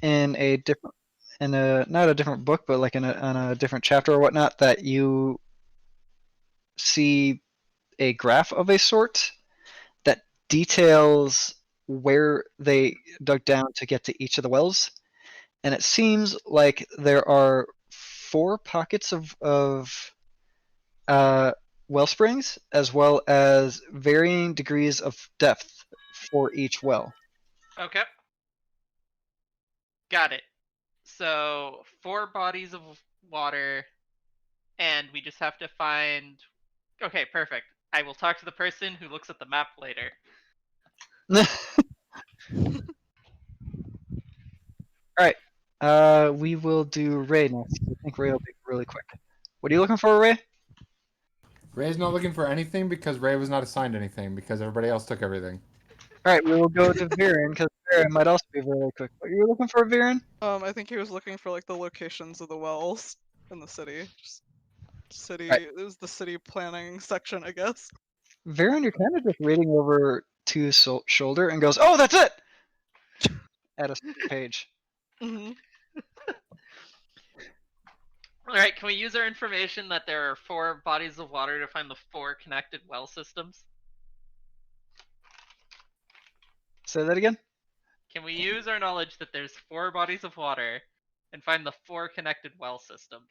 Speaker 2: in a different, not a different book, but like on a different chapter or whatnot, that you see a graph of a sort that details where they dug down to get to each of the wells, and it seems like there are 4 pockets of well springs, as well as varying degrees of depth for each well.
Speaker 5: Okay. Got it. So 4 bodies of water, and we just have to find. Okay, perfect. I will talk to the person who looks at the map later.
Speaker 2: Alright. We will do Ray next. I think Ray will be really quick. What are you looking for, Ray?
Speaker 6: Ray's not looking for anything because Ray was not assigned anything because everybody else took everything.
Speaker 2: Alright, we will go to Viren, because Viren might also be really quick. What are you looking for, Viren?
Speaker 7: I think he was looking for like the locations of the wells in the city. City.
Speaker 2: Right.
Speaker 7: It was the city planning section, I guess.
Speaker 2: Viren, you're kind of just reading over to his shoulder and goes, "Oh, that's it!" at a page.
Speaker 7: Mm-hmm.
Speaker 5: Alright, can we use our information that there are 4 bodies of water to find the 4 connected well systems?
Speaker 2: Say that again?
Speaker 5: Can we use our knowledge that there's 4 bodies of water and find the 4 connected well systems?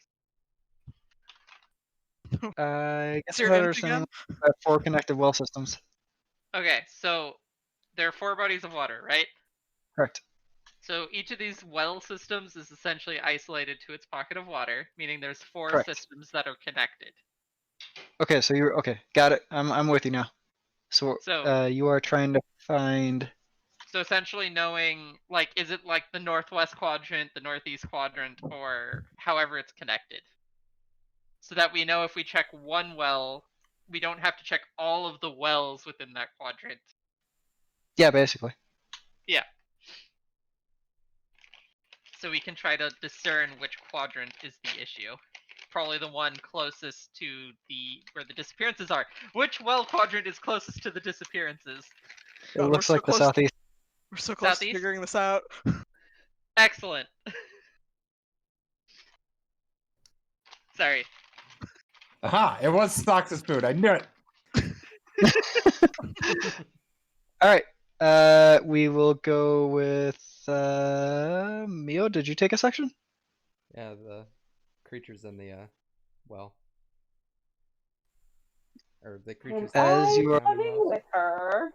Speaker 2: I guess
Speaker 7: It's your
Speaker 2: I
Speaker 7: int
Speaker 2: understand
Speaker 7: again?
Speaker 2: 4 connected well systems.
Speaker 5: Okay, so there are 4 bodies of water, right?
Speaker 2: Correct.
Speaker 5: So each of these well systems is essentially isolated to its pocket of water, meaning there's 4
Speaker 2: Correct.
Speaker 5: systems that are connected.
Speaker 2: Okay, so you're okay. Got it. I'm with you now. So,
Speaker 5: So
Speaker 2: you are trying to find.
Speaker 5: So essentially knowing, like, is it like the northwest quadrant, the northeast quadrant, or however it's connected? So that we know if we check one well, we don't have to check all of the wells within that quadrant.
Speaker 2: Yeah, basically.
Speaker 5: Yeah. So we can try to discern which quadrant is the issue. Probably the one closest to where the disappearances are. Which well quadrant is closest to the disappearances?
Speaker 2: It
Speaker 7: God,
Speaker 2: looks like the southeast.
Speaker 7: We're so close to
Speaker 5: Southeast?
Speaker 7: figuring this out.
Speaker 5: Excellent. Sorry.
Speaker 6: Aha! It was Sox's food. I knew it.
Speaker 2: All right. We will go with Mio. Did you take a section?
Speaker 4: Yeah, the creatures in the well. Or the creatures
Speaker 2: As you are
Speaker 3: Living with her.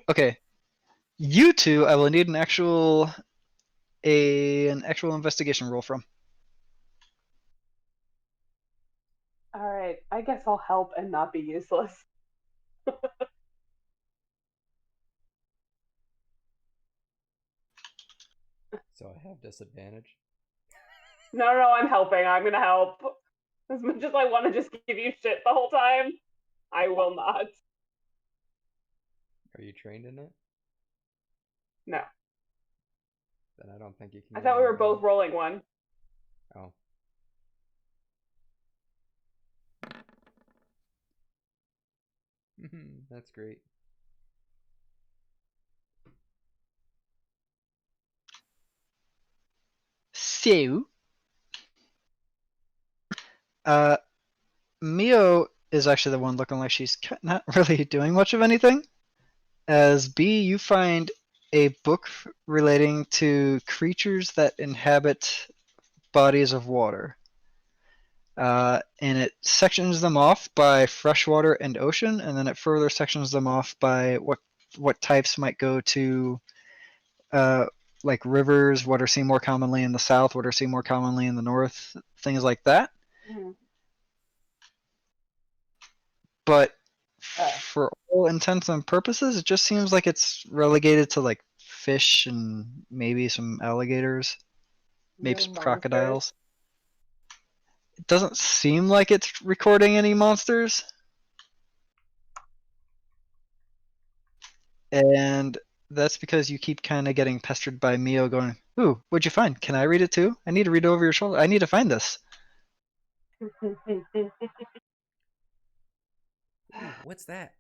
Speaker 2: okay. You two, I will need an actual investigation roll from.
Speaker 3: All right, I guess I'll help and not be useless.
Speaker 4: So I have disadvantage.
Speaker 3: No, I'm helping. I'm gonna help. As much as I want to just give you shit the whole time, I will not.
Speaker 4: Are you trained in it?
Speaker 3: No.
Speaker 4: Then I don't think you can.
Speaker 3: I thought we were both rolling one.
Speaker 4: Oh. That's great.
Speaker 2: So, Mio is actually the one looking like she's not really doing much of anything. As B, you find a book relating to creatures that inhabit bodies of water. And it sections them off by freshwater and ocean, and then it further sections them off by what types might go to like rivers, what are seen more commonly in the south, what are seen more commonly in the north, things like that.
Speaker 3: Mm-hmm.
Speaker 2: But for all intents and purposes, it just seems like it's relegated to like fish and maybe some alligators, maybe some crocodiles. It doesn't seem like it's recording any monsters. And that's because you keep kind of getting pestered by Mio going, "Ooh, what'd you find? Can I read it too? I need to read over your shoulder. I need to find this."
Speaker 4: Ooh, what's that?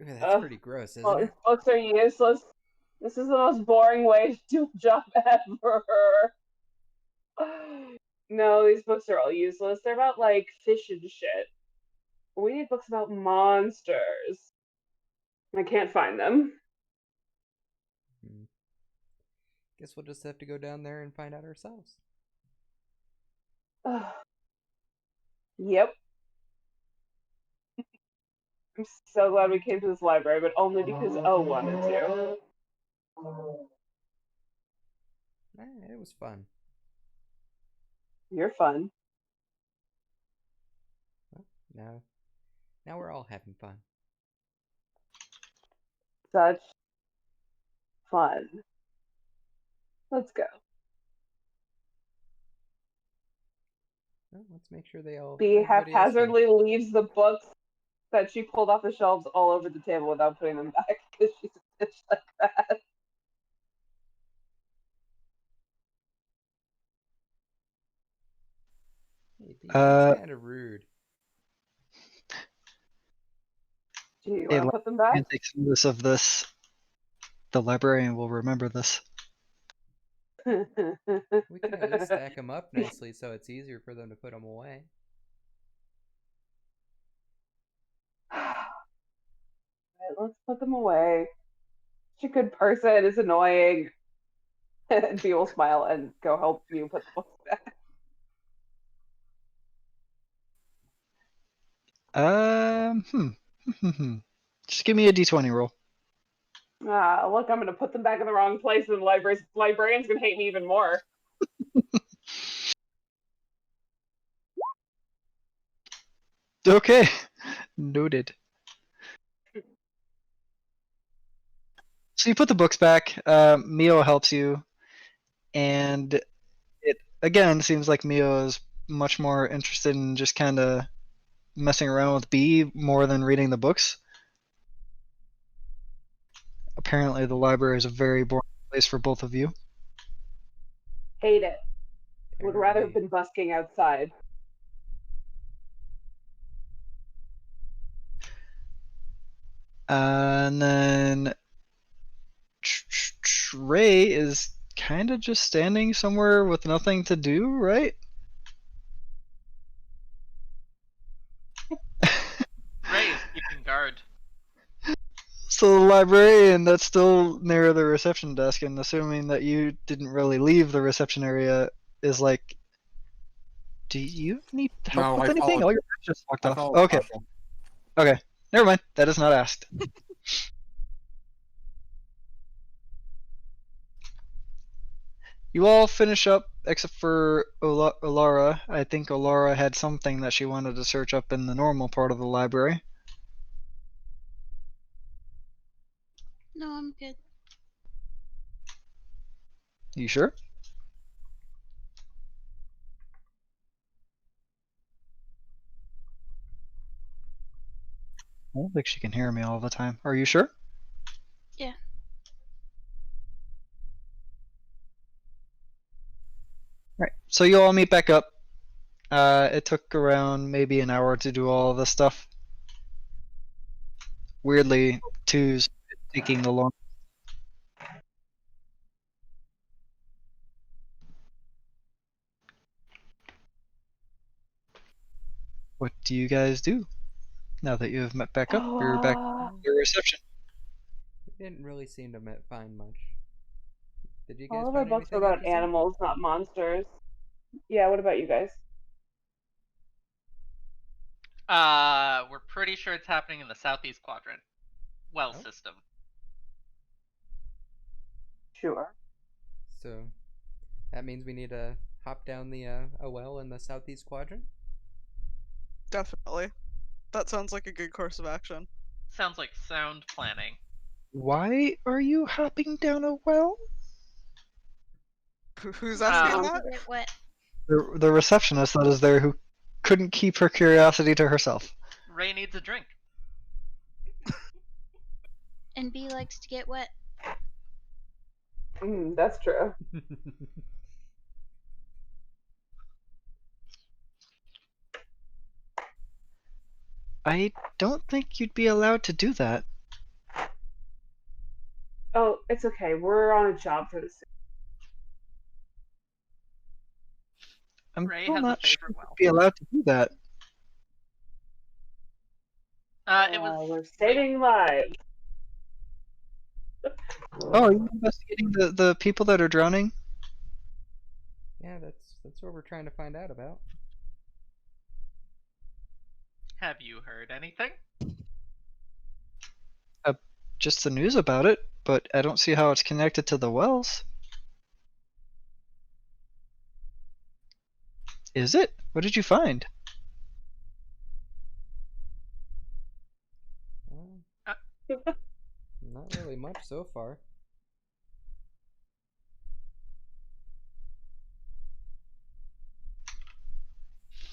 Speaker 4: Ooh, that's pretty gross, isn't
Speaker 3: Well,
Speaker 4: it?
Speaker 3: these books are useless. This is the most boring way to do a job ever. No, these books are all useless. They're about like fish and shit. We need books about monsters. I can't find them.
Speaker 4: Hmm. Guess we'll just have to go down there and find out ourselves.
Speaker 3: Yep. I'm so glad we came to this library, but only because O wanted to.
Speaker 4: It was fun.
Speaker 3: You're fun.
Speaker 4: Well, now we're all having fun.
Speaker 3: Such fun. Let's go.
Speaker 4: Well, let's make sure they all.
Speaker 3: Bee
Speaker 4: Everybody else
Speaker 3: haphazardly leaves the books that she pulled off the shelves all over the table without putting them back because she's a bitch like that.
Speaker 4: Hey, Dee, that's
Speaker 2: Uh,
Speaker 4: kind of rude.
Speaker 3: Do you
Speaker 2: a
Speaker 3: want to put them back?
Speaker 2: librarian takes notice of this. The librarian will remember this.
Speaker 4: We can at least stack them up nicely so it's easier for them to put them away.
Speaker 3: Right, let's put them away. She's a good person. It's annoying. And Bee will smile and go help you put the books back.
Speaker 2: Just give me a d20 roll.
Speaker 3: Look, I'm going to put them back in the wrong place, and the librarian's going to hate me even more.
Speaker 2: Okay, noted. So you put the books back. Mio helps you, and it again seems like Mio is much more interested in just kind of messing around with Bee more than reading the books. Apparently, the library is a very boring place for both of you.
Speaker 3: Hate it. Would rather have
Speaker 4: Apparently.
Speaker 3: been busking outside.
Speaker 2: And then Ray is kind of just standing somewhere with nothing to do, right?
Speaker 5: Ray is keeping guard.
Speaker 2: So the librarian that's still near the reception desk, and assuming that you didn't really leave the reception area, is like, "Do you need help
Speaker 6: No,
Speaker 2: with
Speaker 6: I
Speaker 2: anything?"
Speaker 6: followed.
Speaker 2: All your friends just walked
Speaker 6: I
Speaker 2: off.
Speaker 6: followed
Speaker 2: Okay,
Speaker 6: Marshall.
Speaker 2: okay, never mind. That is not asked. You all finish up except for Olara. I think Olara had something that she wanted to search up in the normal part of the library.
Speaker 1: No, I'm good.
Speaker 2: You sure? I don't think she can hear me all the time. Are you sure?
Speaker 1: Yeah.
Speaker 2: Right. So you all meet back up. It took around maybe an hour to do all this stuff. Weirdly, two's taking the long. What do you guys do now that you have met back up? You're back at
Speaker 4: Well,
Speaker 2: the reception.
Speaker 4: we didn't really seem to find much. Did you guys
Speaker 3: All of our
Speaker 4: find
Speaker 3: books are
Speaker 4: anything
Speaker 3: about
Speaker 4: interesting?
Speaker 3: animals, not monsters. Yeah, what about you guys?
Speaker 5: We're pretty sure it's happening in the southeast quadrant. Well
Speaker 4: Oh.
Speaker 5: system.
Speaker 3: Sure.
Speaker 4: So that means we need to hop down the a well in the southeast quadrant.
Speaker 7: Definitely. That sounds like a good course of action.
Speaker 5: Sounds like sound planning.
Speaker 2: Why are you hopping down a well?
Speaker 7: Who's
Speaker 1: I
Speaker 7: asking
Speaker 1: want
Speaker 5: Um,
Speaker 7: that?
Speaker 1: to get wet.
Speaker 2: the receptionist that is there who couldn't keep her curiosity to herself.
Speaker 5: Ray needs a drink.
Speaker 1: And B likes to get wet.
Speaker 3: That's true.
Speaker 2: I don't think you'd be allowed to do that.
Speaker 3: Oh, it's okay. We're on a job for this.
Speaker 2: I'm
Speaker 5: Ray
Speaker 2: still
Speaker 5: has a
Speaker 2: not sure
Speaker 5: favorite
Speaker 2: you'd
Speaker 5: well.
Speaker 2: be allowed to do that.
Speaker 5: It was.
Speaker 3: We're saving lives.
Speaker 2: Oh, are you investigating the people that are drowning?
Speaker 4: Yeah, that's what we're trying to find out about.
Speaker 5: Have you heard anything?
Speaker 2: Just the news about it, but I don't see how it's connected to the wells. Is it? What did you find?
Speaker 4: Well, not really much so far.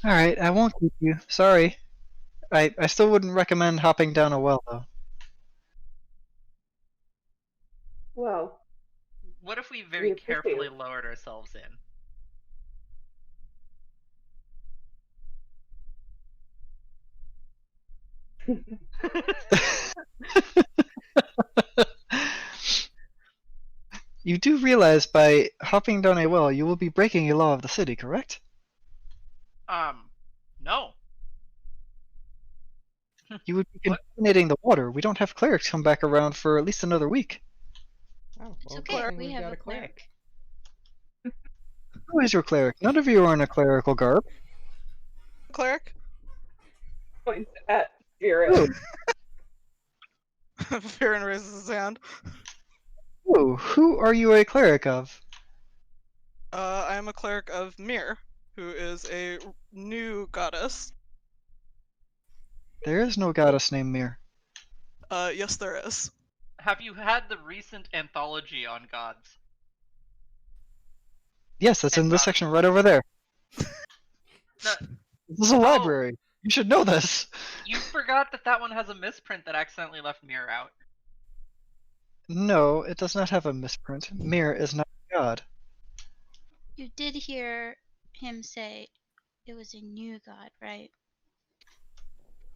Speaker 2: Alright, I won't keep you. Sorry. I still wouldn't recommend hopping down a well, though.
Speaker 3: Well,
Speaker 5: What if we
Speaker 3: we
Speaker 5: very
Speaker 3: appreciate
Speaker 5: carefully
Speaker 3: it.
Speaker 5: lowered ourselves in?
Speaker 2: You do realize by hopping down a well, you will be breaking a law of the city, correct?
Speaker 5: No.
Speaker 2: You would be
Speaker 5: What?
Speaker 2: contaminating the water. We don't have clerics come back around for at least another week.
Speaker 4: Oh,
Speaker 1: It's
Speaker 4: well,
Speaker 1: okay.
Speaker 4: good thing
Speaker 1: We
Speaker 4: we've
Speaker 1: have
Speaker 4: got
Speaker 1: a
Speaker 4: a cleric.
Speaker 2: Who is your cleric? None of you are in a clerical garb.
Speaker 7: Cleric?
Speaker 3: Points at Spirit.
Speaker 2: Who?
Speaker 7: Farron raises his hand.
Speaker 2: Who are you a cleric of?
Speaker 7: I am a cleric of Mir, who is a new goddess.
Speaker 2: There is no goddess named Mir.
Speaker 7: Yes, there is.
Speaker 5: Have you had the recent anthology on gods?
Speaker 2: Yes, that's in this
Speaker 5: Goddesses.
Speaker 2: section right over there.
Speaker 5: No,
Speaker 2: This is a library. You should know this.
Speaker 5: you forgot that one has a misprint that accidentally left Mir out.
Speaker 2: No, it does not have a misprint. Mir is not a god.
Speaker 1: You did hear him say it was a new god, right?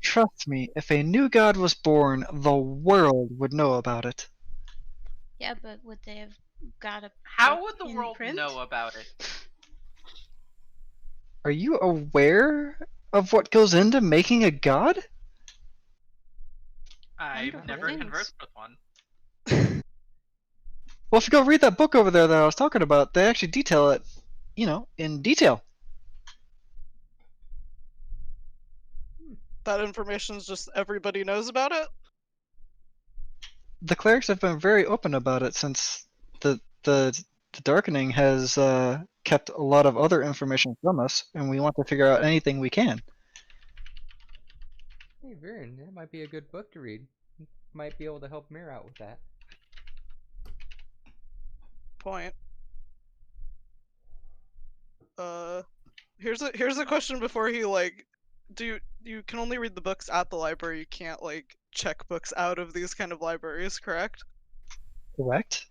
Speaker 2: Trust me, if a new god was born, the world would know about it.
Speaker 1: Yeah, but would they have got a
Speaker 5: How
Speaker 1: book
Speaker 5: would the
Speaker 1: in
Speaker 5: world
Speaker 1: print?
Speaker 5: know about it?
Speaker 2: Are you aware of what goes into making a god?
Speaker 5: I've
Speaker 1: Wonderful
Speaker 5: never
Speaker 1: things.
Speaker 5: conversed with one.
Speaker 2: Well, if you go read that book over there that I was talking about, they actually detail it, in detail.
Speaker 7: That information is just everybody knows about it?
Speaker 2: The clerics have been very open about it since the darkening has kept a lot of other information from us, and we want to figure out anything we can.
Speaker 4: Hey, Viren, that might be a good book to read. Might be able to help Mir out with that.
Speaker 7: Point. Here's a question before he you can only read the books at the library, you can't check books out of these kind of libraries, correct?
Speaker 2: Correct?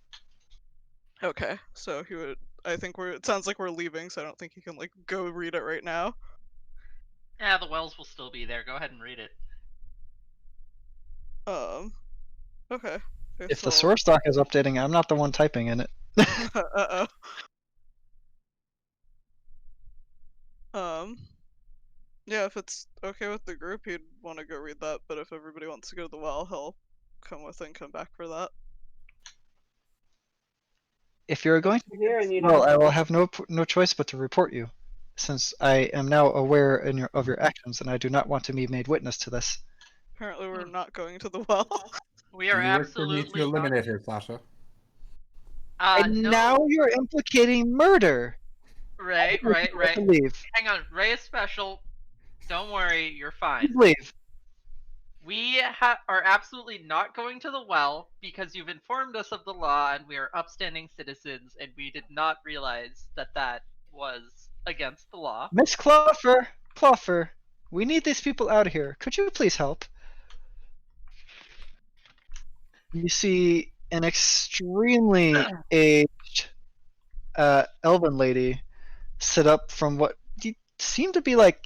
Speaker 7: Okay, so it sounds like we're leaving, so I don't think you can go read it right now.
Speaker 5: Yeah, the wells will still be there. Go ahead and read it.
Speaker 7: Okay.
Speaker 2: If the source doc is updating, I'm not the one typing in it.
Speaker 7: Uh-oh. Yeah, if it's okay with the group, he'd want to go read that, but if everybody wants to go to the well, he'll come with and come back for that.
Speaker 2: If you're going to
Speaker 3: Here, and you
Speaker 2: well,
Speaker 3: don't.
Speaker 2: I will have no choice but to report you, since I am now aware of your actions, and I do not want to be made witness to this.
Speaker 7: Apparently we're not going to the well.
Speaker 5: We are
Speaker 6: Do you wish for me
Speaker 5: absolutely
Speaker 6: to eliminate
Speaker 5: not.
Speaker 6: her, Sasha?
Speaker 2: And
Speaker 5: No.
Speaker 2: now you're implicating murder.
Speaker 5: Right.
Speaker 2: Leave.
Speaker 5: Hang on. Ray is special. Don't worry, you're fine.
Speaker 2: Leave.
Speaker 5: We are absolutely not going to the well because you've informed us of the law and we are upstanding citizens and we did not realize that was against the law.
Speaker 2: Miss Cloffer, we need these people out of here. Could you please help? You see an extremely aged elven lady sit up from what seemed to be like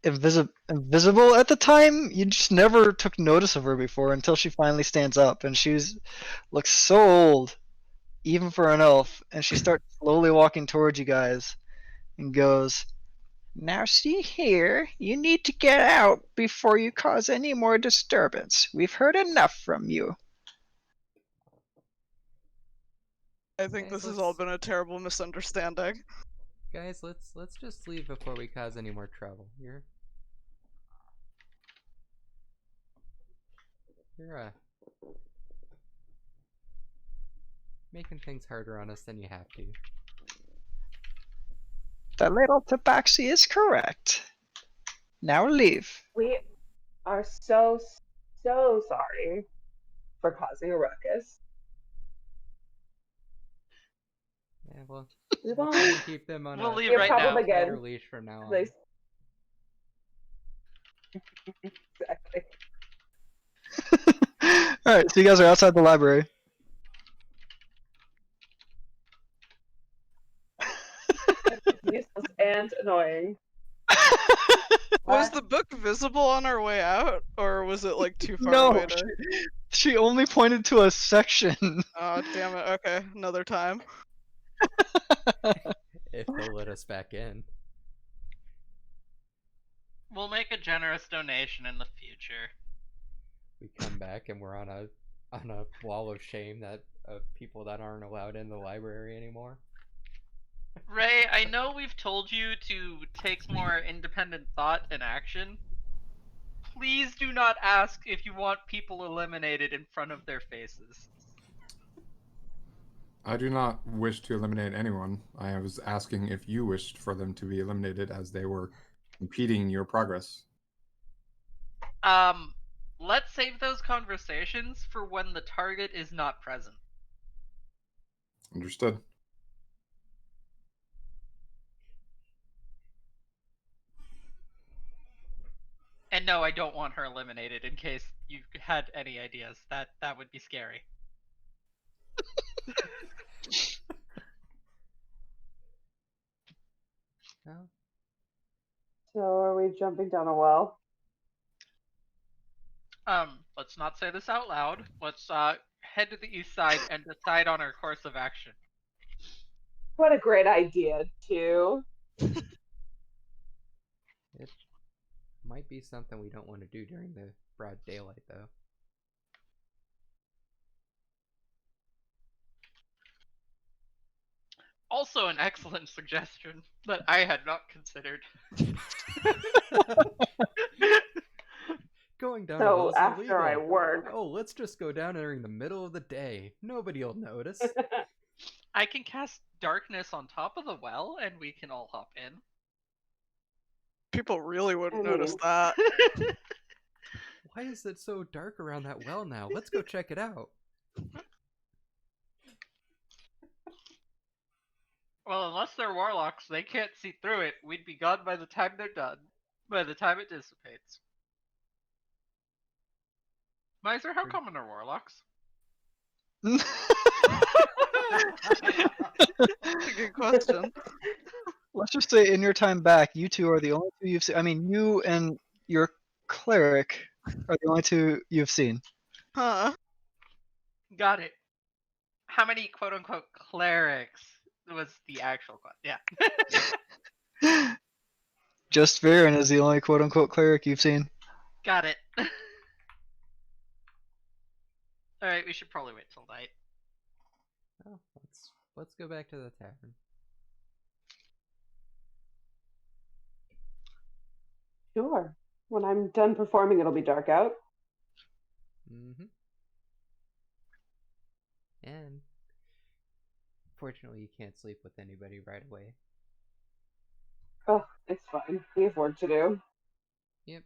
Speaker 2: invisible at the time. You just never took notice of her before until she finally stands up, and looks so old, even for an elf. And she starts slowly walking towards you guys, and goes, "Now see here, you need to get out before you cause any more disturbance. We've heard enough from you."
Speaker 7: I think
Speaker 4: Guys,
Speaker 7: this has all
Speaker 4: let's
Speaker 7: been a terrible misunderstanding.
Speaker 4: let's just leave before we cause any more trouble. You're making things harder on us than you have to.
Speaker 2: The little tabaxi is correct. Now leave.
Speaker 3: We are so sorry for causing a ruckus.
Speaker 4: Yeah, well,
Speaker 3: We
Speaker 4: we'll
Speaker 3: won't
Speaker 4: try and keep them on
Speaker 5: We'll
Speaker 4: a
Speaker 5: leave
Speaker 3: be a
Speaker 5: right
Speaker 3: problem
Speaker 5: now.
Speaker 3: again.
Speaker 4: tighter leash from now on.
Speaker 3: They... Exactly.
Speaker 2: Alright, so you guys are outside the library.
Speaker 3: Useless and annoying.
Speaker 7: Was the book visible on our way out, or was it like too far
Speaker 2: No,
Speaker 7: away to?
Speaker 2: she only pointed to a section.
Speaker 7: Oh damn it! Okay, another time.
Speaker 4: If they'll let us back in.
Speaker 5: We'll make a generous donation in the future.
Speaker 4: We come back and we're on a wall of shame that of people that aren't allowed in the library anymore.
Speaker 5: Ray, I know we've told you to take more independent thought and action. Please do not ask if you want people eliminated in front of their faces.
Speaker 6: I do not wish to eliminate anyone. I was asking if you wished for them to be eliminated as they were impeding your progress.
Speaker 5: Let's save those conversations for when the target is not present.
Speaker 6: Understood.
Speaker 5: And no, I don't want her eliminated, in case you had any ideas. That would be scary.
Speaker 4: No?
Speaker 3: So are we jumping down a well?
Speaker 5: Let's not say this out loud. Let's head to the east side and decide on our course of action.
Speaker 3: What a great idea, too.
Speaker 4: It might be something we don't want to do during the broad daylight, though.
Speaker 5: Also an excellent suggestion that I had not considered.
Speaker 4: Going down a
Speaker 3: So
Speaker 4: well's
Speaker 3: after
Speaker 4: illegal.
Speaker 3: I work.
Speaker 4: Oh, let's just go down during the middle of the day. Nobody'll notice.
Speaker 5: I can cast darkness on top of the well, and we can all hop in.
Speaker 7: People really wouldn't
Speaker 3: I
Speaker 7: notice
Speaker 3: mean-
Speaker 7: that.
Speaker 4: Why is it so dark around that well now? Let's go check it out.
Speaker 5: Well, unless they're warlocks, they can't see through it. We'd be gone by the time they're done. By the time it dissipates. Miser, how common are warlocks?
Speaker 7: That's a good question.
Speaker 2: Let's just say in your time back, you two are the only two you've seen. I mean, you and your cleric are the only two you've seen.
Speaker 7: Huh?
Speaker 5: Got it. How many quote-unquote clerics was the actual question? Yeah.
Speaker 2: Just Varen is the only quote-unquote cleric you've seen.
Speaker 5: Got it. Alright, we should probably wait till night.
Speaker 4: Oh, let's go back to the tavern.
Speaker 3: Sure. When I'm done performing, it'll be dark out.
Speaker 4: Mm-hmm. And fortunately, you can't sleep with anybody right away.
Speaker 3: Oh, it's fine. We have work to do.
Speaker 4: Yep.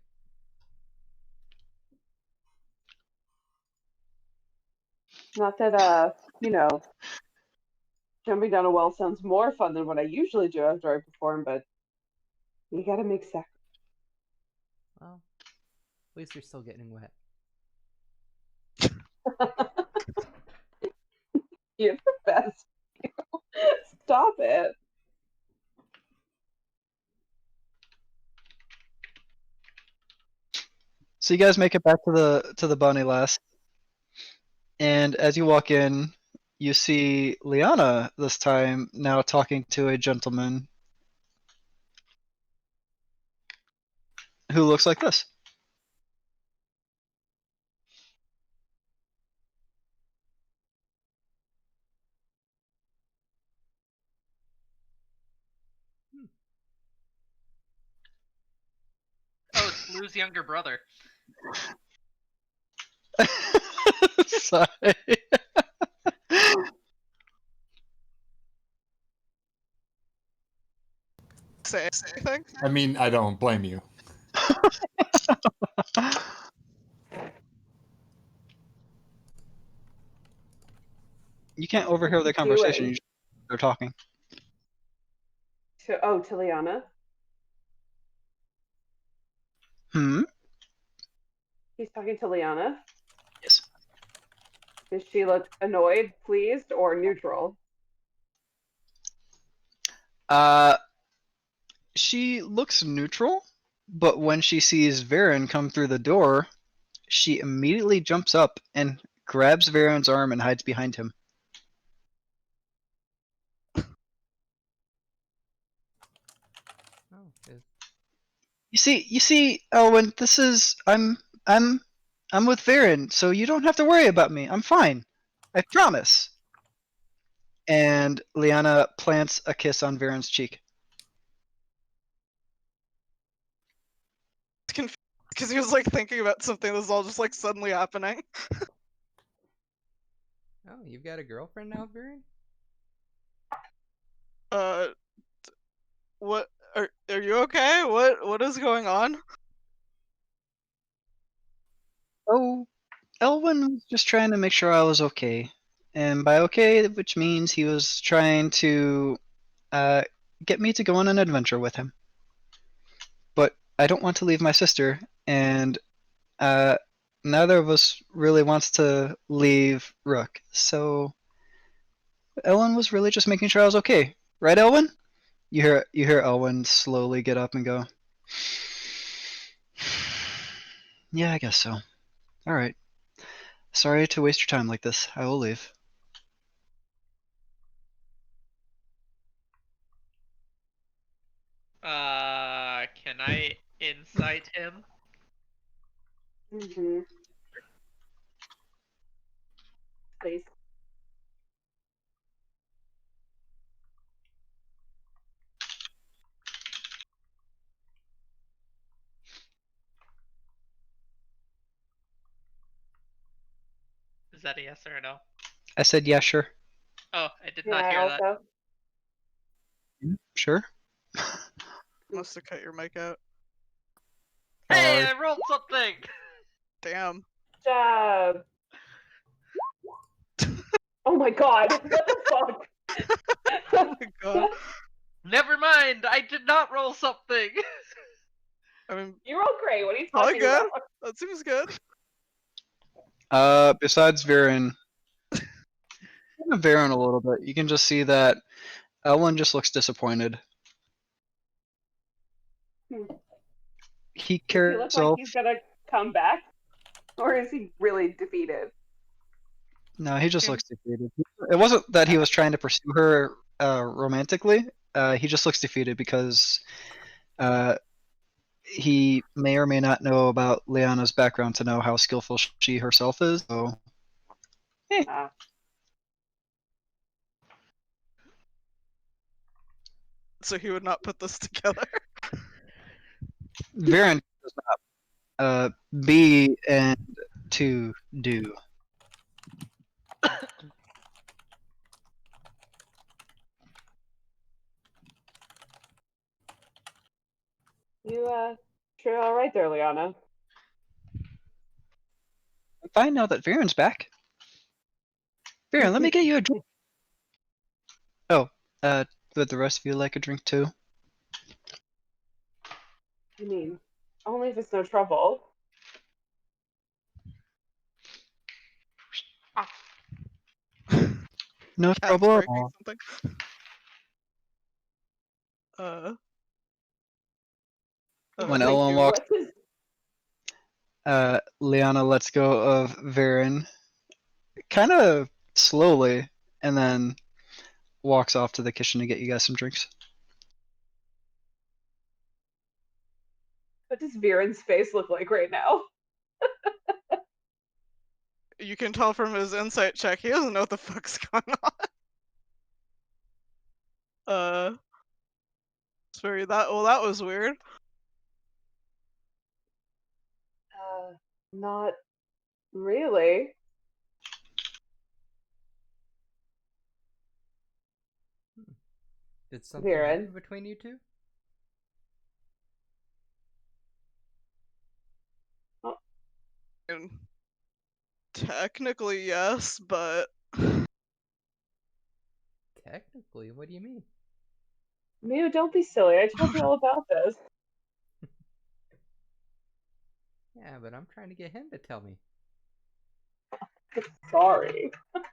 Speaker 3: Not that, Jumping down a well sounds more fun than what I usually do after I perform, but you gotta make sacrifices.
Speaker 4: Well, at least you're still getting wet.
Speaker 3: You're the best. Stop it.
Speaker 2: So you guys make it back to the bunny lass, and as you walk in, you see Liana this time now talking to a gentleman who looks like this.
Speaker 5: Oh, it's Blue's younger brother.
Speaker 2: Sorry.
Speaker 7: Say anything?
Speaker 6: I mean, I don't blame you.
Speaker 2: You can't overhear their conversation.
Speaker 3: Doing?
Speaker 2: They're talking.
Speaker 3: To Liana.
Speaker 2: Hmm.
Speaker 3: He's talking to Liana.
Speaker 2: Yes.
Speaker 3: Does she look annoyed, pleased, or neutral?
Speaker 2: She looks neutral, but when she sees Varen come through the door, she immediately jumps up and grabs Varen's arm and hides behind him.
Speaker 4: Oh,
Speaker 2: You see, Elwyn, this is I'm with Varen, so you don't have to worry about me. I'm fine. I promise. And Liana plants a kiss on Varen's cheek.
Speaker 7: Because he was like thinking about something that was all just like suddenly happening.
Speaker 4: oh, you've got a girlfriend now, Varen?
Speaker 7: What are you okay? What is going on?
Speaker 2: Oh, Elwyn was just trying to make sure I was okay. And by okay, which means he was trying to get me to go on an adventure with him. But I don't want to leave my sister, and neither of us really wants to leave Rook. So Elwyn was really just making sure I was okay. Right, Elwyn? You hear Elwyn slowly get up and go, yeah, I guess so. All right. Sorry to waste your time like this. I will leave.
Speaker 5: Can I insight him?
Speaker 3: Mm-hmm. Please.
Speaker 5: Is that a yes or a no?
Speaker 2: I said, yeah, sure.
Speaker 5: Oh, I did
Speaker 3: Can
Speaker 5: not
Speaker 3: I
Speaker 5: hear that.
Speaker 3: also?
Speaker 2: Sure.
Speaker 7: Must have cut your mic out.
Speaker 5: Hey, I rolled something!
Speaker 7: Damn.
Speaker 3: Job. Oh my god! What the fuck?
Speaker 7: Oh my god.
Speaker 5: Never mind, I did not roll something!
Speaker 7: I mean,
Speaker 3: You're all great. What are you
Speaker 7: probably
Speaker 3: talking
Speaker 7: good.
Speaker 3: about?
Speaker 7: That seems good.
Speaker 2: Besides Viren, Varen a little bit, you can just see that Elwyn just looks disappointed.
Speaker 3: Hmm.
Speaker 2: He
Speaker 3: Does he
Speaker 2: cares
Speaker 3: look like
Speaker 2: himself.
Speaker 3: he's gonna come back? Or is he really defeated?
Speaker 2: No, he just looks defeated. It wasn't that he was trying to pursue her romantically. He just looks defeated because he may or may not know about Liana's background to know how skillful she herself is. So,
Speaker 3: Ah.
Speaker 7: So he would not put this together.
Speaker 2: Viren does not be and to do.
Speaker 3: You sure all right there, Liana.
Speaker 2: I'm fine now that Viren's back. Viren, let me get you a drink. Would the rest of you like a drink too?
Speaker 3: I mean, only if it's no trouble.
Speaker 2: No
Speaker 7: Cat's
Speaker 2: trouble at
Speaker 7: breaking
Speaker 2: all.
Speaker 7: something. Uh,
Speaker 2: When
Speaker 3: Thank
Speaker 2: Ellen
Speaker 3: you.
Speaker 2: walks,
Speaker 3: What is
Speaker 2: Liana lets go of Varen, kind of slowly, and then walks off to the kitchen to get you guys some drinks.
Speaker 3: Viren's face look like right now?
Speaker 7: you can tell from his insight check, he doesn't know what the fuck's going on. Sorry, that was weird.
Speaker 3: Not really.
Speaker 4: Did something
Speaker 3: Viren.
Speaker 4: happen between you two?
Speaker 7: And technically, yes, but
Speaker 4: Technically, what do you mean?
Speaker 3: Mew, don't be silly. I told you all about this.
Speaker 4: Yeah, but I'm trying to get him to tell me.
Speaker 3: Sorry.
Speaker 4: It's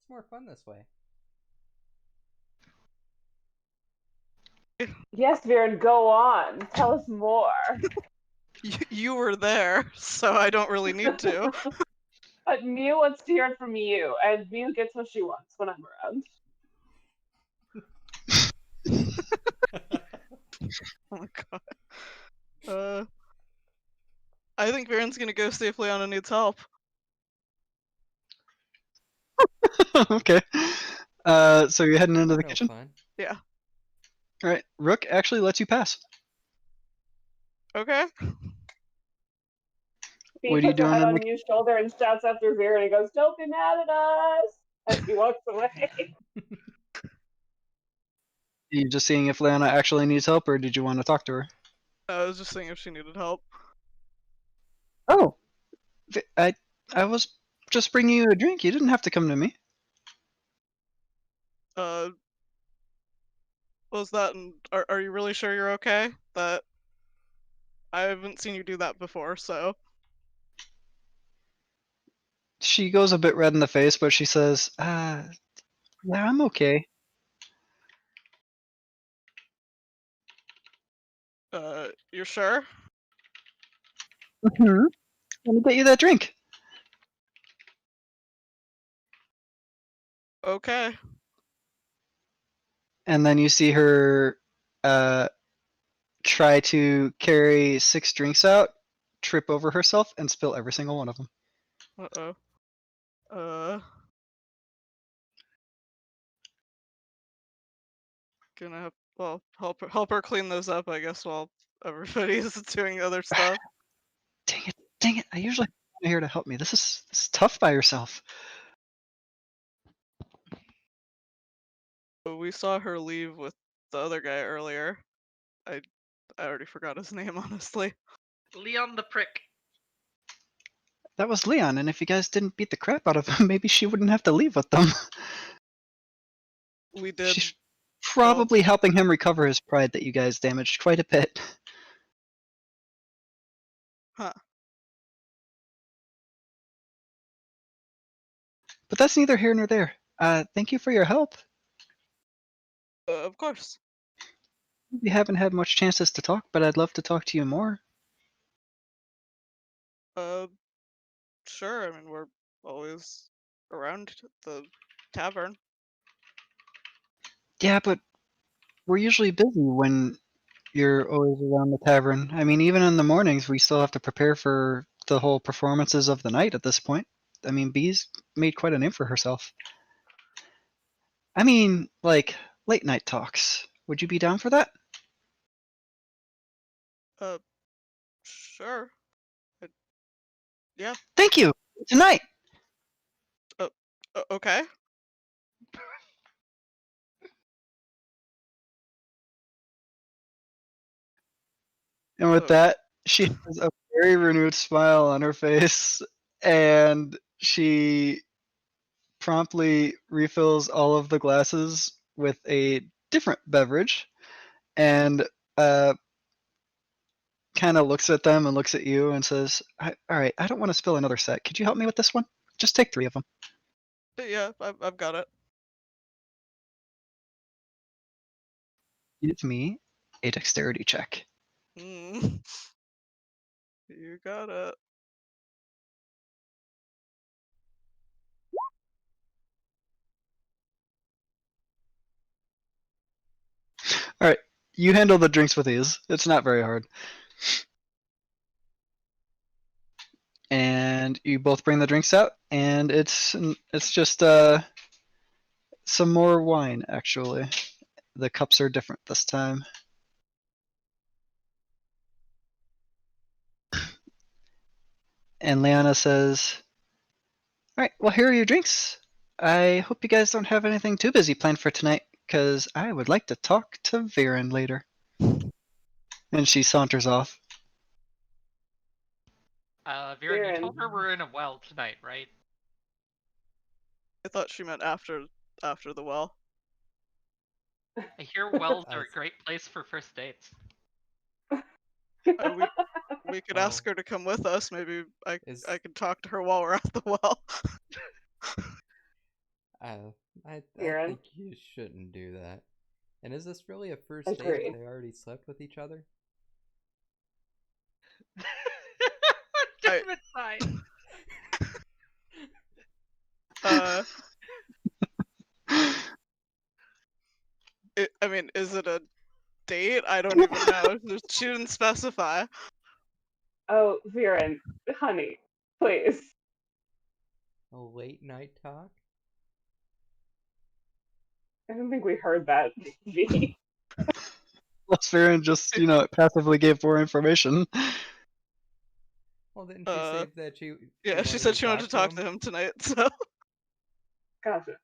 Speaker 4: more fun this way.
Speaker 3: Yes, Viren, go on. Tell us more.
Speaker 7: you were there, so I don't really need to.
Speaker 3: But Mew wants to hear it from you, and Mew gets what she wants when I'm around.
Speaker 7: Oh my god. I think Varen's gonna go see if Leona needs help.
Speaker 2: Okay. So you're heading into the
Speaker 4: No
Speaker 2: kitchen?
Speaker 4: fun.
Speaker 7: Yeah.
Speaker 2: Alright, Rook actually lets you pass.
Speaker 7: Okay.
Speaker 3: He
Speaker 2: What are you
Speaker 3: puts her
Speaker 2: doing
Speaker 3: head
Speaker 2: in
Speaker 3: on
Speaker 2: the
Speaker 3: Mew's shoulder and shouts after Viren and goes, "Don't be mad at us!" As he walks away.
Speaker 2: Are you just seeing if Lana actually needs help, or did you want to talk to her?
Speaker 7: I was just seeing if she needed help.
Speaker 2: Oh, I was just bringing you a drink. You didn't have to come to me.
Speaker 7: Was that? Are you really sure you're okay? That I haven't seen you do that before, so.
Speaker 2: She goes a bit red in the face, but she says, yeah, I'm okay.
Speaker 7: You're sure?
Speaker 2: Mm-hmm. Let me get you that drink.
Speaker 7: Okay.
Speaker 2: And then you see her try to carry 6 drinks out, trip over herself, and spill every single one of them.
Speaker 7: Uh-oh. Gonna have, well, help her clean those up, I guess, while everybody's doing other stuff.
Speaker 2: Dang it! I usually am here to help me. This is tough by yourself.
Speaker 7: But we saw her leave with the other guy earlier. I already forgot his name, honestly.
Speaker 5: Leon the prick.
Speaker 2: That was Leon, and if you guys didn't beat the crap out of him, maybe she wouldn't have to leave with them.
Speaker 7: We did.
Speaker 2: She's probably helping him recover his pride that you guys damaged quite a bit.
Speaker 7: Huh.
Speaker 2: But that's neither here nor there. Thank you for your help.
Speaker 7: Of course.
Speaker 2: We haven't had much chances to talk, but I'd love to talk to you more.
Speaker 7: Sure. I mean, we're always around the tavern.
Speaker 2: Yeah, but we're usually busy when you're always around the tavern. I mean, even in the mornings, we still have to prepare for the whole performances of the night at this point. I mean, Bee's made quite a name for herself. I mean, like, late night talks. Would you be down for that?
Speaker 7: Sure. Yeah.
Speaker 2: Thank you! Tonight!
Speaker 7: Okay.
Speaker 2: And with that, she has a very renewed smile on her face, and she promptly refills all of the glasses with a different beverage and kind of looks at them and looks at you and says, all right, I don't want to spill another set. Could you help me with this one? Just take 3 of them.
Speaker 7: Yeah, I've got it.
Speaker 2: Give me a dexterity check.
Speaker 7: Mm. You got it.
Speaker 2: All right, you handle the drinks with ease. It's not very hard. And you both bring the drinks out, and it's just some more wine, actually. The cups are different this time. And Liana says, all right, well, here are your drinks. I hope you guys don't have anything too busy planned for tonight, because I would like to talk to Viren later. And she saunters off.
Speaker 5: Viren, you
Speaker 3: Viren.
Speaker 5: told her we're in a well tonight, right?
Speaker 7: I thought she meant after the well.
Speaker 5: I hear wells are a great place for first dates.
Speaker 7: We could
Speaker 4: Oh.
Speaker 7: ask her to come with us. Maybe I
Speaker 4: Is
Speaker 7: could talk to her while we're at the well.
Speaker 4: I
Speaker 3: Viren.
Speaker 4: think you shouldn't do that. And is this really a first date if
Speaker 3: Agreed.
Speaker 4: they already slept with each other?
Speaker 5: Different side.
Speaker 7: I mean, is it a date? I don't even know. She didn't specify.
Speaker 3: Oh, Viren, honey, please.
Speaker 4: A late night talk?
Speaker 3: I don't think we heard that, V.
Speaker 2: Plus, Viren just, passively gave more information.
Speaker 4: Well, didn't she say that she
Speaker 7: Yeah, she said she wanted to talk to him tonight, so.
Speaker 3: Gotcha.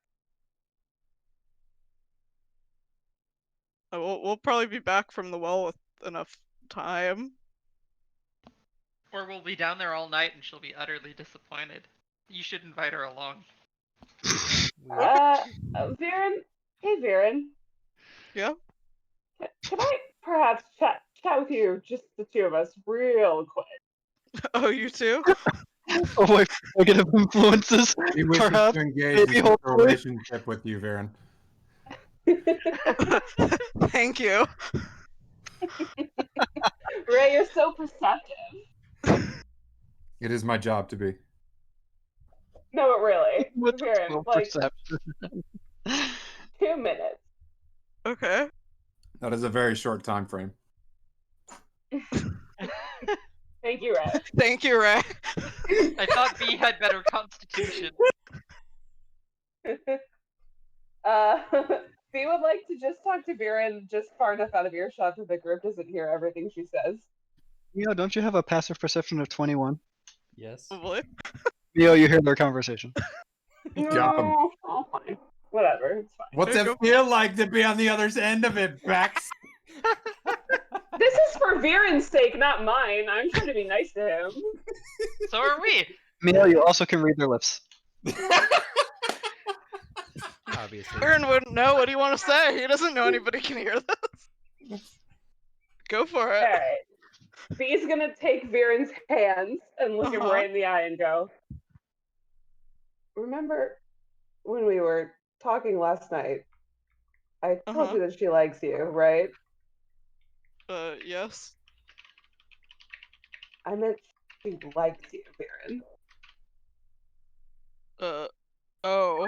Speaker 7: We'll probably be back from the well with enough time.
Speaker 5: Or we'll be down there all night and she'll be utterly disappointed. You should invite her along.
Speaker 3: Viren? Hey, Viren.
Speaker 7: Yeah?
Speaker 3: Can I perhaps chat with you, just the two of us, real quick?
Speaker 7: Oh, you too?
Speaker 2: Oh my negative influences.
Speaker 6: He wishes
Speaker 2: Perhaps.
Speaker 6: to engage
Speaker 2: Maybe,
Speaker 6: in a
Speaker 2: hopefully.
Speaker 6: relationship with you, Viren.
Speaker 7: Thank you.
Speaker 3: Ray, you're so perceptive.
Speaker 6: It is my job to be.
Speaker 3: No, but really,
Speaker 2: What's
Speaker 3: Viren, like
Speaker 2: perception?
Speaker 3: 2 minutes.
Speaker 7: Okay.
Speaker 6: That is a very short time frame.
Speaker 3: Thank you, Ray.
Speaker 7: Thank you, Ray.
Speaker 5: I thought V had better constitution.
Speaker 3: V would like to just talk to Viren just far enough out of earshot that the group doesn't hear everything she says.
Speaker 2: Don't you have a passive perception of 21?
Speaker 4: Yes.
Speaker 7: Probably.
Speaker 2: You hear their conversation.
Speaker 6: Got him.
Speaker 3: No, oh, fine. Whatever, it's fine.
Speaker 6: What's
Speaker 7: There you
Speaker 6: it feel like to be on the other end of it, Bex?
Speaker 3: This is for Viren's sake, not mine. I'm trying to be nice to him.
Speaker 5: So are we.
Speaker 2: Mio, you also can read their lips.
Speaker 4: Obviously.
Speaker 7: Aaron wouldn't know. What do you want to say? He doesn't know anybody can hear this. Go for it.
Speaker 3: Alright. V's gonna take Viren's hands and look him right in the eye and go, remember when we were talking last night? I told you that she likes you, right?
Speaker 7: Yes.
Speaker 3: I meant she likes you, Viren.
Speaker 7: Oh.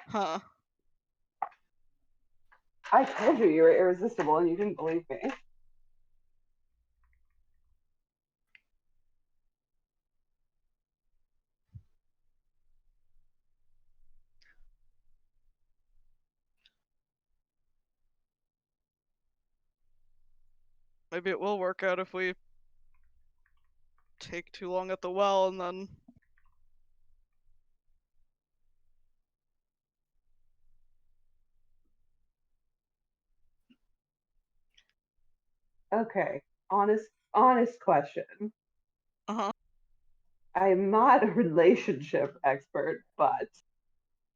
Speaker 7: Huh.
Speaker 3: I told you you were irresistible and you didn't believe me.
Speaker 7: Maybe it will work out if we take too long at the well and then.
Speaker 3: Okay, honest question. I'm not a relationship expert, but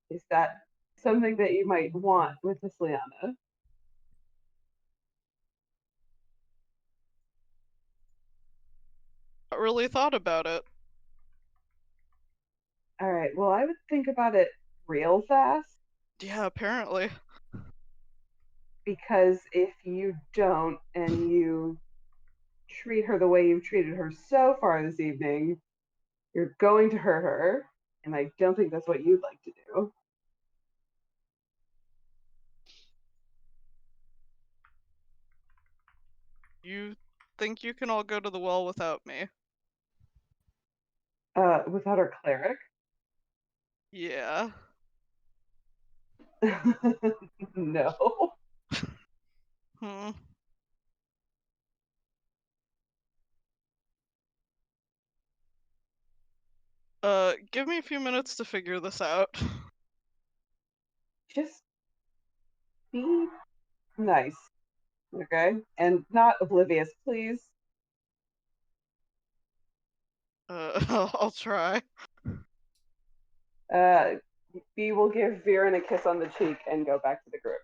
Speaker 3: is that something that you might want with Miss Liana?
Speaker 7: Not really thought about it.
Speaker 3: All right, well, I would think about it real fast,
Speaker 7: Yeah, apparently.
Speaker 3: because if you don't and you treat her the way you've treated her so far this evening, you're going to hurt her, and I don't think that's what you'd like to do.
Speaker 7: You think you can all go to the well without me?
Speaker 3: Without our cleric?
Speaker 7: Yeah.
Speaker 3: No.
Speaker 7: Hmm. Give me a few minutes to figure this out.
Speaker 3: Just be nice, okay? And not oblivious, please.
Speaker 7: I'll try.
Speaker 3: B will give Viren a kiss on the cheek and go back to the group.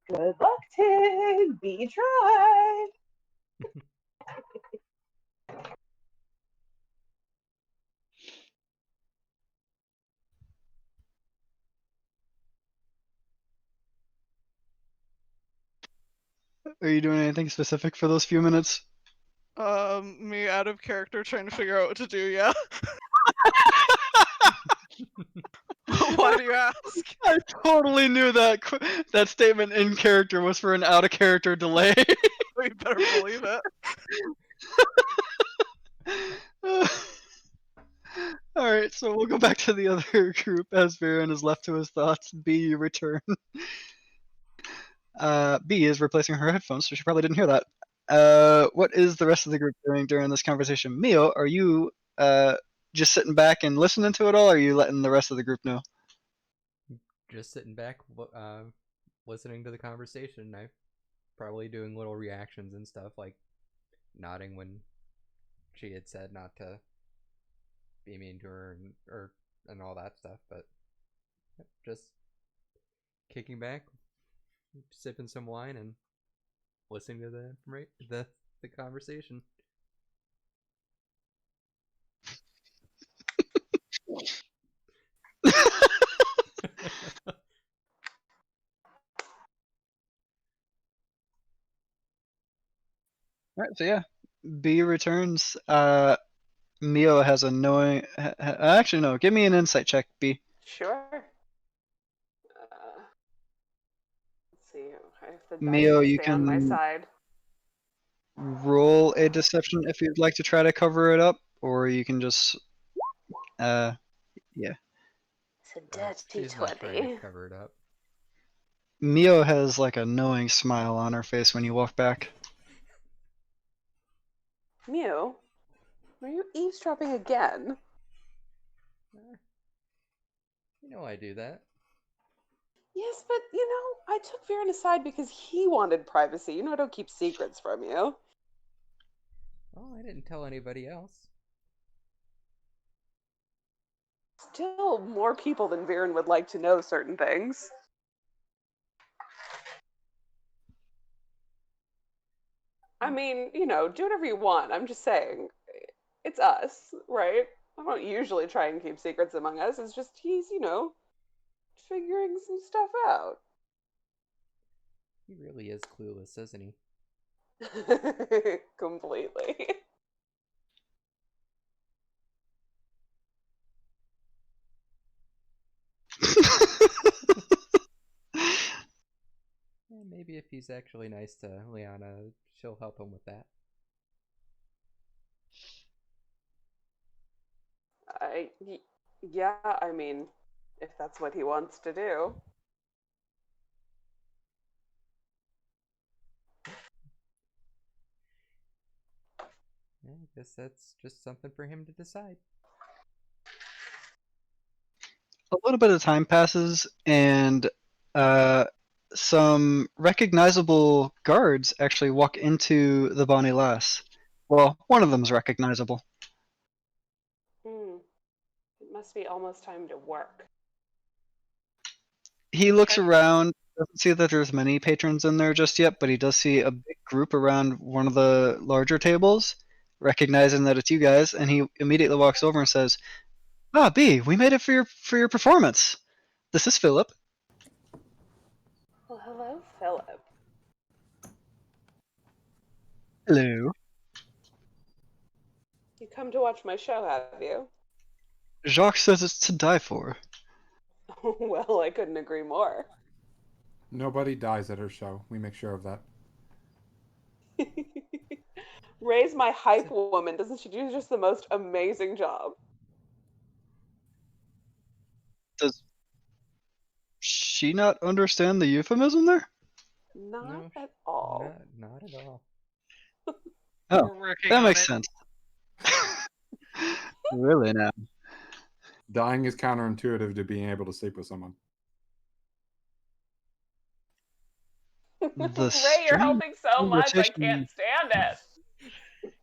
Speaker 3: Good luck, Tim. B tried.
Speaker 2: Are you doing anything specific for those few minutes?
Speaker 7: Me out of character trying to figure out what to do, yeah. Why do you ask?
Speaker 2: I totally knew that that statement in character was for an out of character delay.
Speaker 7: We better believe it.
Speaker 2: Alright, so we'll go back to the other group as Viren is left to his thoughts. B, you return. B is replacing her headphones, so she probably didn't hear that. What is the rest of the group doing during this conversation? Mio, are you just sitting back and listening to it all, or are you letting the rest of the group know?
Speaker 4: Just sitting back, listening to the conversation. I'm probably doing little reactions and stuff, like nodding when she had said not to be mean to her and all that stuff, but just kicking back, sipping some wine, and listening to the conversation.
Speaker 2: Alright, so yeah. B returns. Mio has a knowing. Actually, no. Give me an insight check, B.
Speaker 3: Sure. Let's see. I have the dice
Speaker 2: Mio,
Speaker 3: to
Speaker 2: you
Speaker 3: stay on my
Speaker 2: can
Speaker 3: side.
Speaker 2: roll a deception if you'd like to try to cover it up, or you can just. Yeah.
Speaker 3: It's a dirty
Speaker 4: She's not trying to
Speaker 3: 20.
Speaker 4: cover it up.
Speaker 2: Mio has like a knowing smile on her face when you walk back.
Speaker 3: Mew, are you eavesdropping again?
Speaker 4: You know I do that.
Speaker 3: Yes, but I took Viren aside because he wanted privacy. I don't keep secrets from you.
Speaker 4: Oh, I didn't tell anybody else.
Speaker 3: Still, more people than Viren would like to know certain things. I mean, do whatever you want. I'm just saying, it's us, right? I don't usually try and keep secrets among us. It's just he's, figuring some stuff out.
Speaker 4: He really is clueless, isn't he?
Speaker 3: Completely.
Speaker 4: Maybe if he's actually nice to Liana, she'll help him with that.
Speaker 3: Yeah, I mean, if that's what he wants to do.
Speaker 4: Yeah, I guess that's just something for him to decide.
Speaker 2: A little bit of time passes, and some recognizable guards actually walk into the Bonnie Lass. Well, one of them's recognizable.
Speaker 3: Hmm. It must be almost time to work.
Speaker 2: He looks
Speaker 5: Can-
Speaker 2: around, doesn't see that there's many patrons in there just yet, but he does see a big group around one of the larger tables, recognizing that it's you guys, and he immediately walks over and says, "Ah, B, we made it for your performance. This is Philip."
Speaker 3: Well, hello, Philip.
Speaker 2: Hello.
Speaker 3: You come to watch my show, have you?
Speaker 2: Jacques says it's to die for.
Speaker 3: Well, I couldn't agree more.
Speaker 6: Nobody dies at her show. We make sure of that.
Speaker 3: Ray's my hype woman. Doesn't she do just the most amazing job?
Speaker 2: Does she not understand the euphemism there?
Speaker 3: Not
Speaker 4: No,
Speaker 3: at all.
Speaker 4: not at all.
Speaker 2: Oh,
Speaker 5: We're working
Speaker 2: that
Speaker 5: on
Speaker 2: makes
Speaker 5: it.
Speaker 2: sense. Really now.
Speaker 6: Dying is counterintuitive to being able to sleep with someone.
Speaker 2: The
Speaker 3: Ray, you're
Speaker 2: strange
Speaker 3: helping so much. I can't
Speaker 2: conversation.
Speaker 3: stand it.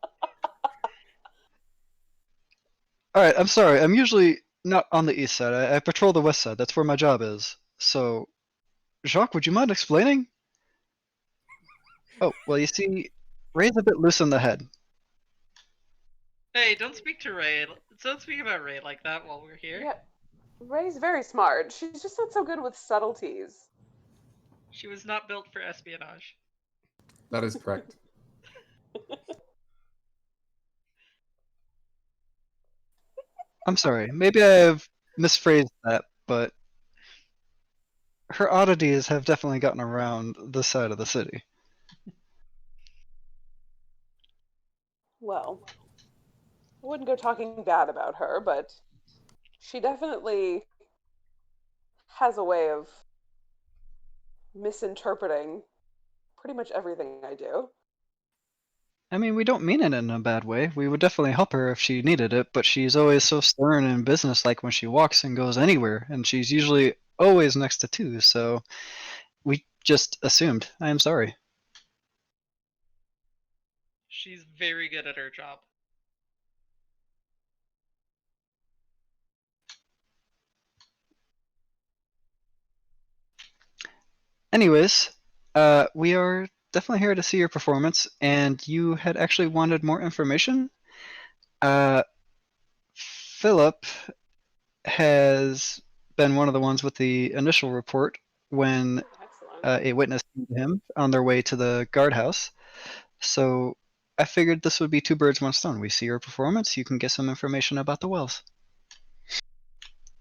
Speaker 2: All right, I'm sorry. I'm usually not on the east side. I patrol the west side. That's where my job is. So, Jacques, would you mind explaining? Oh, well, you see, Ray's a bit loose in the head.
Speaker 5: Hey, don't speak to Ray. Don't speak about Ray like that while we're here.
Speaker 3: Yeah, Ray's very smart. She's just not so good with subtleties.
Speaker 5: She was not built for espionage.
Speaker 6: That is correct.
Speaker 2: I'm sorry. Maybe I've misphrased that, but her oddities have definitely gotten around this side of the city.
Speaker 3: Well, I wouldn't go talking bad about her, but she definitely has a way of misinterpreting pretty much everything I do.
Speaker 2: I mean, we don't mean it in a bad way. We would definitely help her if she needed it, but she's always so stern and businesslike when she walks and goes anywhere, and she's usually always next to two, so we just assumed. I am sorry.
Speaker 5: She's very good at her job.
Speaker 2: Anyways, we are definitely here to see your performance, and you had actually wanted more information. Uh, Philip has been one of the ones with the initial report when
Speaker 3: Excellent.
Speaker 2: a witness came to him on their way to the guardhouse. So I figured this would be two birds, one stone. We see your performance, you can get some information about the wells.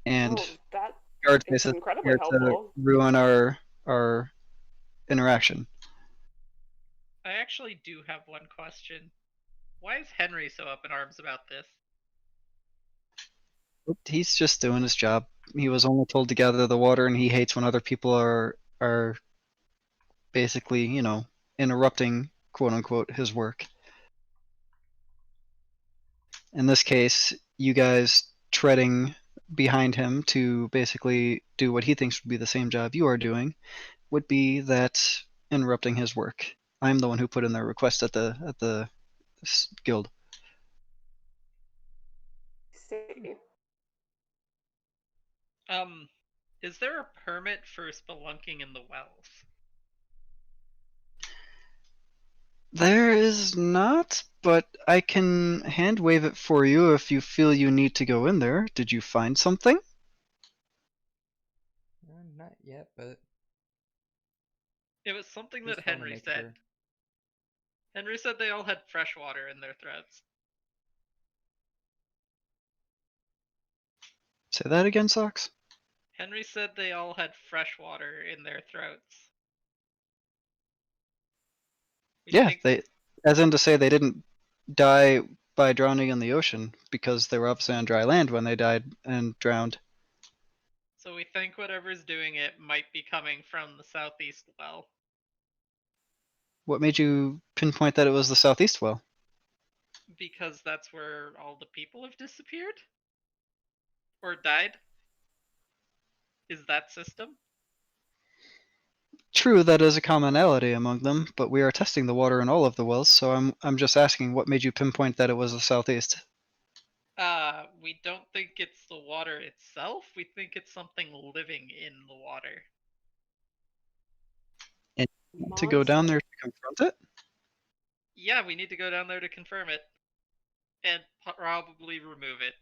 Speaker 2: And
Speaker 3: Oh, that
Speaker 2: guard
Speaker 3: is
Speaker 2: faces
Speaker 3: incredibly
Speaker 2: here to
Speaker 3: helpful.
Speaker 2: ruin our interaction.
Speaker 5: I actually do have one question. Why is Henry so up in arms about this?
Speaker 2: He's just doing his job. He was only told to gather the water, and he hates when other people are basically, interrupting, quote unquote, his work. In this case, you guys treading behind him to basically do what he thinks would be the same job you are doing would be that interrupting his work. I'm the one who put in the request at the guild.
Speaker 3: See.
Speaker 5: Is there a permit for spelunking in the wells?
Speaker 2: There is not, but I can hand wave it for you if you feel you need to go in there. Did you find something?
Speaker 4: Not yet, but
Speaker 5: It was something that
Speaker 4: just want to
Speaker 5: Henry
Speaker 4: make
Speaker 5: said.
Speaker 4: sure.
Speaker 5: Henry said they all had fresh water in their throats.
Speaker 2: Say that again, Socks?
Speaker 5: Henry said they all had fresh water in their throats. We
Speaker 2: Yeah,
Speaker 5: think
Speaker 2: as in to say they didn't die by drowning in the ocean because they were obviously on dry land when they died and drowned.
Speaker 5: so. We think whatever's doing it might be coming from the southeast well.
Speaker 2: What made you pinpoint that it was the southeast well?
Speaker 5: Because that's where all the people have disappeared? Or died? Is that system?
Speaker 2: True, that is a commonality among them, but we are testing the water in all of the wells, so I'm just asking what made you pinpoint that it was the southeast?
Speaker 5: We don't think it's the water itself. We think it's something living in the water.
Speaker 2: And to go down there to confront it?
Speaker 5: Yeah, we need to go down there to confirm it. And probably remove it.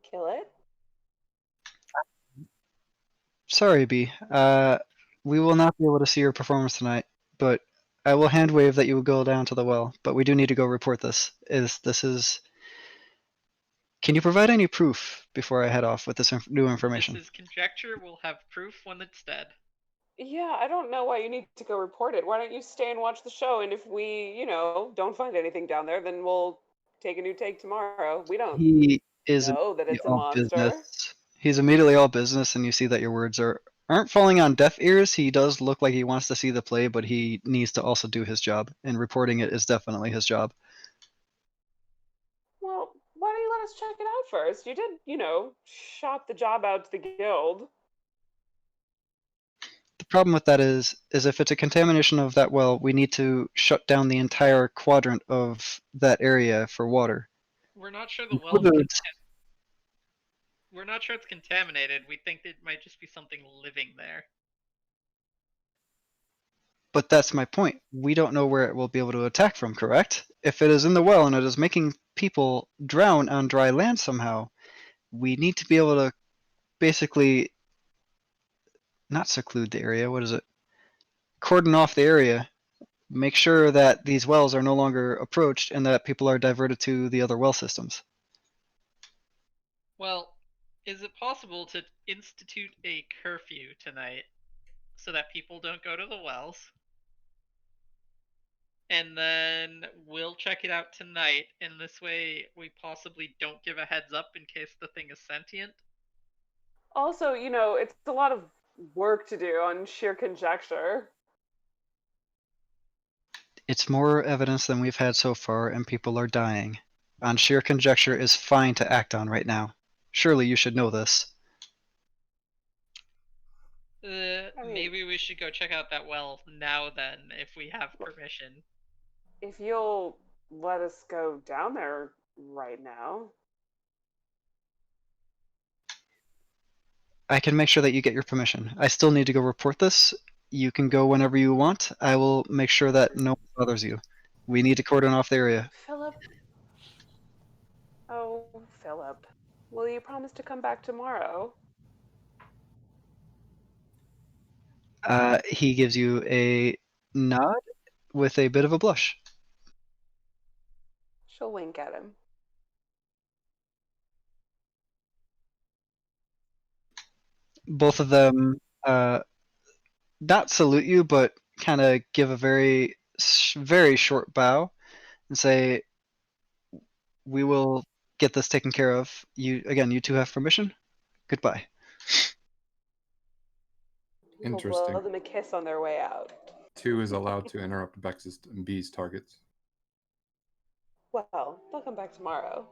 Speaker 3: Kill it?
Speaker 2: Sorry, B. We will not be able to see your performance tonight, but I will hand wave that you will go down to the well, but we do need to go report this. Can you provide any proof before I head off with this new information?
Speaker 5: This is conjecture. We'll have proof when it's dead.
Speaker 3: Yeah, I don't know why you need to go report it. Why don't you stay and watch the show? And if we, don't find anything down there, then we'll take a new take tomorrow. We don't
Speaker 2: He is
Speaker 3: know that
Speaker 2: immediately
Speaker 3: it's a
Speaker 2: all
Speaker 3: monster.
Speaker 2: business. He's immediately all business, and you see that your words aren't falling on deaf ears. He does look like he wants to see the play, but he needs to also do his job, and reporting it is definitely his job.
Speaker 3: Well, why don't you let us check it out first? You did, shop the job out to the guild.
Speaker 2: The problem with that is if it's a contamination of that well, we need to shut down the entire quadrant of that area for water.
Speaker 5: We're not sure the well's
Speaker 2: Includes-
Speaker 5: We're not sure it's contaminated. We think it might just be something living there.
Speaker 2: But that's my point. We don't know where it will be able to attack from, correct? If it is in the well and it is making people drown on dry land somehow, we need to be able to basically not seclude the area. What is it? Cordon off the area. Make sure that these wells are no longer approached and that people are diverted to the other well systems.
Speaker 5: Well, is it possible to institute a curfew tonight so that people don't go to the wells? And then we'll check it out tonight, and this way we possibly don't give a heads up in case the thing is sentient.
Speaker 3: Also, it's a lot of work to do on sheer conjecture.
Speaker 2: It's more evidence than we've had so far, and people are dying. On sheer conjecture is fine to act on right now. Surely you should know this.
Speaker 5: Maybe we should go check out that well now then, if we have permission.
Speaker 3: If you'll let us go down there right now.
Speaker 2: I can make sure that you get your permission. I still need to go report this. You can go whenever you want. I will make sure that no one bothers you. We need to cordon off the area.
Speaker 3: Philip. Oh, Philip. Will you promise to come back tomorrow?
Speaker 2: He gives you a nod with a bit of a blush.
Speaker 3: She'll wink at him.
Speaker 2: Both of them not salute you, but kind of give a very, very short bow and say, "We will get this taken care of. You two have permission. Goodbye."
Speaker 3: He'll
Speaker 6: Interesting.
Speaker 3: blow them a kiss on their way out.
Speaker 6: 2 is allowed to interrupt Bex's and B's targets.
Speaker 3: Well, they'll come back tomorrow.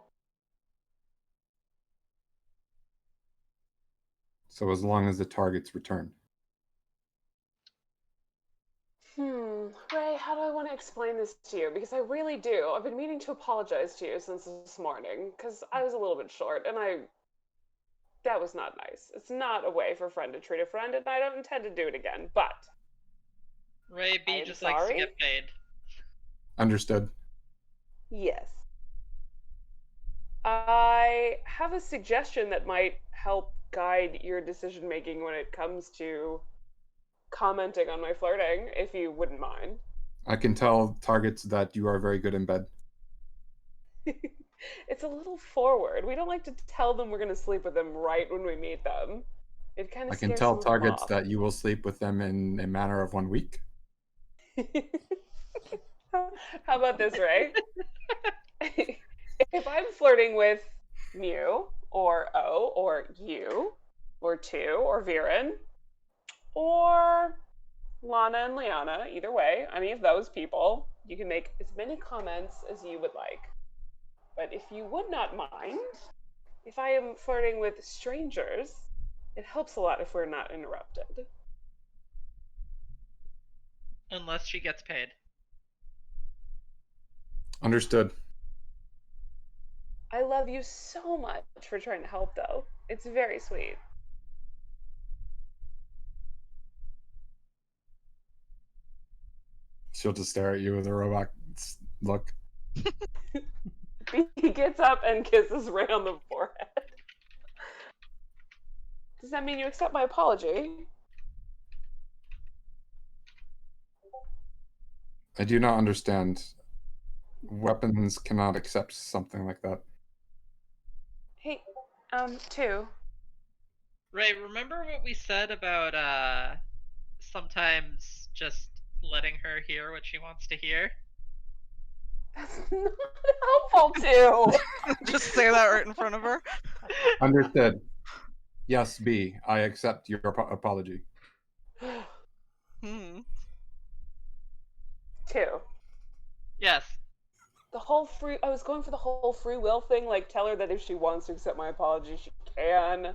Speaker 6: So as long as the target's returned.
Speaker 3: Ray, how do I want to explain this to you? Because I really do. I've been meaning to apologize to you since this morning, because I was a little bit short, and that was not nice. It's not a way for a friend to treat a friend, and I don't intend to do it again, but...
Speaker 5: Ray B just likes to get paid.
Speaker 6: Understood.
Speaker 3: Yes. I have a suggestion that might help guide your decision making when it comes to commenting on my flirting, if you wouldn't mind.
Speaker 6: I can tell targets that you are very good in bed.
Speaker 3: It's a little forward. We don't like to tell them we're going to sleep with them right when we meet them. It kind of
Speaker 6: I can
Speaker 3: scares
Speaker 6: tell
Speaker 3: some of them
Speaker 6: targets
Speaker 3: off.
Speaker 6: that you will sleep with them in a matter of 1 week.
Speaker 3: How about this, Ray? If I'm flirting with Mew, or O, or you, or Tu, or Viren, or Lana and Liana, either way, any of those people, you can make as many comments as you would like. But if you would not mind, if I am flirting with strangers, it helps a lot if we're not interrupted.
Speaker 5: unless she gets paid.
Speaker 6: Understood.
Speaker 3: I love you so much for trying to help, though. It's very sweet.
Speaker 6: She'll just stare at you with a robot look.
Speaker 3: He gets up and kisses Ray on the forehead. Does that mean you accept my apology?
Speaker 6: I do not understand. Weapons cannot accept something like that.
Speaker 3: Hey, two.
Speaker 5: Ray, remember what we said about sometimes just letting her hear what she wants to hear?
Speaker 3: That's not helpful, too.
Speaker 7: Just say that right in front of her.
Speaker 6: Understood. Yes, B. I accept your apology.
Speaker 7: Hmm.
Speaker 3: Two.
Speaker 5: Yes.
Speaker 3: I was going for the whole free will thing, like tell her that if she wants to accept my apology, she can.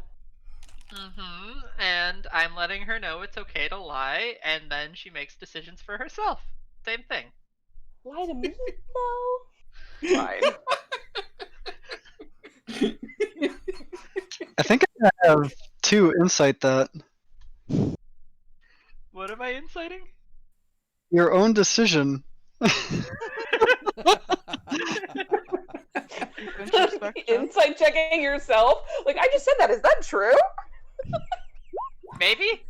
Speaker 5: Mm-hmm. And I'm letting her know it's okay to lie, and then she makes decisions for herself. Same thing.
Speaker 3: Lie to me, though? Fine.
Speaker 2: I think I have 2 insight that.
Speaker 5: What am I inciting?
Speaker 2: Your own decision.
Speaker 7: Introspection.
Speaker 3: Insight checking yourself? Like, I just said that. Is that true?
Speaker 5: Maybe?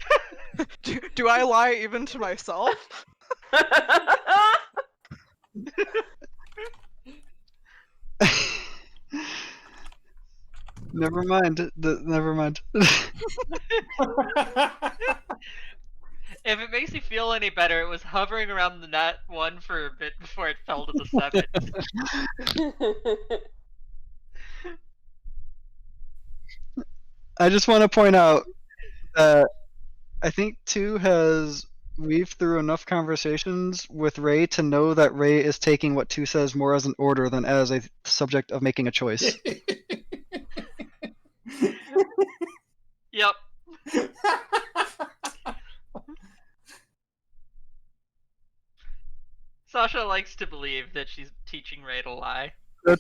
Speaker 7: Do I lie even to myself?
Speaker 2: Never mind. Never mind.
Speaker 5: If it makes you feel any better, it was hovering around the net 1 for a bit before it fell to the 7.
Speaker 2: I just want to point out that I think 2 has weaved through enough conversations with Ray to know that Ray is taking what 2 says more as an order than as a subject of making a choice.
Speaker 5: Yep. Sasha likes to believe that she's teaching Ray to lie.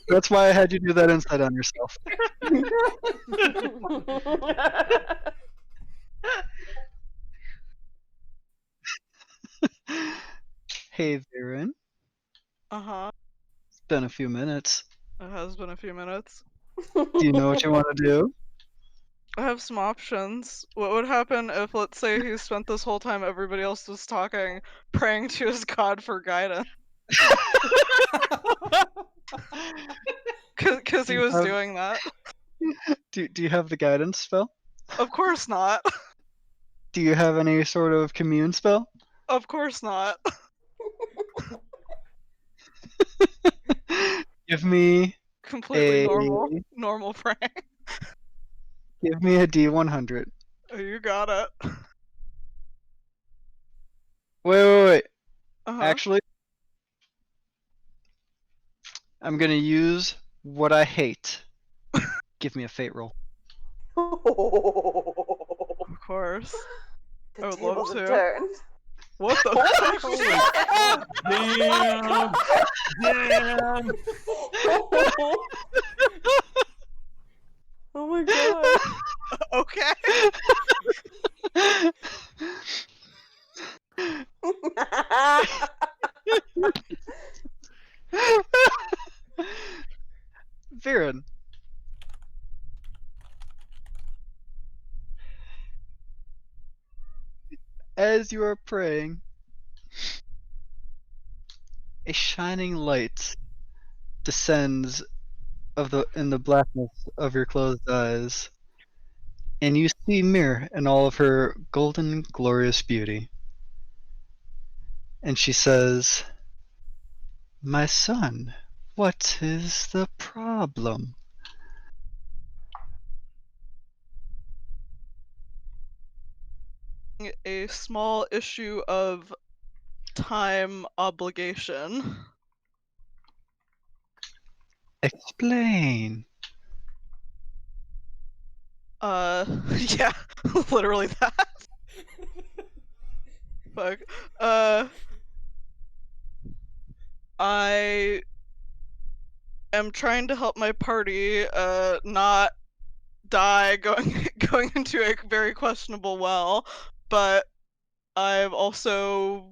Speaker 2: That's why I had you do that insight on yourself. Hey, Viren.
Speaker 7: Uh-huh.
Speaker 2: It's been a few minutes.
Speaker 7: It has been a few minutes.
Speaker 2: Do you know what you want to do?
Speaker 7: I have some options. What would happen if, let's say, he spent this whole time everybody else was talking, praying to his god for guidance? Because he was doing that.
Speaker 2: Do you have the guidance spell?
Speaker 7: Of course not.
Speaker 2: Do you have any sort of commune spell?
Speaker 7: Of course not.
Speaker 2: Give me
Speaker 7: Completely
Speaker 2: a
Speaker 7: normal praying.
Speaker 2: give me a D100.
Speaker 7: You got it.
Speaker 2: Wait.
Speaker 7: Uh-huh.
Speaker 2: Actually, I'm gonna use what I hate. Give me a fate roll.
Speaker 7: Of course.
Speaker 3: The
Speaker 7: I would love
Speaker 3: tables have
Speaker 7: to.
Speaker 3: turned.
Speaker 7: What the
Speaker 3: Holy
Speaker 6: Damn!
Speaker 3: Oh my god.
Speaker 7: Okay.
Speaker 2: Viren. As you are praying, a shining light descends in the blackness of your closed eyes, and you see Mir in all of her golden, glorious beauty. And she says, "My son, what is the problem?"
Speaker 7: A small issue of time obligation.
Speaker 2: Explain.
Speaker 7: Yeah, literally that. Fuck. I am trying to help my party not die going into a very questionable well, but I've also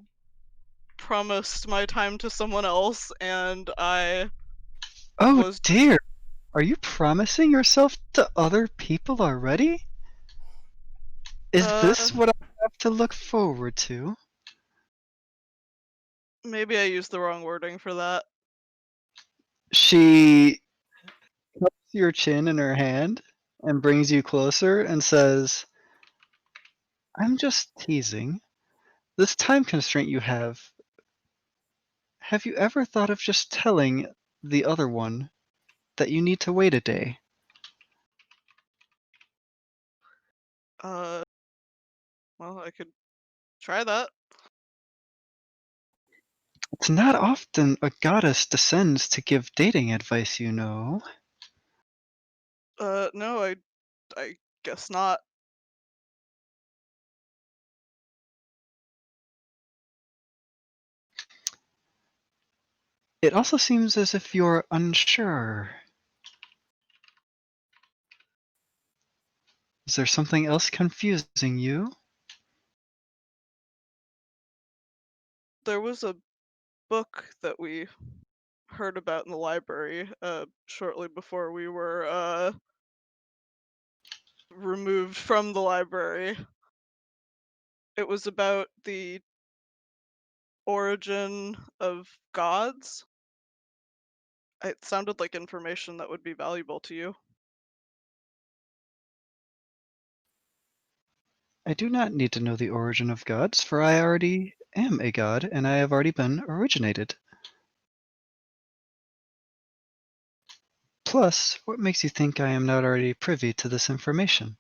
Speaker 7: promised my time to someone else, and I
Speaker 2: Oh
Speaker 7: was
Speaker 2: dear! Are you promising yourself to other people already? Is this what I have to look forward to?
Speaker 7: maybe I used the wrong wording for that.
Speaker 2: She cups your chin in her hand and brings you closer and says, I'm just teasing. This time constraint you have you ever thought of just telling the other one that you need to wait a day?
Speaker 7: Well, I could try that.
Speaker 2: It's not often a goddess descends to give dating advice, you know.
Speaker 7: No, I guess not.
Speaker 2: It also seems as if you're unsure. Is there something else confusing you?
Speaker 7: There was a book that we heard about in the library shortly before we were removed from the library. It was about the origin of gods. It sounded like information that would be valuable to you.
Speaker 2: I do not need to know the origin of gods, for I already am a god, and I have already been originated. Plus, what makes you think I am not already privy to this information?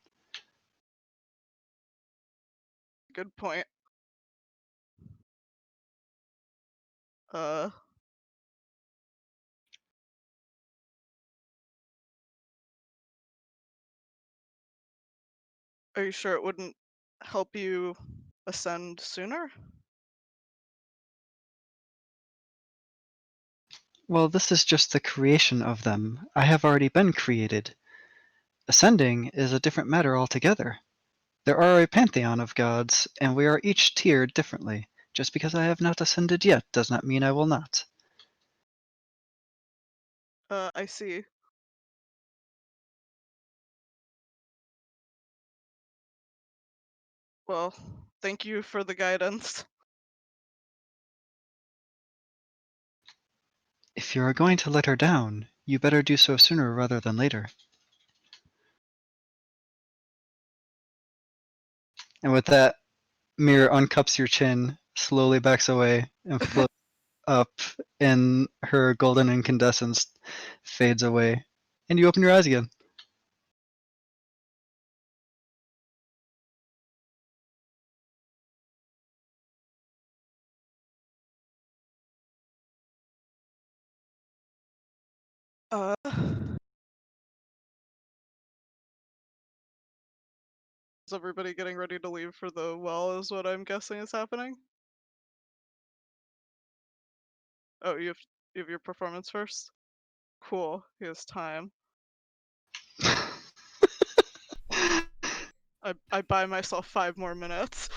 Speaker 7: Good point. Uh, are you sure it wouldn't help you ascend sooner?
Speaker 2: Well, this is just the creation of them. I have already been created. Ascending is a different matter altogether. There are a pantheon of gods, and we are each tiered differently. Just because I have not ascended yet does not mean I will not.
Speaker 7: I see. Well, thank you for the guidance.
Speaker 2: If you are going to let her down, you better do so sooner rather than later. And with that, Mirror uncups your chin, slowly backs away, and floats up, and her golden incandescence fades away. And you open your eyes again.
Speaker 7: Is everybody getting ready to leave for the well is what I'm guessing is happening? Oh, you have your performance first? Cool, he has time. I buy myself 5 more minutes.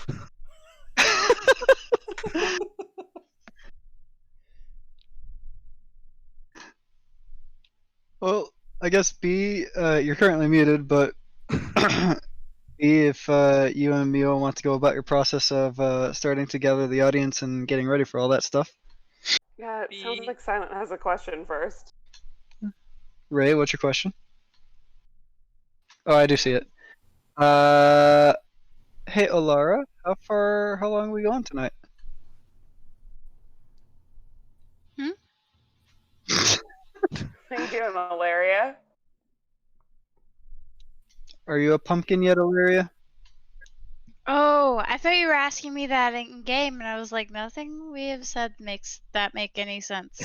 Speaker 2: Well, I guess B, you're currently muted, but B, if you and Mio want to go about your process of starting to gather the audience and getting ready for all that stuff.
Speaker 3: Yeah, it sounds like Silent has a question first.
Speaker 2: Ray, what's your question? Oh, I do see it. Hey, Olara, how long are we going tonight?
Speaker 3: How you doing, Malaria?
Speaker 2: Are you a pumpkin yet, Ilaria?
Speaker 1: Oh, I thought you were asking me that in game, and I was like, nothing we have said makes that make any sense.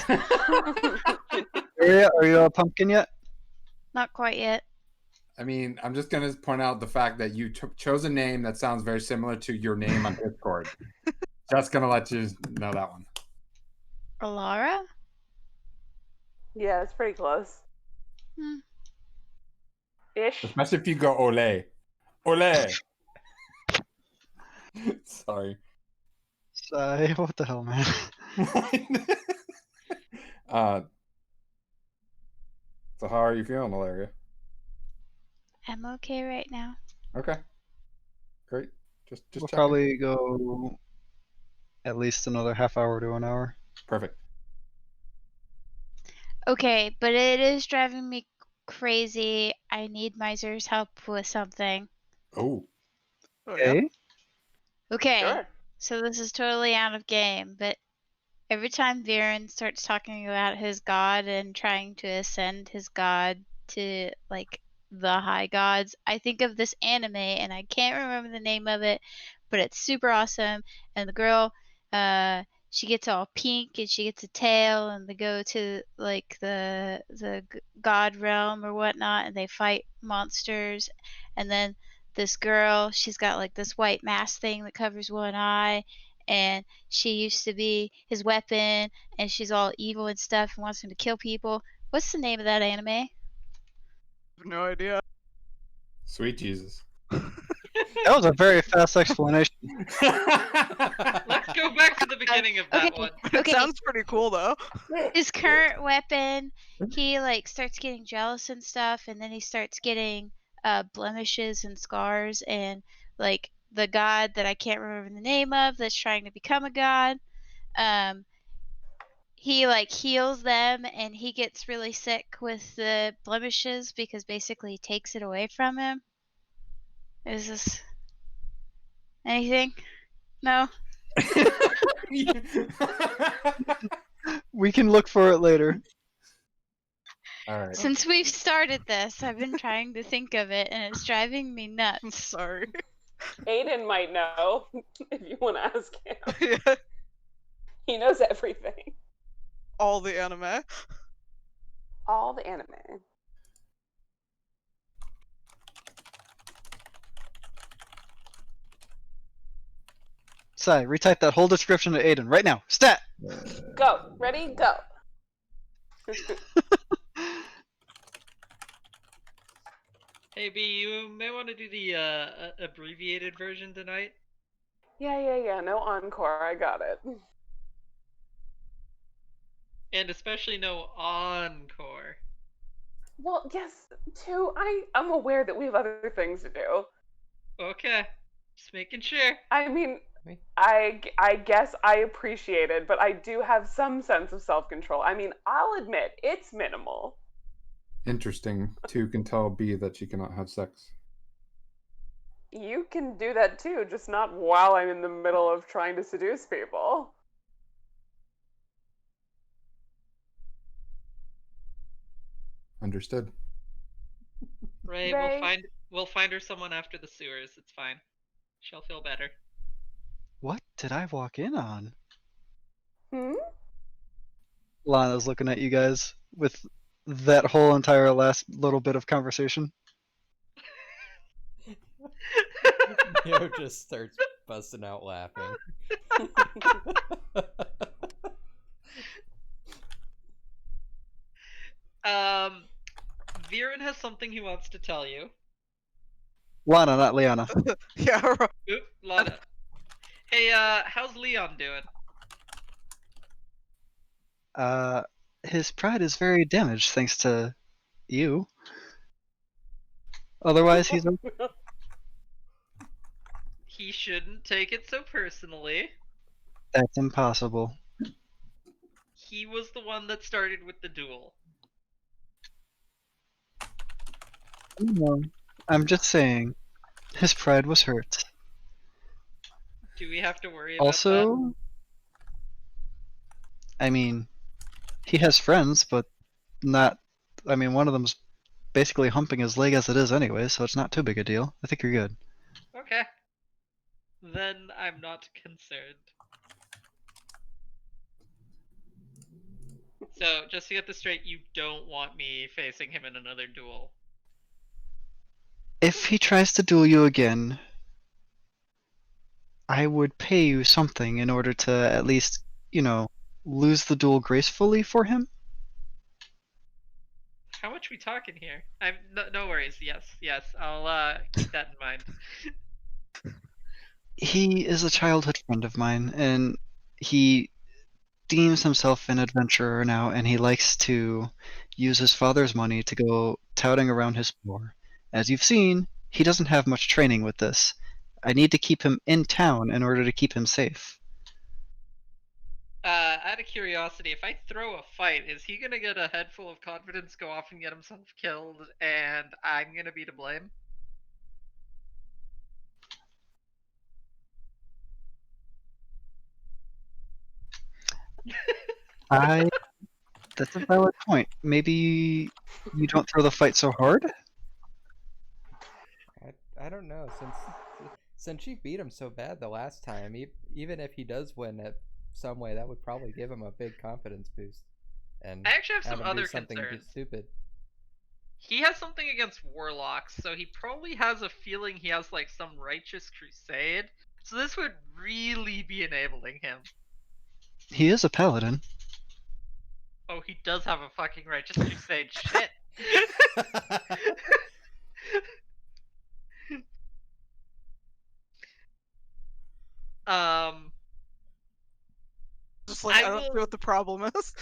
Speaker 2: Ilaria, are you a pumpkin yet?
Speaker 1: Not quite yet.
Speaker 6: I mean, I'm just going to point out the fact that you chose a name that sounds very similar to your name on Discord. Just going to let you know that one.
Speaker 1: Alara?
Speaker 3: Yeah, it's pretty close.
Speaker 1: Hmm.
Speaker 3: Ish.
Speaker 6: Especially if you go ole. Ole! Sorry.
Speaker 2: Sigh, what the hell, man?
Speaker 6: So how are you feeling, Valeria?
Speaker 1: I'm okay right now.
Speaker 6: Okay. Great. Just
Speaker 2: We'll
Speaker 6: checking.
Speaker 2: probably go at least another half hour to an hour.
Speaker 6: Perfect.
Speaker 1: Okay, but it is driving me crazy. I need Miser's help with something.
Speaker 6: Oh.
Speaker 7: Oh, yeah.
Speaker 1: Okay,
Speaker 3: Sure.
Speaker 1: so this is totally out of game, but every time Viren starts talking about his god and trying to ascend his god to like the high gods, I think of this anime and I can't remember the name of it, but it's super awesome. And the girl, she gets all pink and she gets a tail and they go to like the god realm or whatnot and they fight monsters. And then this girl, she's got like this white mask thing that covers one eye, and she used to be his weapon, and she's all evil and stuff and wants him to kill people. What's the name of that anime?
Speaker 7: I have no idea.
Speaker 6: Sweet Jesus.
Speaker 2: That was a very fast explanation.
Speaker 5: Let's go back to the beginning of that
Speaker 1: Okay,
Speaker 5: one.
Speaker 7: It
Speaker 1: okay.
Speaker 7: sounds pretty cool, though.
Speaker 1: His current weapon, he like starts getting jealous and stuff, and then he starts getting blemishes and scars, and like the god that I can't remember the name of that's trying to become a god, he like heals them and he gets really sick with the blemishes because basically he takes it away from him. Is this anything? No?
Speaker 2: We can look for it later.
Speaker 6: All right.
Speaker 1: Since we've started this, I've been trying to think of it and it's driving me
Speaker 7: I'm
Speaker 1: nuts.
Speaker 7: sorry.
Speaker 3: Aiden might know if you want to ask him.
Speaker 7: Yeah,
Speaker 3: He knows everything.
Speaker 7: all the anime.
Speaker 3: All the anime.
Speaker 2: Sai, retype that whole description to Aiden right now. Stat!
Speaker 3: Go. Ready? Go.
Speaker 5: Hey B, you may want to do the abbreviated version tonight.
Speaker 3: Yeah. No encore. I got it.
Speaker 5: And especially no encore.
Speaker 3: Well, yes, too. I'm aware that we have other things to do.
Speaker 5: Okay, just making sure.
Speaker 3: I mean,
Speaker 4: Me?
Speaker 3: I guess I appreciate it, but I do have some sense of self-control. I mean, I'll admit, it's minimal.
Speaker 6: Interesting. 2 can tell B that she cannot have sex.
Speaker 3: You can do that too, just not while I'm in the middle of trying to seduce people.
Speaker 6: Understood.
Speaker 5: Ray,
Speaker 3: Ray.
Speaker 5: we'll find her someone after the sewers. It's fine. She'll feel better.
Speaker 2: What did I walk in on?
Speaker 3: Hmm?
Speaker 2: Lana's looking at you guys with that whole entire last little bit of conversation.
Speaker 4: Yo just starts busting out laughing.
Speaker 5: Viren has something he wants to tell you.
Speaker 2: Lana, not Liana.
Speaker 7: Yeah, right.
Speaker 5: Oop, Lana. Hey, how's Leon doing?
Speaker 2: His pride is very damaged thanks to you. Otherwise, he's okay.
Speaker 5: He shouldn't take it so personally.
Speaker 2: That's impossible.
Speaker 5: He was the one that started with the duel.
Speaker 2: No, I'm just saying, his pride was hurt.
Speaker 5: Do we have to worry about that?
Speaker 2: Also, I mean, he has friends, but not. I mean, one of them's basically humping his leg as it is anyway, so it's not too big a deal. I think you're good.
Speaker 5: Okay. Then I'm not concerned. So, just to get this straight, you don't want me facing him in another duel.
Speaker 2: If he tries to duel you again, I would pay you something in order to at least, lose the duel gracefully for him.
Speaker 5: How much we talking here? I'm no worries. Yes. I'll keep that in mind.
Speaker 2: He is a childhood friend of mine, and he deems himself an adventurer now, and he likes to use his father's money to go touting around his poor. As you've seen, he doesn't have much training with this. I need to keep him in town in order to keep him safe.
Speaker 5: Out of curiosity, if I throw a fight, is he gonna get a head full of confidence, go off and get himself killed, and I'm gonna be to blame?
Speaker 2: That's a valid point. Maybe you don't throw the fight so hard?
Speaker 4: I don't know, since you beat him so bad the last time, even if he does win it some way, that would probably give him a big confidence boost. And
Speaker 5: I actually have
Speaker 4: have
Speaker 5: some
Speaker 4: him do
Speaker 5: other
Speaker 4: something
Speaker 5: concerns.
Speaker 4: stupid.
Speaker 5: He has something against warlocks, so he probably has a feeling he has like some righteous crusade. So this would really be enabling him.
Speaker 2: He is a paladin.
Speaker 5: Oh, he does have a fucking righteous crusade. Shit.
Speaker 7: Just like I don't see what the problem is.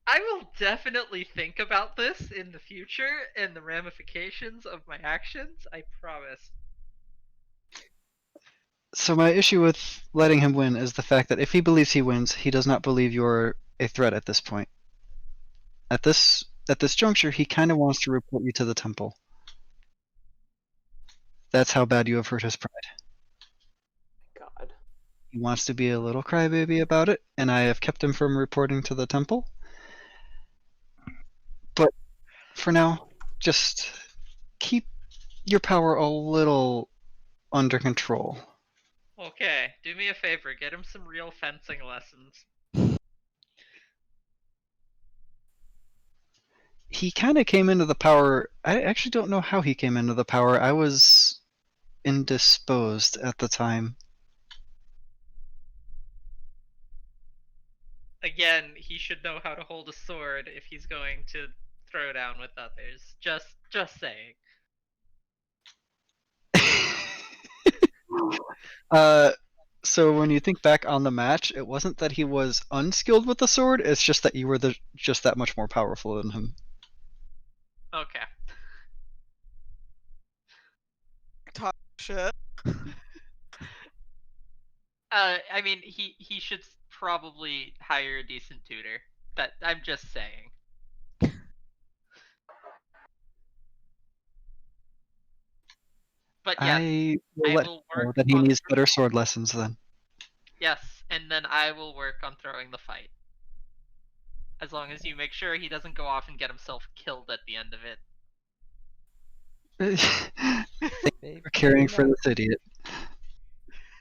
Speaker 5: I will definitely think about this in the future and the ramifications of my actions. I promise.
Speaker 2: So my issue with letting him win is the fact that if he believes he wins, he does not believe you're a threat at this point. At this juncture, he kind of wants to report you to the temple. That's how bad you have hurt his pride.
Speaker 3: God.
Speaker 2: He wants to be a little crybaby about it, and I have kept him from reporting to the temple. But for now, just keep your power a little under control.
Speaker 5: Okay, do me a favor, get him some real fencing lessons.
Speaker 2: He kind of came into the power. I actually don't know how he came into the power. I was indisposed at the time.
Speaker 5: Again, he should know how to hold a sword if he's going to throw down with others. Just saying.
Speaker 2: So when you think back on the match, it wasn't that he was unskilled with the sword, it's just that you were just that much more powerful than him.
Speaker 5: Okay.
Speaker 7: Talk shit.
Speaker 5: I mean, he should probably hire a decent tutor. That I'm just saying. But yes,
Speaker 2: I will
Speaker 5: I
Speaker 2: let
Speaker 5: will
Speaker 2: him know
Speaker 5: work
Speaker 2: that he
Speaker 5: on.
Speaker 2: needs better sword lessons then.
Speaker 5: Yes, and then I will work on throwing the fight. As long as you make sure he doesn't go off and get himself killed at the end of it.
Speaker 2: Thank you for
Speaker 4: Maybe
Speaker 2: caring for
Speaker 4: not.
Speaker 2: this idiot.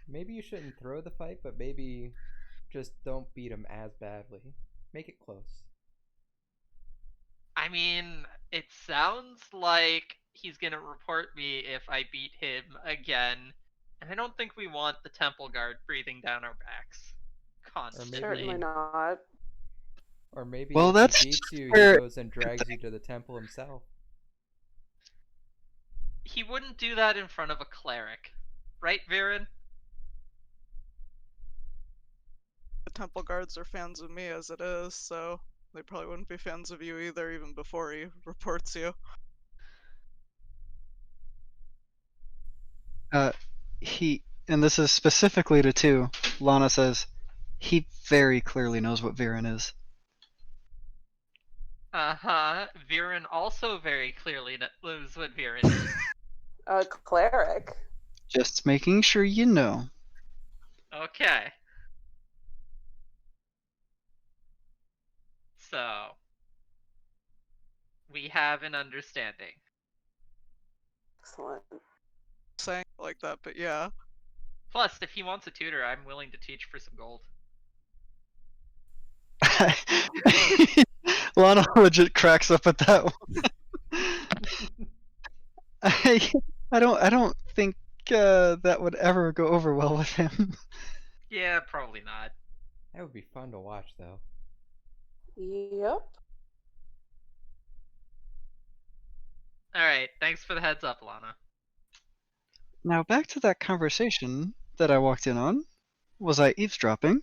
Speaker 4: Maybe you shouldn't throw the fight, but maybe just don't beat him as badly. Make it close.
Speaker 5: I mean, it sounds like he's gonna report me if I beat him again, and I don't think we want the temple guard breathing down our backs constantly.
Speaker 3: Certainly not.
Speaker 4: Or maybe
Speaker 2: Well,
Speaker 4: if he
Speaker 2: that's
Speaker 4: beats you, he
Speaker 2: where
Speaker 4: goes and drags you to the temple himself.
Speaker 5: He wouldn't do that in front of a cleric, right, Viren?
Speaker 7: The temple guards are fans of me as it is, so they probably wouldn't be fans of you either, even before he reports you.
Speaker 2: and this is specifically to 2, Lana says, he very clearly knows what Viren is.
Speaker 5: Uh-huh. Viren also very clearly knows what Viren is.
Speaker 3: A cleric.
Speaker 2: Just making sure you know.
Speaker 5: Okay. So, we have an understanding.
Speaker 3: Excellent.
Speaker 7: Saying it like that, but yeah.
Speaker 5: Plus, if he wants a tutor, I'm willing to teach for some gold.
Speaker 2: Lana legit cracks up at that one. I don't think that would ever go over well with him.
Speaker 5: Yeah, probably not.
Speaker 4: That would be fun to watch, though.
Speaker 3: Yep.
Speaker 5: Alright, thanks for the heads up, Lana.
Speaker 2: Now back to that conversation that I walked in on. Was I eavesdropping?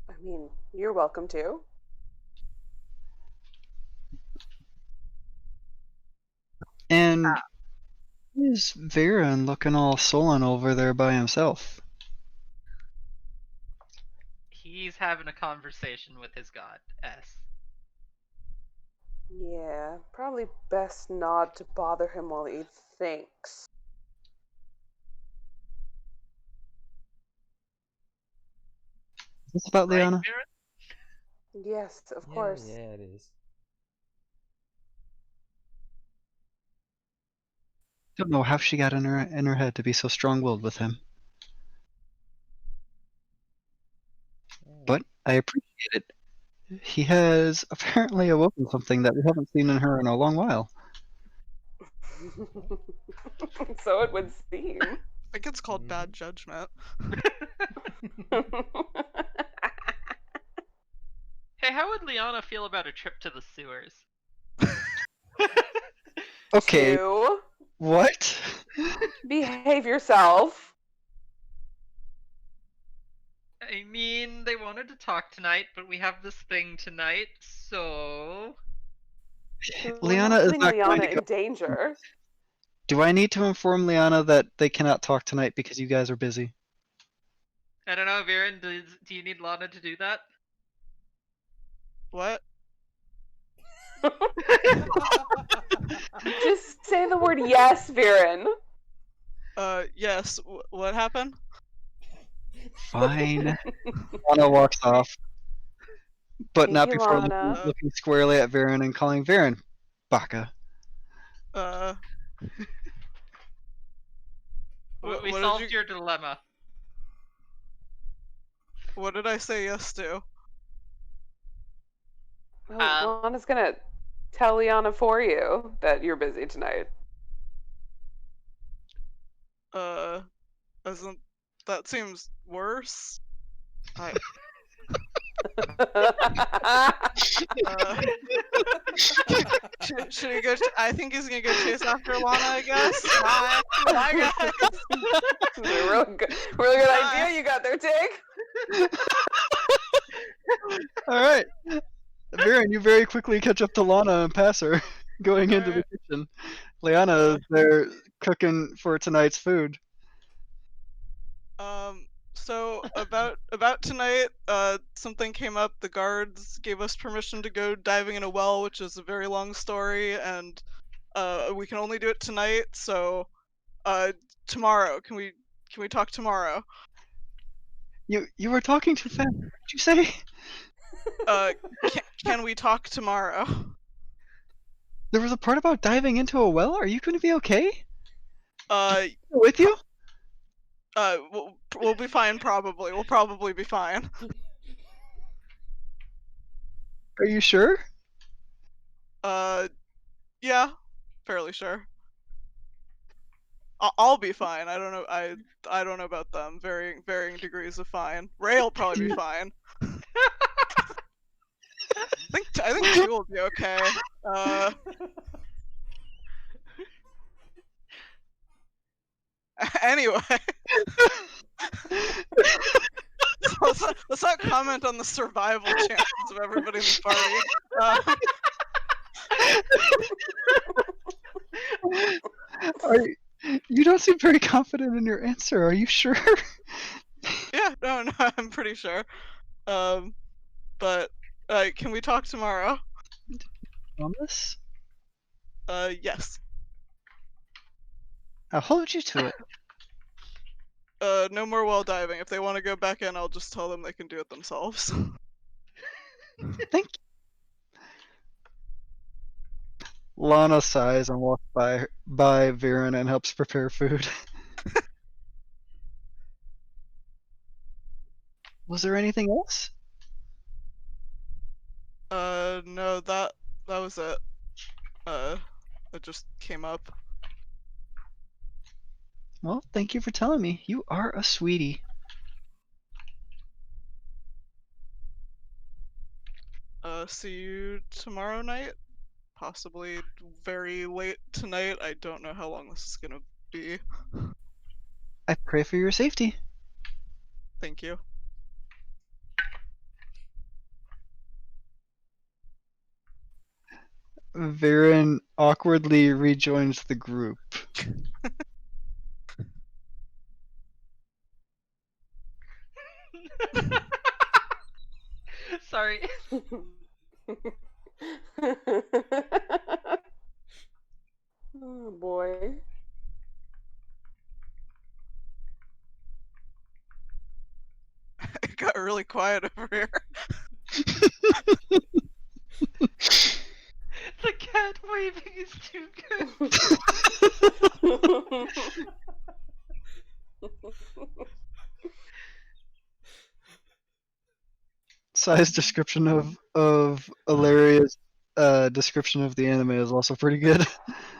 Speaker 8: I mean, you're welcome to.
Speaker 2: And is Viren looking all sullen over there by himself?
Speaker 5: He's having a conversation with his god, S.
Speaker 8: Yeah, probably best not to bother him while he thinks.
Speaker 2: Is this about
Speaker 5: Right,
Speaker 2: Liana?
Speaker 5: Viren?
Speaker 8: Yes, of course.
Speaker 4: Yeah, it is.
Speaker 2: Don't know how she got in her head to be so strong-willed with him, but I appreciate it. He has apparently awoken something that we haven't seen in her in a long while.
Speaker 8: So it would seem.
Speaker 7: I think it's called bad judgment.
Speaker 5: Hey, how would Liana feel about a trip to the sewers?
Speaker 2: Okay,
Speaker 8: Two,
Speaker 2: what?
Speaker 8: behave yourself.
Speaker 5: I mean, they wanted to talk tonight, but we have this thing tonight, so...
Speaker 8: We're
Speaker 2: Liana
Speaker 8: not
Speaker 2: is
Speaker 8: putting
Speaker 2: not going
Speaker 8: Liana
Speaker 2: to go.
Speaker 8: in danger.
Speaker 2: Do I need to inform Liana that they cannot talk tonight because you guys are busy?
Speaker 5: I don't know, Viren, do you need Lana to do that?
Speaker 7: What?
Speaker 8: Just say the word yes, Viren.
Speaker 7: Yes. What happened?
Speaker 2: Fine. Lana walks off, but
Speaker 8: Thank
Speaker 2: not
Speaker 8: you,
Speaker 2: before
Speaker 8: Lana.
Speaker 2: looking squarely at Viren and calling Viren Baka.
Speaker 7: What
Speaker 5: We
Speaker 7: did
Speaker 5: solved
Speaker 7: you?
Speaker 5: your dilemma.
Speaker 7: What did I say yes to?
Speaker 8: Oh, Lana's gonna tell Liana for you that you're busy tonight.
Speaker 7: Isn't that seems worse? I should he go? I think he's gonna go chase after Lana. I guess. Bye, guys.
Speaker 8: This is a really good idea you got there, Tig.
Speaker 2: All right, Viren, you very quickly catch up to Lana and pass her, going into the kitchen. Liana is there cooking for tonight's food.
Speaker 7: So about tonight, something came up. The guards gave us permission to go diving in a well, which is a very long story, and we can only do it tonight. So, tomorrow, can we talk tomorrow?
Speaker 2: You were talking too fast. What did you say?
Speaker 7: Can we talk tomorrow?
Speaker 2: There was a part about diving into a well. Are you going to be okay? With you?
Speaker 7: We'll be fine. Probably. We'll probably be fine.
Speaker 2: Are you sure?
Speaker 7: Yeah, fairly sure. I'll be fine. I don't know. I don't know about them. Varying degrees of fine. Ray'll probably be fine. I think two will be okay. Anyway, let's not comment on the survival chances of everybody in the party.
Speaker 2: You don't seem very confident in your answer. Are you sure?
Speaker 7: Yeah, no, I'm pretty sure. But can we talk tomorrow?
Speaker 2: Promise?
Speaker 7: Yes.
Speaker 2: I'll hold you to it.
Speaker 7: No more well diving. If they want to go back in, I'll just tell them they can do it themselves.
Speaker 2: Thank you. Lana sighs and walks by Viren and helps prepare food. Was there anything else?
Speaker 7: No, that was it. It just came up.
Speaker 2: Well, thank you for telling me. You are a sweetie.
Speaker 7: See you tomorrow night? possibly very late tonight. I don't know how long this is gonna be.
Speaker 2: I pray for your safety.
Speaker 7: Thank you.
Speaker 2: Varen awkwardly rejoins the group.
Speaker 5: Sorry.
Speaker 8: Oh boy.
Speaker 7: It got really quiet over here.
Speaker 5: The cat waving is too good.
Speaker 2: Sai's description of Ilaria's description of the anime is also pretty good.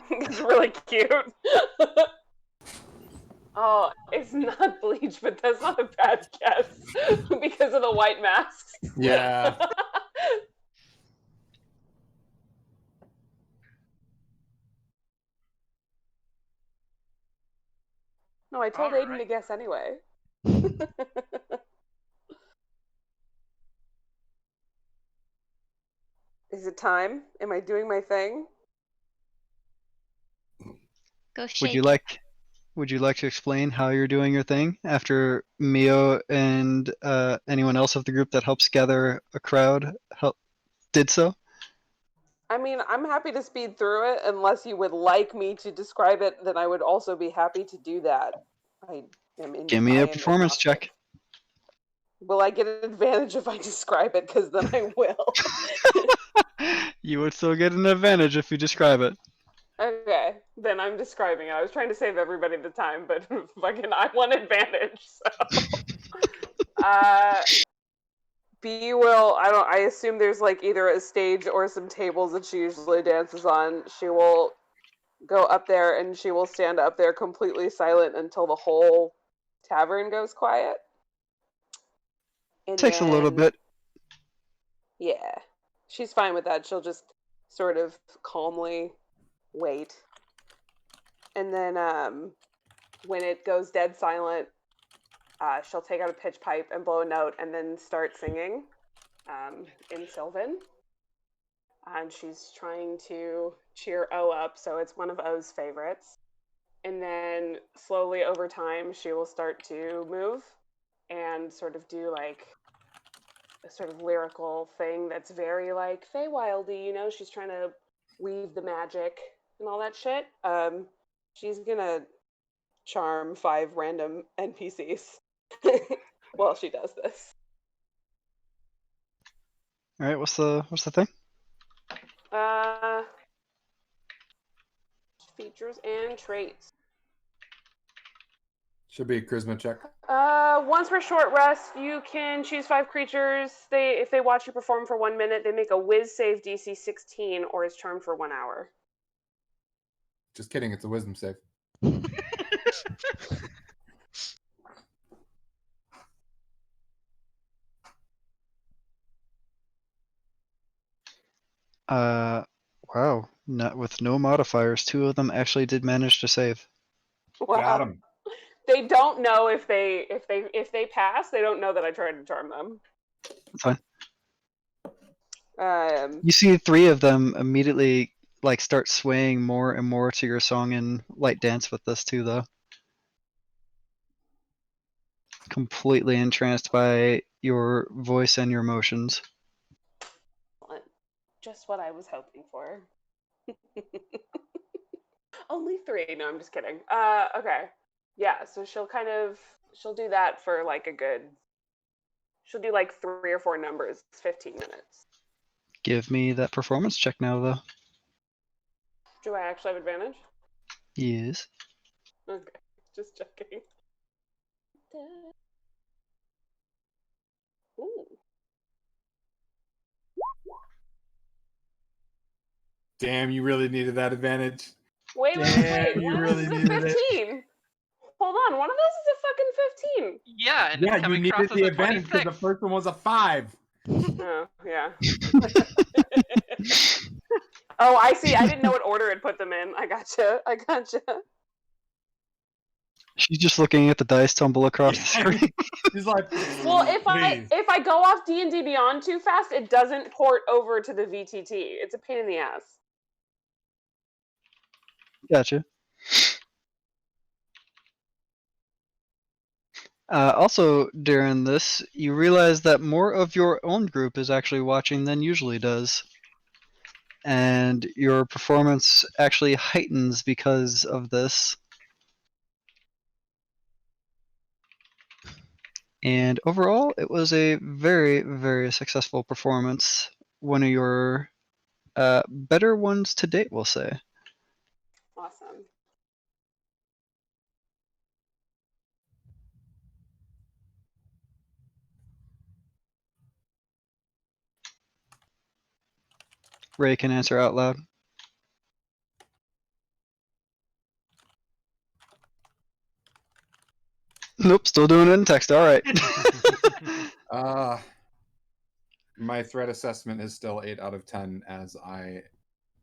Speaker 8: It's really cute. Oh, it's not Bleach, but that's not a bad guess because of the white masks.
Speaker 6: Yeah.
Speaker 8: No, I told Aiden to
Speaker 5: Alright.
Speaker 8: guess anyway. Is it time? Am I doing my thing?
Speaker 1: Go shake
Speaker 2: Would you
Speaker 1: it.
Speaker 2: like to explain how you're doing your thing after Mio and anyone else of the group that helps gather a crowd did so?
Speaker 8: I mean, I'm happy to speed through it unless you would like me to describe it, then I would also be happy to do that.
Speaker 2: Give me
Speaker 8: I
Speaker 2: a
Speaker 8: am
Speaker 2: performance
Speaker 8: agnostic.
Speaker 2: check.
Speaker 8: Will I get an advantage if I describe it? Because then I will.
Speaker 2: You would still get an advantage if you describe it.
Speaker 8: Okay, then I'm describing it. I was trying to save everybody the time, but fucking I want advantage. So, B will. I assume there's like either a stage or some tables that she usually dances on. She will go up there and she will stand up there completely silent until the whole tavern goes quiet. And
Speaker 2: Takes a little bit.
Speaker 8: Yeah, she's fine with that. She'll just sort of calmly wait. And then when it goes dead silent, she'll take out a pitch pipe and blow a note and then start singing in Sylvan. And she's trying to cheer O up, so it's one of O's favorites. And then slowly over time, she will start to move and sort of do like a sort of lyrical thing that's very like Feywildy, you know? She's trying to weave the magic and all that shit. She's gonna charm 5 random NPCs while she does this.
Speaker 2: All right, what's the thing?
Speaker 8: Features and traits.
Speaker 6: Should be a charisma check.
Speaker 8: Once per short rest, you can choose 5 creatures. If they watch you perform for 1 minute, they make a Wiz save DC 16 or is charmed for 1 hour.
Speaker 6: Just kidding. It's a wisdom save.
Speaker 2: Wow. Not with no modifiers. 2 of them actually did manage to save.
Speaker 8: Wow.
Speaker 6: Got him.
Speaker 8: They don't know if they pass. They don't know that I tried to charm them.
Speaker 2: That's fine. You see 3 of them immediately like start swaying more and more to your song and light dance with this too, though. Completely entranced by your voice and your emotions.
Speaker 8: Just what I was hoping for. Only 3. No, I'm just kidding. Okay. Yeah, so she'll do that for like she'll do like 3 or 4 numbers, 15 minutes.
Speaker 2: Give me that performance check now, though.
Speaker 8: Do I actually have advantage?
Speaker 2: Yes.
Speaker 8: Okay, just checking. Ooh.
Speaker 6: Damn, you really needed that advantage.
Speaker 8: Wait.
Speaker 6: You
Speaker 8: One
Speaker 6: really
Speaker 8: of those is a
Speaker 6: needed it.
Speaker 8: 15. Hold on, one of those is a fucking 15.
Speaker 5: Yeah, and
Speaker 6: Yeah,
Speaker 5: it's coming
Speaker 6: you
Speaker 5: across
Speaker 6: needed
Speaker 5: as
Speaker 6: the
Speaker 5: a
Speaker 6: advantage because
Speaker 5: 26.
Speaker 6: the first one was a 5.
Speaker 8: Oh, yeah. Oh, I see. I didn't know what order it put them in. I gotcha.
Speaker 2: She's just looking at the dice tumble across the screen.
Speaker 6: He's like,
Speaker 8: Well, if
Speaker 6: please.
Speaker 8: I go off D&D Beyond too fast, it doesn't port over to the VTT. It's a pain in the ass.
Speaker 2: Gotcha. Also, during this, you realize that more of your own group is actually watching than usually does. And your performance actually heightens because of this. And overall, it was a very, very successful performance. One of your better ones to date, we'll say.
Speaker 8: Awesome.
Speaker 2: Ray can answer out loud. Nope, still doing it in text. All right.
Speaker 6: My threat assessment is still 8 out of 10 as I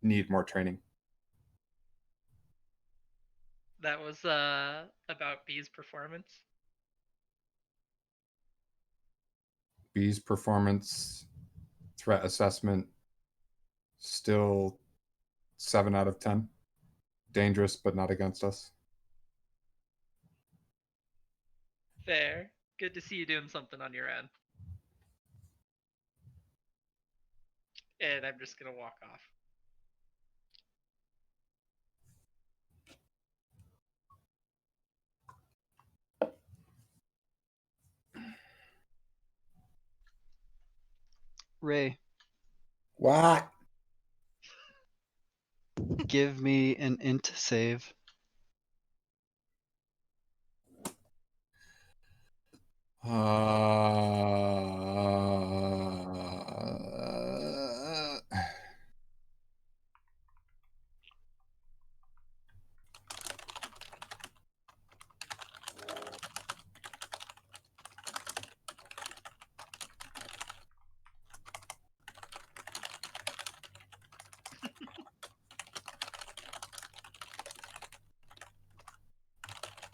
Speaker 6: need more training.
Speaker 5: That was about B's performance.
Speaker 6: B's performance threat assessment still 7 out of 10. Dangerous, but not against us.
Speaker 5: Fair. Good to see you doing something on your end. And I'm just gonna walk off.
Speaker 2: Ray,
Speaker 6: What?
Speaker 2: give me an int save.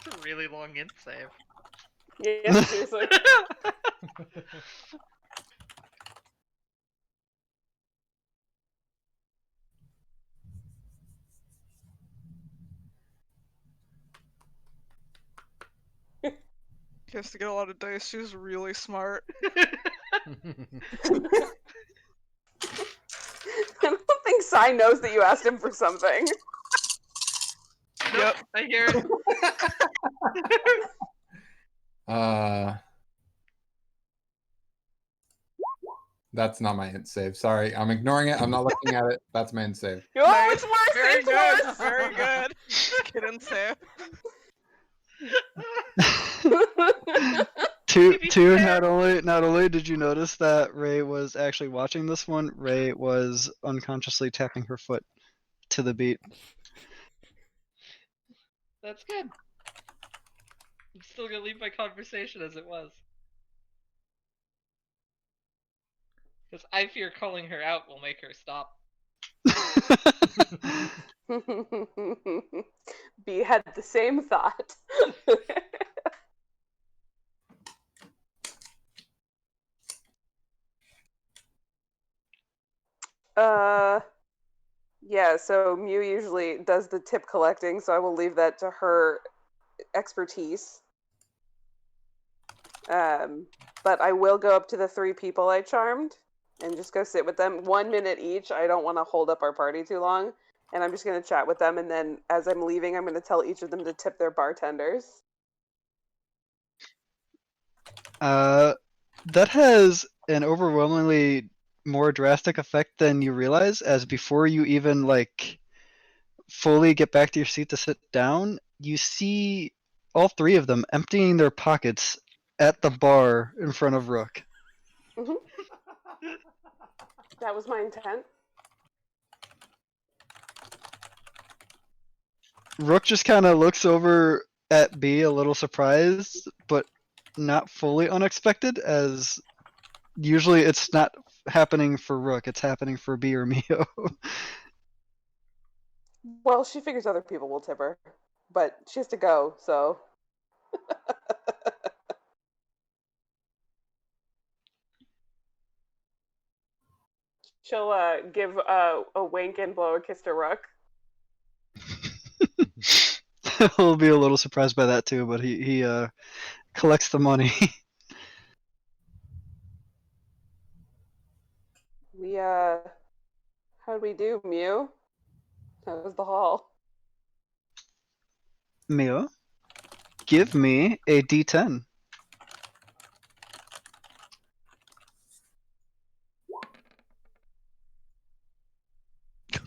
Speaker 5: It's a really long int save.
Speaker 8: Yeah, seriously.
Speaker 7: He has to get a lot of dice. She's really smart.
Speaker 8: I don't think Sai knows that you asked him for something.
Speaker 5: Nope, I hear it.
Speaker 6: That's not my int save. Sorry, I'm ignoring it. I'm not looking at it. That's my int save.
Speaker 8: Oh,
Speaker 7: Nice.
Speaker 8: it's worse.
Speaker 7: Very
Speaker 8: It's
Speaker 7: good.
Speaker 8: worse.
Speaker 7: Very good. Kidding, Sam.
Speaker 2: Two. Not only did you notice that Ray was actually watching this one, Ray was unconsciously tapping her foot to the beat.
Speaker 5: That's good. I'm still gonna leave my conversation as it was. Because I fear calling her out will make her stop.
Speaker 8: B had the same thought. Yeah, so Mew usually does the tip collecting, so I will leave that to her expertise. But I will go up to the 3 people I charmed and just go sit with them. 1 minute each. I don't want to hold up our party too long. And I'm just going to chat with them, and then as I'm leaving, I'm going to tell each of them to tip their bartenders.
Speaker 2: That has an overwhelmingly more drastic effect than you realize, as before you even fully get back to your seat to sit down, you see all 3 of them emptying their pockets at the bar in front of Rook.
Speaker 8: Mm-hmm. That was my intent.
Speaker 2: Rook just kind of looks over at B a little surprised, but not fully unexpected, as usually it's not happening for Rook, it's happening for B or Mio.
Speaker 8: Well, she figures other people will tip her, but she has to go, so. She'll give a wink and blow a kiss to Rook.
Speaker 2: He'll be a little surprised by that too, but he collects the money.
Speaker 8: We how'd we do, Mew? That was the hall.
Speaker 2: Mio, give me a D10.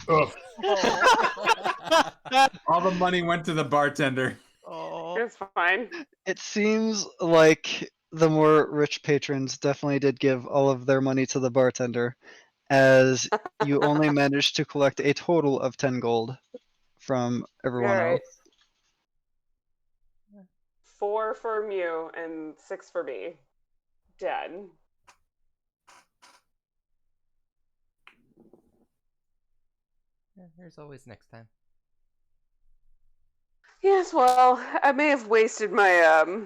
Speaker 6: Ugh.
Speaker 7: Oh.
Speaker 6: All the money went to the bartender.
Speaker 7: Oh.
Speaker 8: It's fine.
Speaker 2: It seems like the more rich patrons definitely did give all of their money to the bartender, as you only managed to collect a total of 10 gold from everyone
Speaker 8: All right.
Speaker 2: else.
Speaker 8: 4 for Mew and 6 for me. Dead.
Speaker 4: Yeah, there's always next time.
Speaker 8: Yes, well, I may have wasted my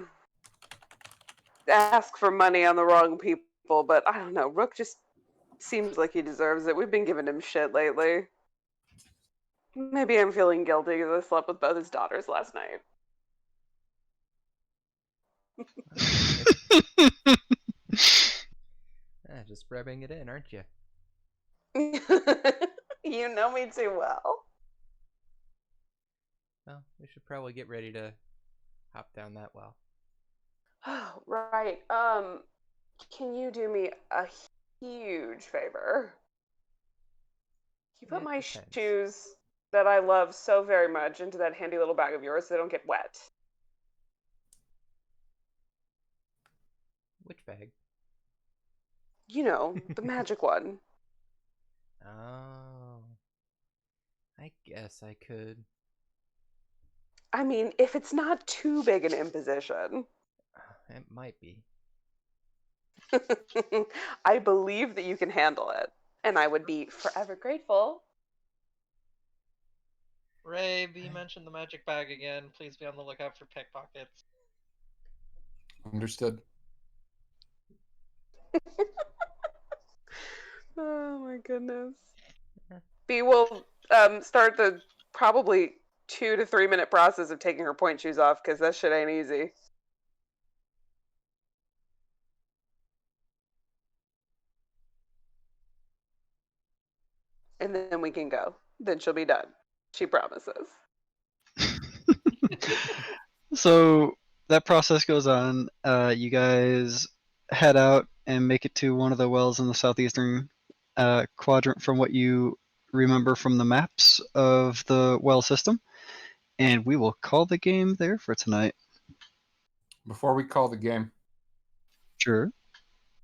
Speaker 8: ask for money on the wrong people, but I don't know. Rook just seems like he deserves it. We've been giving him shit lately. Maybe I'm feeling guilty because I slept with both his daughters last night.
Speaker 4: Just rubbing it in, aren't you?
Speaker 8: You know me too well.
Speaker 4: Well, we should probably get ready to hop down that well.
Speaker 8: Oh, right. Can you do me a huge favor? Can you put
Speaker 4: It
Speaker 8: my
Speaker 4: depends.
Speaker 8: shoes that I love so very much into that handy little bag of yours so they don't get wet?
Speaker 4: Which bag?
Speaker 8: You know, the magic one.
Speaker 4: Oh. I guess I could.
Speaker 8: I mean, if it's not too big an imposition.
Speaker 4: It might be.
Speaker 8: I believe that you can handle it, and I would be forever grateful.
Speaker 5: Ray, B mentioned the magic bag again. Please be on the lookout for pickpockets.
Speaker 6: Understood.
Speaker 8: Oh my goodness.
Speaker 4: Yeah.
Speaker 8: B will start the probably 2 to 3 minute process of taking her point shoes off because that shit ain't easy. And then we can go. Then she'll be done. She promises.
Speaker 2: So that process goes on. You guys head out and make it to one of the wells in the southeastern quadrant from what you remember from the maps of the well system. And we will call the game there for tonight.
Speaker 6: Before we call the game,
Speaker 2: Sure.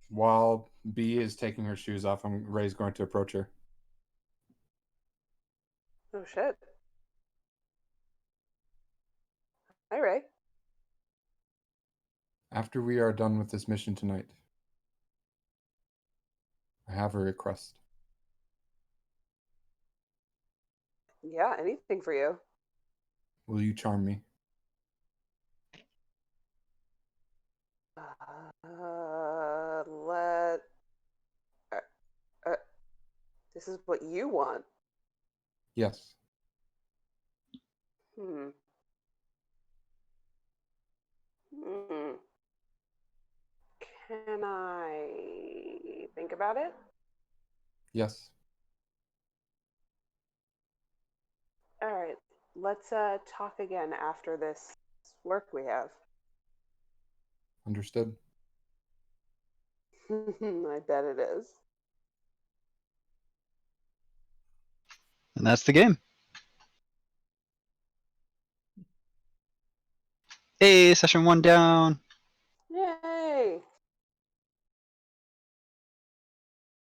Speaker 6: while B is taking her shoes off, Ray's going to approach her.
Speaker 8: Oh shit. Hi, Ray.
Speaker 6: After we are done with this mission tonight, I have a request.
Speaker 8: Yeah, anything for you.
Speaker 6: Will you charm me?
Speaker 8: Let. This is what you want.
Speaker 6: Yes.
Speaker 8: Hmm. Hmm. Can I think about it?
Speaker 6: Yes.
Speaker 8: All right. Let's talk again after this work we have.
Speaker 6: Understood.
Speaker 8: I bet it is.
Speaker 2: And that's the game. Hey, session 1 down.